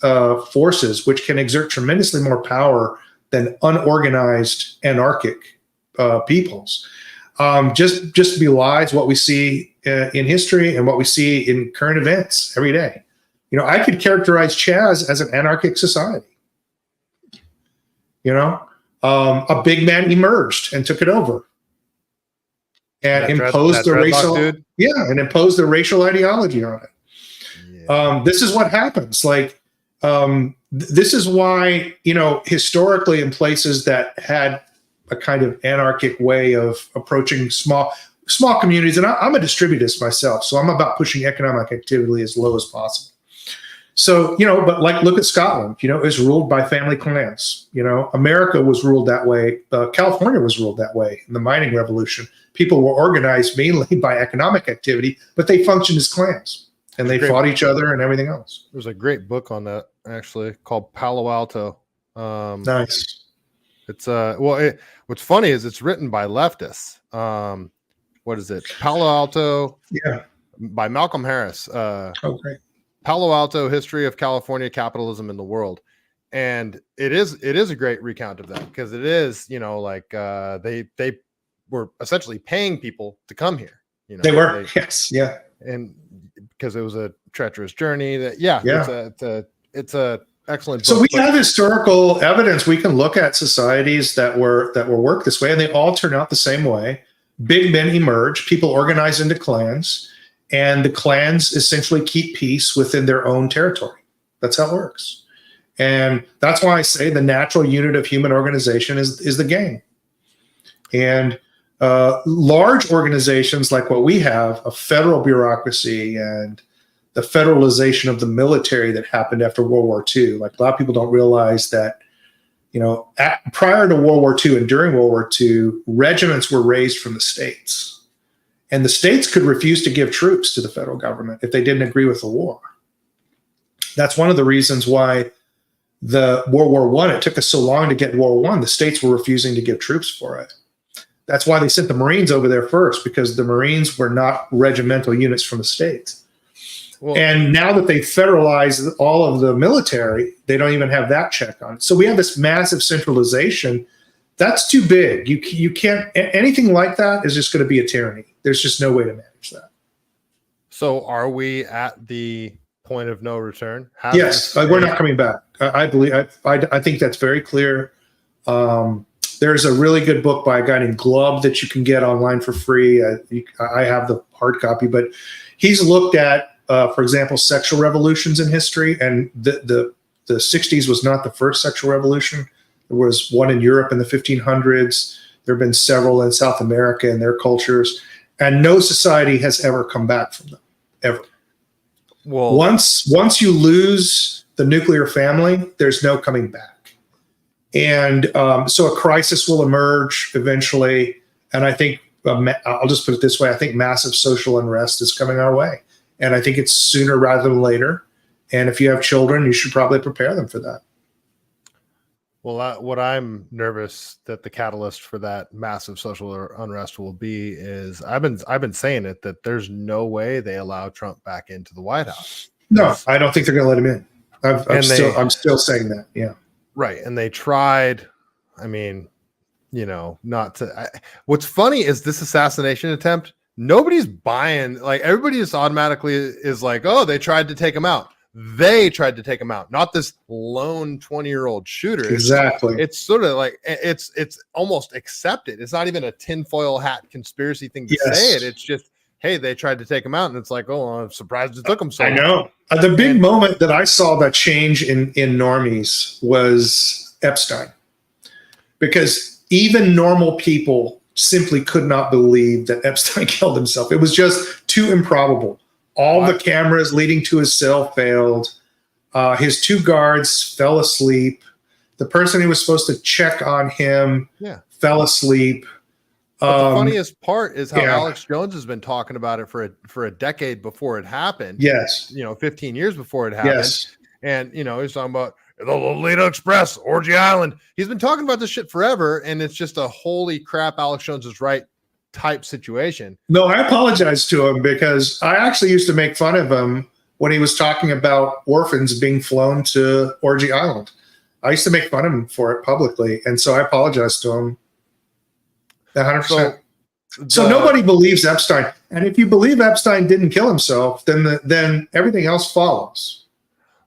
B: forces which can exert tremendously more power than unorganized anarchic peoples, just belies what we see in history and what we see in current events every day. I could characterize Chaz as an anarchic society. a big man emerged and took it over and imposed the racial, and imposed the racial ideology on it. Yeah. This is what happens. Like, this is why, historically in places that had a kind of anarchic way of approaching small communities, and I'm a distributist myself, so I'm about pushing economic activity as low as possible. So, but like, look at Scotland, it's ruled by family clans. America was ruled that way. California was ruled that way in the mining revolution. People were organized mainly by economic activity, but they functioned as clans, and they fought each other and everything else.
A: There's a great book on that, actually, called Palo Alto.
B: Nice.
A: It's what's funny is it's written by leftists. What is it? Palo Alto.
B: Yeah.
A: By Malcolm Harris.
B: Great.
A: Palo Alto: History of California Capitalism in the World. And it is a great recount of that, because it is, they were essentially paying people to come here.
B: They were. Yes. Yeah.
A: And because it was a treacherous journey it's a excellent book.
B: So we have historical evidence. We can look at societies that were worked this way, and they all turn out the same way. Big men emerge, people organize into clans, and the clans essentially keep peace within their own territory. That's how it works. And that's why I say the natural unit of human organization is the gang. And large organizations like what we have, a federal bureaucracy and the federalization of the military that happened after World War II. Like, a lot of people don't realize that, prior to World War II and during World War II, regiments were raised from the states. And the states could refuse to give troops to the federal government if they didn't agree with the war. That's one of the reasons why the World War I, it took us so long to get World War I, the states were refusing to give troops for it. That's why they sent the Marines over there first, because the Marines were not regimental units from the states. Well, and now that they federalized all of the military, they don't even have that check on it. So we have this massive centralization. That's too big. You can't, anything like that is just going to be a tyranny. There's just no way to manage that.
A: So are we at the point of no return?
B: Yes, we're not coming back. I think that's very clear. There's a really good book by a guy named Glub that you can get online for free. I have the hard copy, but he's looked at, for example, sexual revolutions in history, and the 60s was not the first sexual revolution. There was one in Europe in the 1500s. There have been several in South America and their cultures, and no society has ever come back from them, ever. Well, once you lose the nuclear family, there's no coming back. And so a crisis will emerge eventually. And I think, I'll just put it this way, I think massive social unrest is coming our way. And I think it's sooner rather than later. And if you have children, you should probably prepare them for that.
A: Well, what I'm nervous that the catalyst for that massive social unrest will be is I've been saying it, that there's no way they allow Trump back into the White House.
B: No, I don't think they're going to let him in. I'm still saying that. Yeah.
A: Right. And they tried, not to. What's funny is this assassination attempt, nobody's buying, like, everybody just automatically is like, oh, they tried to take him out. They tried to take him out, not this lone 20-year-old shooter.
B: Exactly.
A: It's sort of like, it's almost accepted. It's not even a tinfoil hat conspiracy thing to say it. It's just, hey, they tried to take him out, and it's like, oh, I'm surprised it took him so long.
B: I know. The big moment that I saw that change in normies was Epstein, because even normal people simply could not believe that Epstein killed himself. It was just too improbable. All the cameras leading to his cell failed. His two guards fell asleep. The person who was supposed to check on him fell asleep.
A: But the funniest part is how Alex Jones has been talking about it for a decade before it happened.
B: Yes.
A: 15 years before it happened.
B: Yes.
A: And, he's talking about the Lolita Express, Orgy Island. He's been talking about this shit forever. And it's just a holy crap, Alex Jones is right type situation.
B: No, I apologize to him, because I actually used to make fun of him when he was talking about orphans being flown to Orgy Island. I used to make fun of him for it publicly. And so I apologize to him. 100%. So nobody believes Epstein. And if you believe Epstein didn't kill himself, then everything else follows.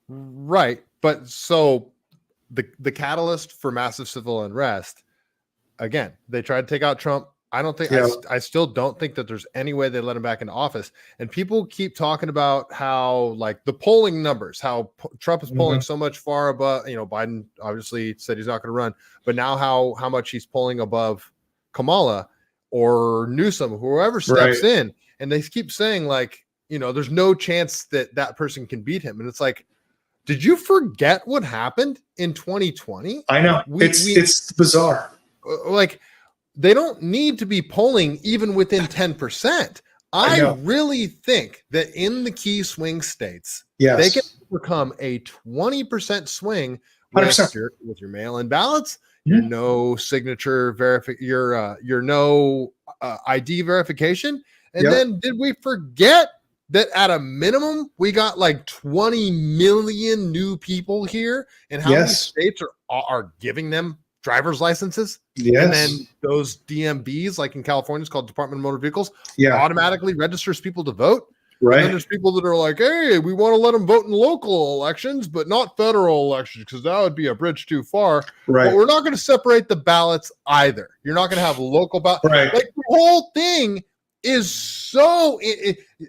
A: Right. But so the catalyst for massive civil unrest. Again, they tried to take out Trump. I don't think I still don't think that there's any way they let him back into office. And people keep talking about how like the polling numbers, how Trump is polling so much far above, Biden obviously said he's not going to run, but now how much he's polling above Kamala or Newsom, whoever steps in. And they keep saying like, there's no chance that person can beat him. And it's like, did you forget what happened in 2020?
B: I know. It's bizarre.
A: Like, they don't need to be polling even within 10%. I really think that in the key swing states, they can overcome a 20% swing with your mail-in ballots, your no signature your no ID verification. And then did we forget that at a minimum, we got like 20 million new people here, and how many states are giving them driver's licenses? And then those DMVs, like in California, it's called Department of Motor Vehicles, automatically registers people to vote. And then there's people that are like, hey, we want to let them vote in local elections, but not federal elections, because that would be a bridge too far. But we're not going to separate the ballots either. You're not going to have local ballots. Like, the whole thing is so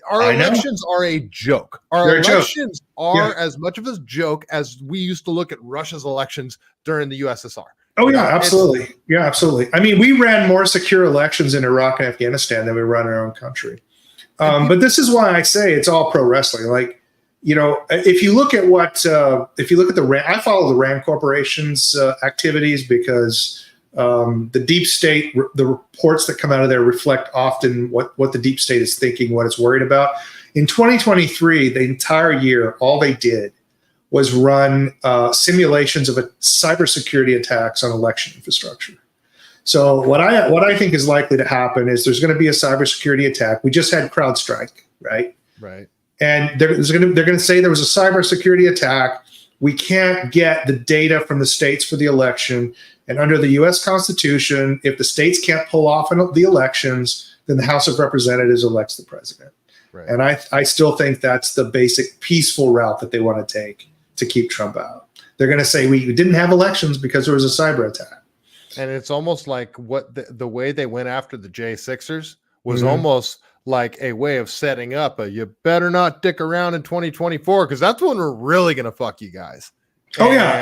A: our elections are a joke. Our elections are as much of a joke as we used to look at Russia's elections during the USSR.
B: Oh, yeah, absolutely. Yeah, absolutely. I mean, we ran more secure elections in Iraq and Afghanistan than we run in our own country. But this is why I say it's all pro wrestling. Like, if you look at I follow the RAND Corporation's activities, because the deep state, the reports that come out of there reflect often what the deep state is thinking, what it's worried about. In 2023, the entire year, all they did was run simulations of a cybersecurity attacks on election infrastructure. So what I think is likely to happen is there's going to be a cybersecurity attack. We just had CrowdStrike, right?
A: Right.
B: And they're going to say there was a cybersecurity attack. We can't get the data from the states for the election. And under the U.S. Constitution, if the states can't pull off the elections, then the House of Representatives elects the president. Right. And I still think that's the basic peaceful route that they want to take to keep Trump out. They're going to say we didn't have elections because there was a cyber attack.
A: And it's almost like what the way they went after the J6ers was almost like a way of setting up you better not dick around in 2024, because that's when we're really going to fuck you guys.
B: Yeah.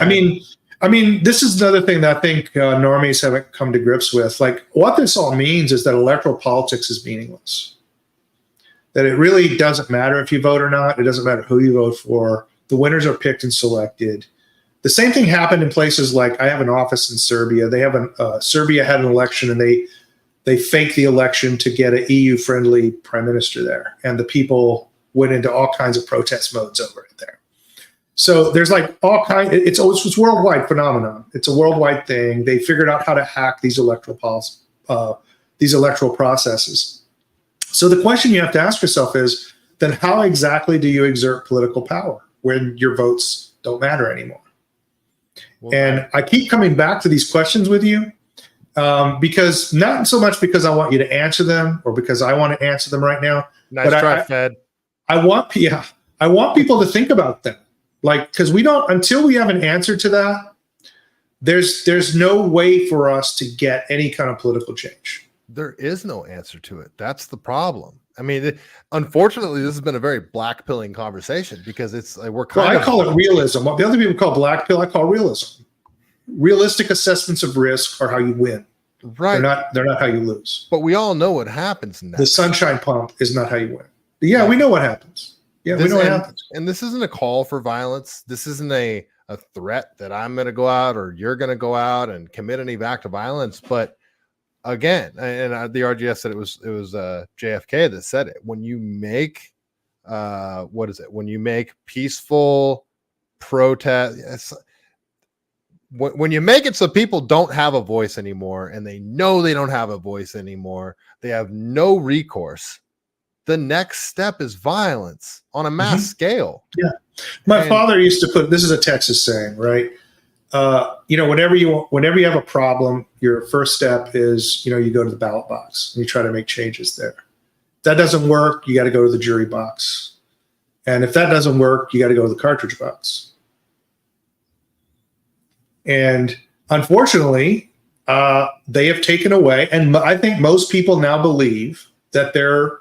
B: I mean, this is another thing that I think normies haven't come to grips with. Like, what this all means is that electoral politics is meaningless. That it really doesn't matter if you vote or not. It doesn't matter who you vote for. The winners are picked and selected. The same thing happened in places like, I have an office in Serbia. They have Serbia had an election, and they faked the election to get an EU-friendly prime minister there. And the people went into all kinds of protest modes over it there. So there's like all kinds. It's a worldwide phenomenon. It's a worldwide thing. They figured out how to hack these electoral processes. So the question you have to ask yourself is, then how exactly do you exert political power when your votes don't matter anymore? Well, and I keep coming back to these questions with you because not so much because I want you to answer them or because I want to answer them right now.
A: Nice try, Fed.
B: I want people to think about them. Like, because until we have an answer to that, there's no way for us to get any kind of political change.
A: There is no answer to it. That's the problem. I mean, unfortunately, this has been a very black pilling conversation, because it's like
B: I call it realism. What the other people call black pill, I call realism. Realistic assessments of risk are how you win.
A: Right.
B: They're not how you lose.
A: But we all know what happens next.
B: The sunshine pump is not how you win. But yeah, we know what happens. Yeah, we know what happens.
A: And this isn't a call for violence. This isn't a threat that I'm going to go out or you're going to go out and commit any act of violence. But again, and the RGS said it was JFK that said it. When you make when you make peaceful protest, when you make it so people don't have a voice anymore, and they know they don't have a voice anymore, they have no recourse. The next step is violence on a mass scale.
B: Yeah. My father used to put, this is a Texas saying, right? Whenever you have a problem, your first step is, you go to the ballot box and you try to make changes there. If that doesn't work, you got to go to the jury box. And if that doesn't work, you got to go to the cartridge box. And unfortunately, they have taken away, and I think most people now believe that their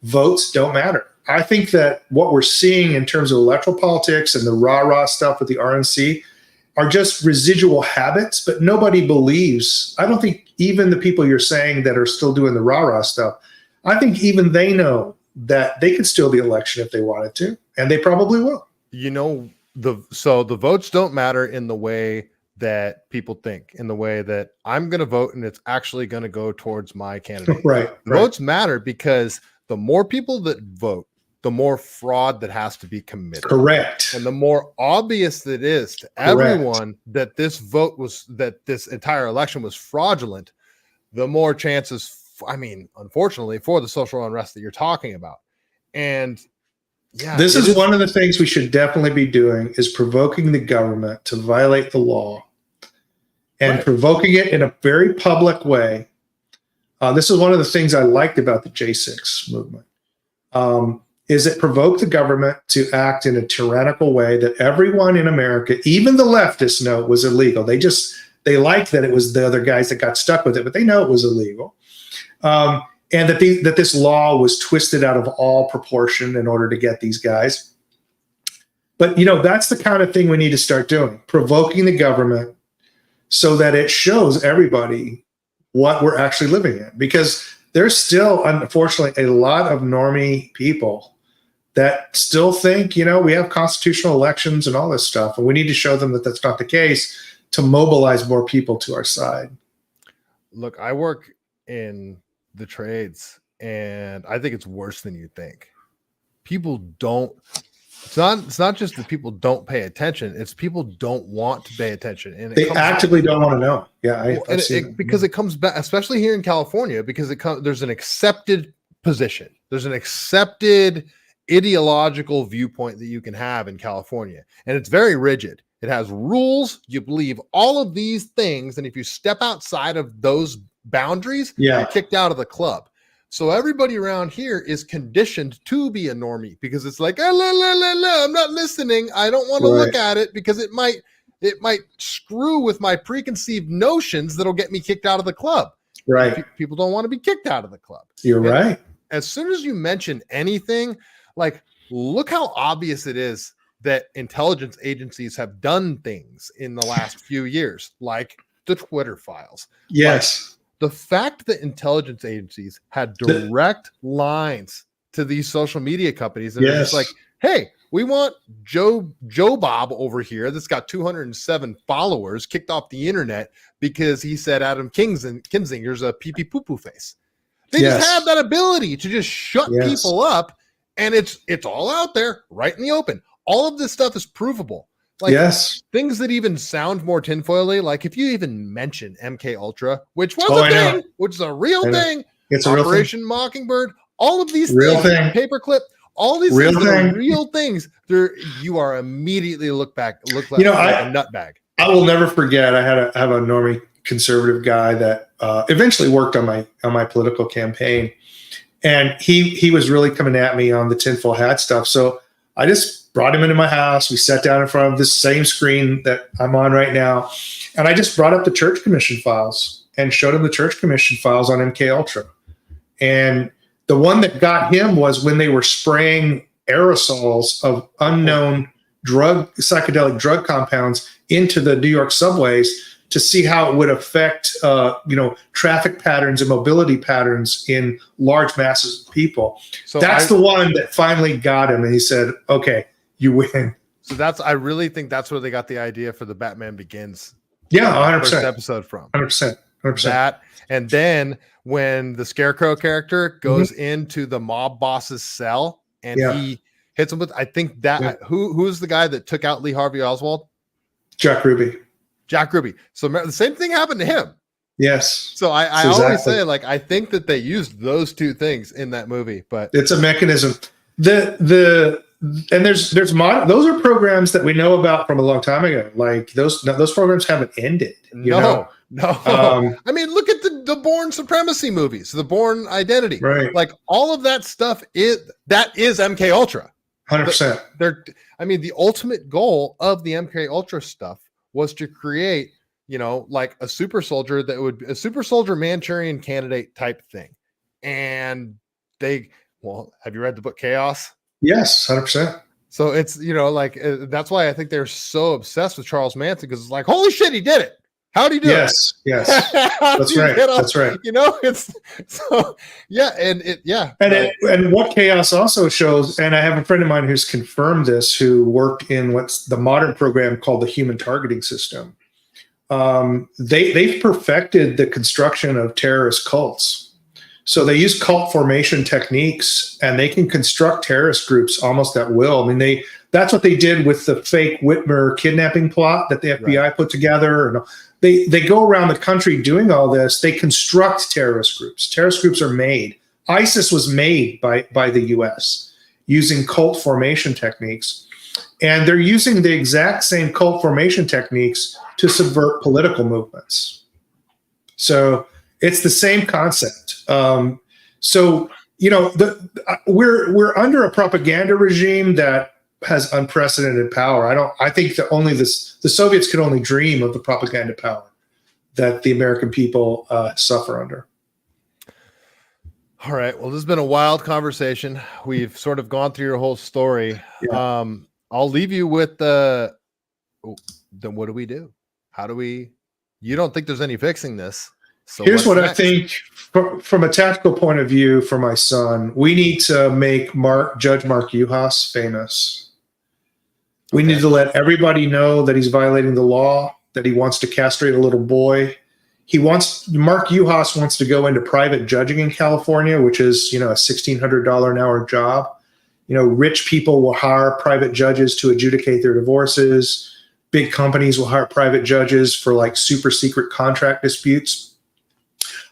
B: votes don't matter. I think that what we're seeing in terms of electoral politics and the rah-rah stuff with the RNC are just residual habits, but nobody believes. I don't think even the people you're saying that are still doing the rah-rah stuff, I think even they know that they could steal the election if they wanted to, and they probably will.
A: So the votes don't matter in the way that people think, in the way that I'm going to vote and it's actually going to go towards my candidate.
B: Right.
A: Votes matter because the more people that vote, the more fraud that has to be committed.
B: Correct.
A: And the more obvious it is to everyone that this entire election was fraudulent, the more chances, unfortunately, for the social unrest that you're talking about. And yeah,
B: this is one of the things we should definitely be doing, is provoking the government to violate the law, and provoking it in a very public way. This is one of the things I liked about the J6 movement. Is it provoked the government to act in a tyrannical way that everyone in America, even the leftists, know was illegal. They liked that it was the other guys that got stuck with it, but they know it was illegal. And that this law was twisted out of all proportion in order to get these guys. But, that's the kind of thing we need to start doing, provoking the government so that it shows everybody what we're actually living in. Because there's still, unfortunately, a lot of normie people that still think, we have constitutional elections and all this stuff, and we need to show them that that's not the case to mobilize more people to our side.
A: Look, I work in the trades, and I think it's worse than you think. People don't, it's not just that people don't pay attention, it's people don't want to pay attention. And
B: they actively don't want to know. Yeah.
A: Because it comes back, especially here in California, because there's an accepted position. There's an accepted ideological viewpoint that you can have in California. And it's very rigid. It has rules. You believe all of these things. And if you step outside of those boundaries, you're kicked out of the club. So everybody around here is conditioned to be a normie, because it's like, I'm not listening. I don't want to look at it because it might screw with my preconceived notions that'll get me kicked out of the club.
B: Right.
A: People don't want to be kicked out of the club.
B: You're right.
A: As soon as you mention anything, like, look how obvious it is that intelligence agencies have done things in the last few years, like the Twitter files.
B: Yes.
A: Like, the fact that intelligence agencies had direct lines to these social media companies, and it's like, hey, we want Joe Bob over here that's got 207 followers kicked off the internet because he said Adam Kinzinger's a pee-pee poo-poo face. They just have that ability to just shut people up, and it's all out there right in the open. All of this stuff is provable. Like, things that even sound more tinfoily, like if you even mention MK Ultra, which was a thing, which is a real thing,
B: it's
A: Operation Mockingbird, all of these
B: real
A: things, Paperclip, all these things are real things. You are immediately look like a nutbag.
B: I will never forget. I have a normie conservative guy that eventually worked on my political campaign, and he was really coming at me on the tinfoil hat stuff. So I just brought him into my house. We sat down in front of this same screen that I'm on right now, and I just brought up the Church Commission files and showed him the Church Commission files on MK Ultra. And the one that got him was when they were spraying aerosols of unknown psychedelic drug compounds into the New York subways to see how it would affect, traffic patterns and mobility patterns in large masses of people. So that's the one that finally got him, and he said, "Okay, you win."
A: So I really think that's where they got the idea for the Batman Begins.
B: Yeah, 100%.
A: First episode from
B: 100%.
A: That, and then when the Scarecrow character goes into the mob boss's cell and he hits him with, I think that who's the guy that took out Lee Harvey Oswald?
B: Jack Ruby.
A: So the same thing happened to him.
B: Yes.
A: So I always say, like, I think that they used those two things in that movie, but
B: it's a mechanism. And those are programs that we know about from a long time ago. Like those programs haven't ended.
A: No. I mean, look at the Bourne Supremacy movies, the Bourne Identity.
B: Right.
A: Like all of that stuff is MK Ultra.
B: 100%.
A: The ultimate goal of the MK Ultra stuff was to create, like a super soldier a super soldier Manchurian candidate type thing. And have you read the book Chaos?
B: Yes, 100%.
A: So it's, that's why I think they're so obsessed with Charles Manson, because it's like, holy shit, he did it. How'd he do it?
B: Yes. That's right. That's right.
A: It's so, yeah.
B: And what Chaos also shows, and I have a friend of mine who's confirmed this, who worked in what's the modern program called the human targeting system. They've perfected the construction of terrorist cults. So they use cult formation techniques, and they can construct terrorist groups almost at will. I mean, that's what they did with the fake Whitmer kidnapping plot that the FBI put together. And they go around the country doing all this. They construct terrorist groups. Terrorist groups are made. ISIS was made by the US using cult formation techniques. And they're using the exact same cult formation techniques to subvert political movements. So it's the same concept. We're under a propaganda regime that has unprecedented power. I think that only the Soviets could only dream of the propaganda power that the American people suffer under.
A: All right. Well, this has been a wild conversation. We've sort of gone through your whole story. Yeah. I'll leave you with then what do we do? You don't think there's any fixing this? So
B: here's what I think from a tactical point of view for my son. We need to make Judge Mark Uhas famous. We need to let everybody know that he's violating the law, that he wants to castrate a little boy. Mark Uhas wants to go into private judging in California, which is, a $1,600 an hour job. Rich people will hire private judges to adjudicate their divorces. Big companies will hire private judges for like super secret contract disputes.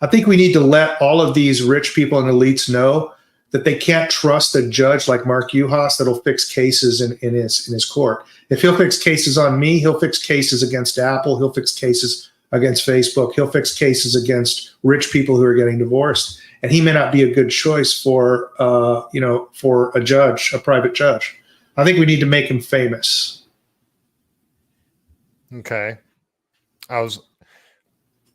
B: I think we need to let all of these rich people and elites know that they can't trust a judge like Mark Uhas that'll fix cases in his court. If he'll fix cases on me, he'll fix cases against Apple. He'll fix cases against Facebook. He'll fix cases against rich people who are getting divorced. And he may not be a good choice for a judge, a private judge. I think we need to make him famous.
A: Okay.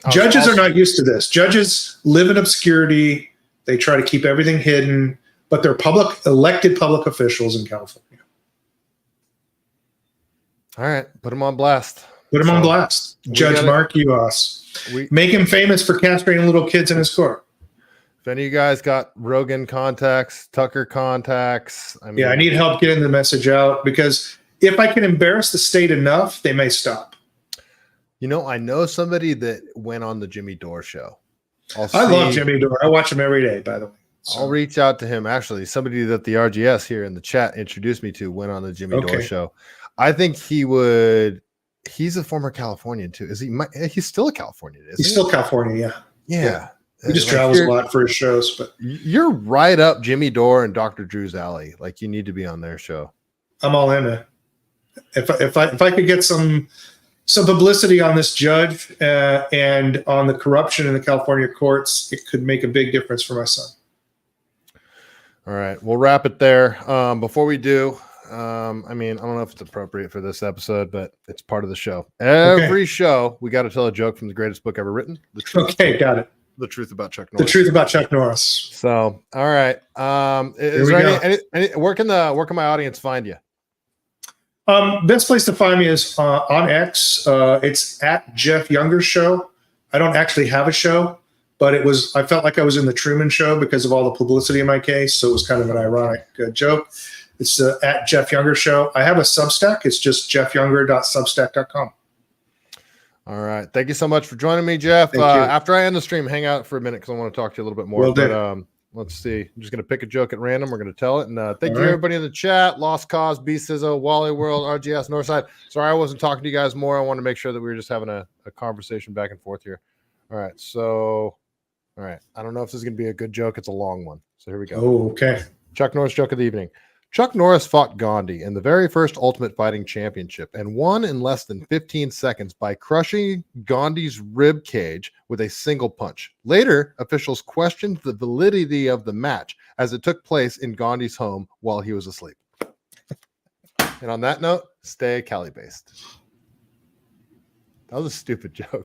B: Judges are not used to this. Judges live in obscurity. They try to keep everything hidden, but they're elected public officials in California.
A: All right. Put them on blast.
B: On blast. Judge Mark Uhas. Make him famous for castrating little kids in his court.
A: If any of you guys got Rogan contacts, Tucker contacts.
B: I need help getting the message out, because if I can embarrass the state enough, they may stop.
A: I know somebody that went on the Jimmy Dore show.
B: I love Jimmy Dore. I watch him every day, by the way.
A: So. I'll reach out to him. Actually, somebody that the RGS here in the chat introduced me to went on the Jimmy Dore show. I think he would. He's a former Californian too. Is he? He's still a Californian. He's
B: still California.
A: Yeah.
B: He just travels a lot for his shows. But
A: you're right up Jimmy Dore and Dr. Drew's alley. Like, you need to be on their show.
B: I'm all in it. If I could get some publicity on this judge and on the corruption in the California courts, it could make a big difference for my son.
A: All right, we'll wrap it there. Before we do, I don't know if it's appropriate for this episode, but it's part of the show. Every show, we got to tell a joke from the greatest book ever written. The Truth.
B: Okay, got it.
A: The Truth About Chuck Norris.
B: The Truth About Chuck Norris.
A: So, all right. Is there where can my audience find you?
B: Best place to find me is on X. It's at Jeff Younger Show. I don't actually have a show, but I felt like I was in the Truman Show because of all the publicity in my case. So it was kind of an ironic joke. It's at Jeff Younger Show. I have a Substack. It's just jeffyounger.substack.com. All
A: right. Thank you so much for joining me, Jeff. After I end the stream, hang out for a minute because I want to talk to you a little bit more. Let's see. I'm just going to pick a joke at random. We're going to tell it. And thank you, everybody in the chat. Lost Cause, B Sizzo, Wally World, RGS, Northside. Sorry I wasn't talking to you guys more. I want to make sure that we were just having a conversation back and forth here. All right. So, all right. I don't know if this is going to be a good joke. It's a long one. So here we go.
B: Oh, okay.
A: Chuck Norris joke of the evening. Chuck Norris fought Gandhi in the very first Ultimate Fighting Championship and won in less than 15 seconds by crushing Gandhi's rib cage with a single punch. Later, officials questioned the validity of the match as it took place in Gandhi's home while he was asleep. And on that note, stay CaliBased. That was a stupid joke.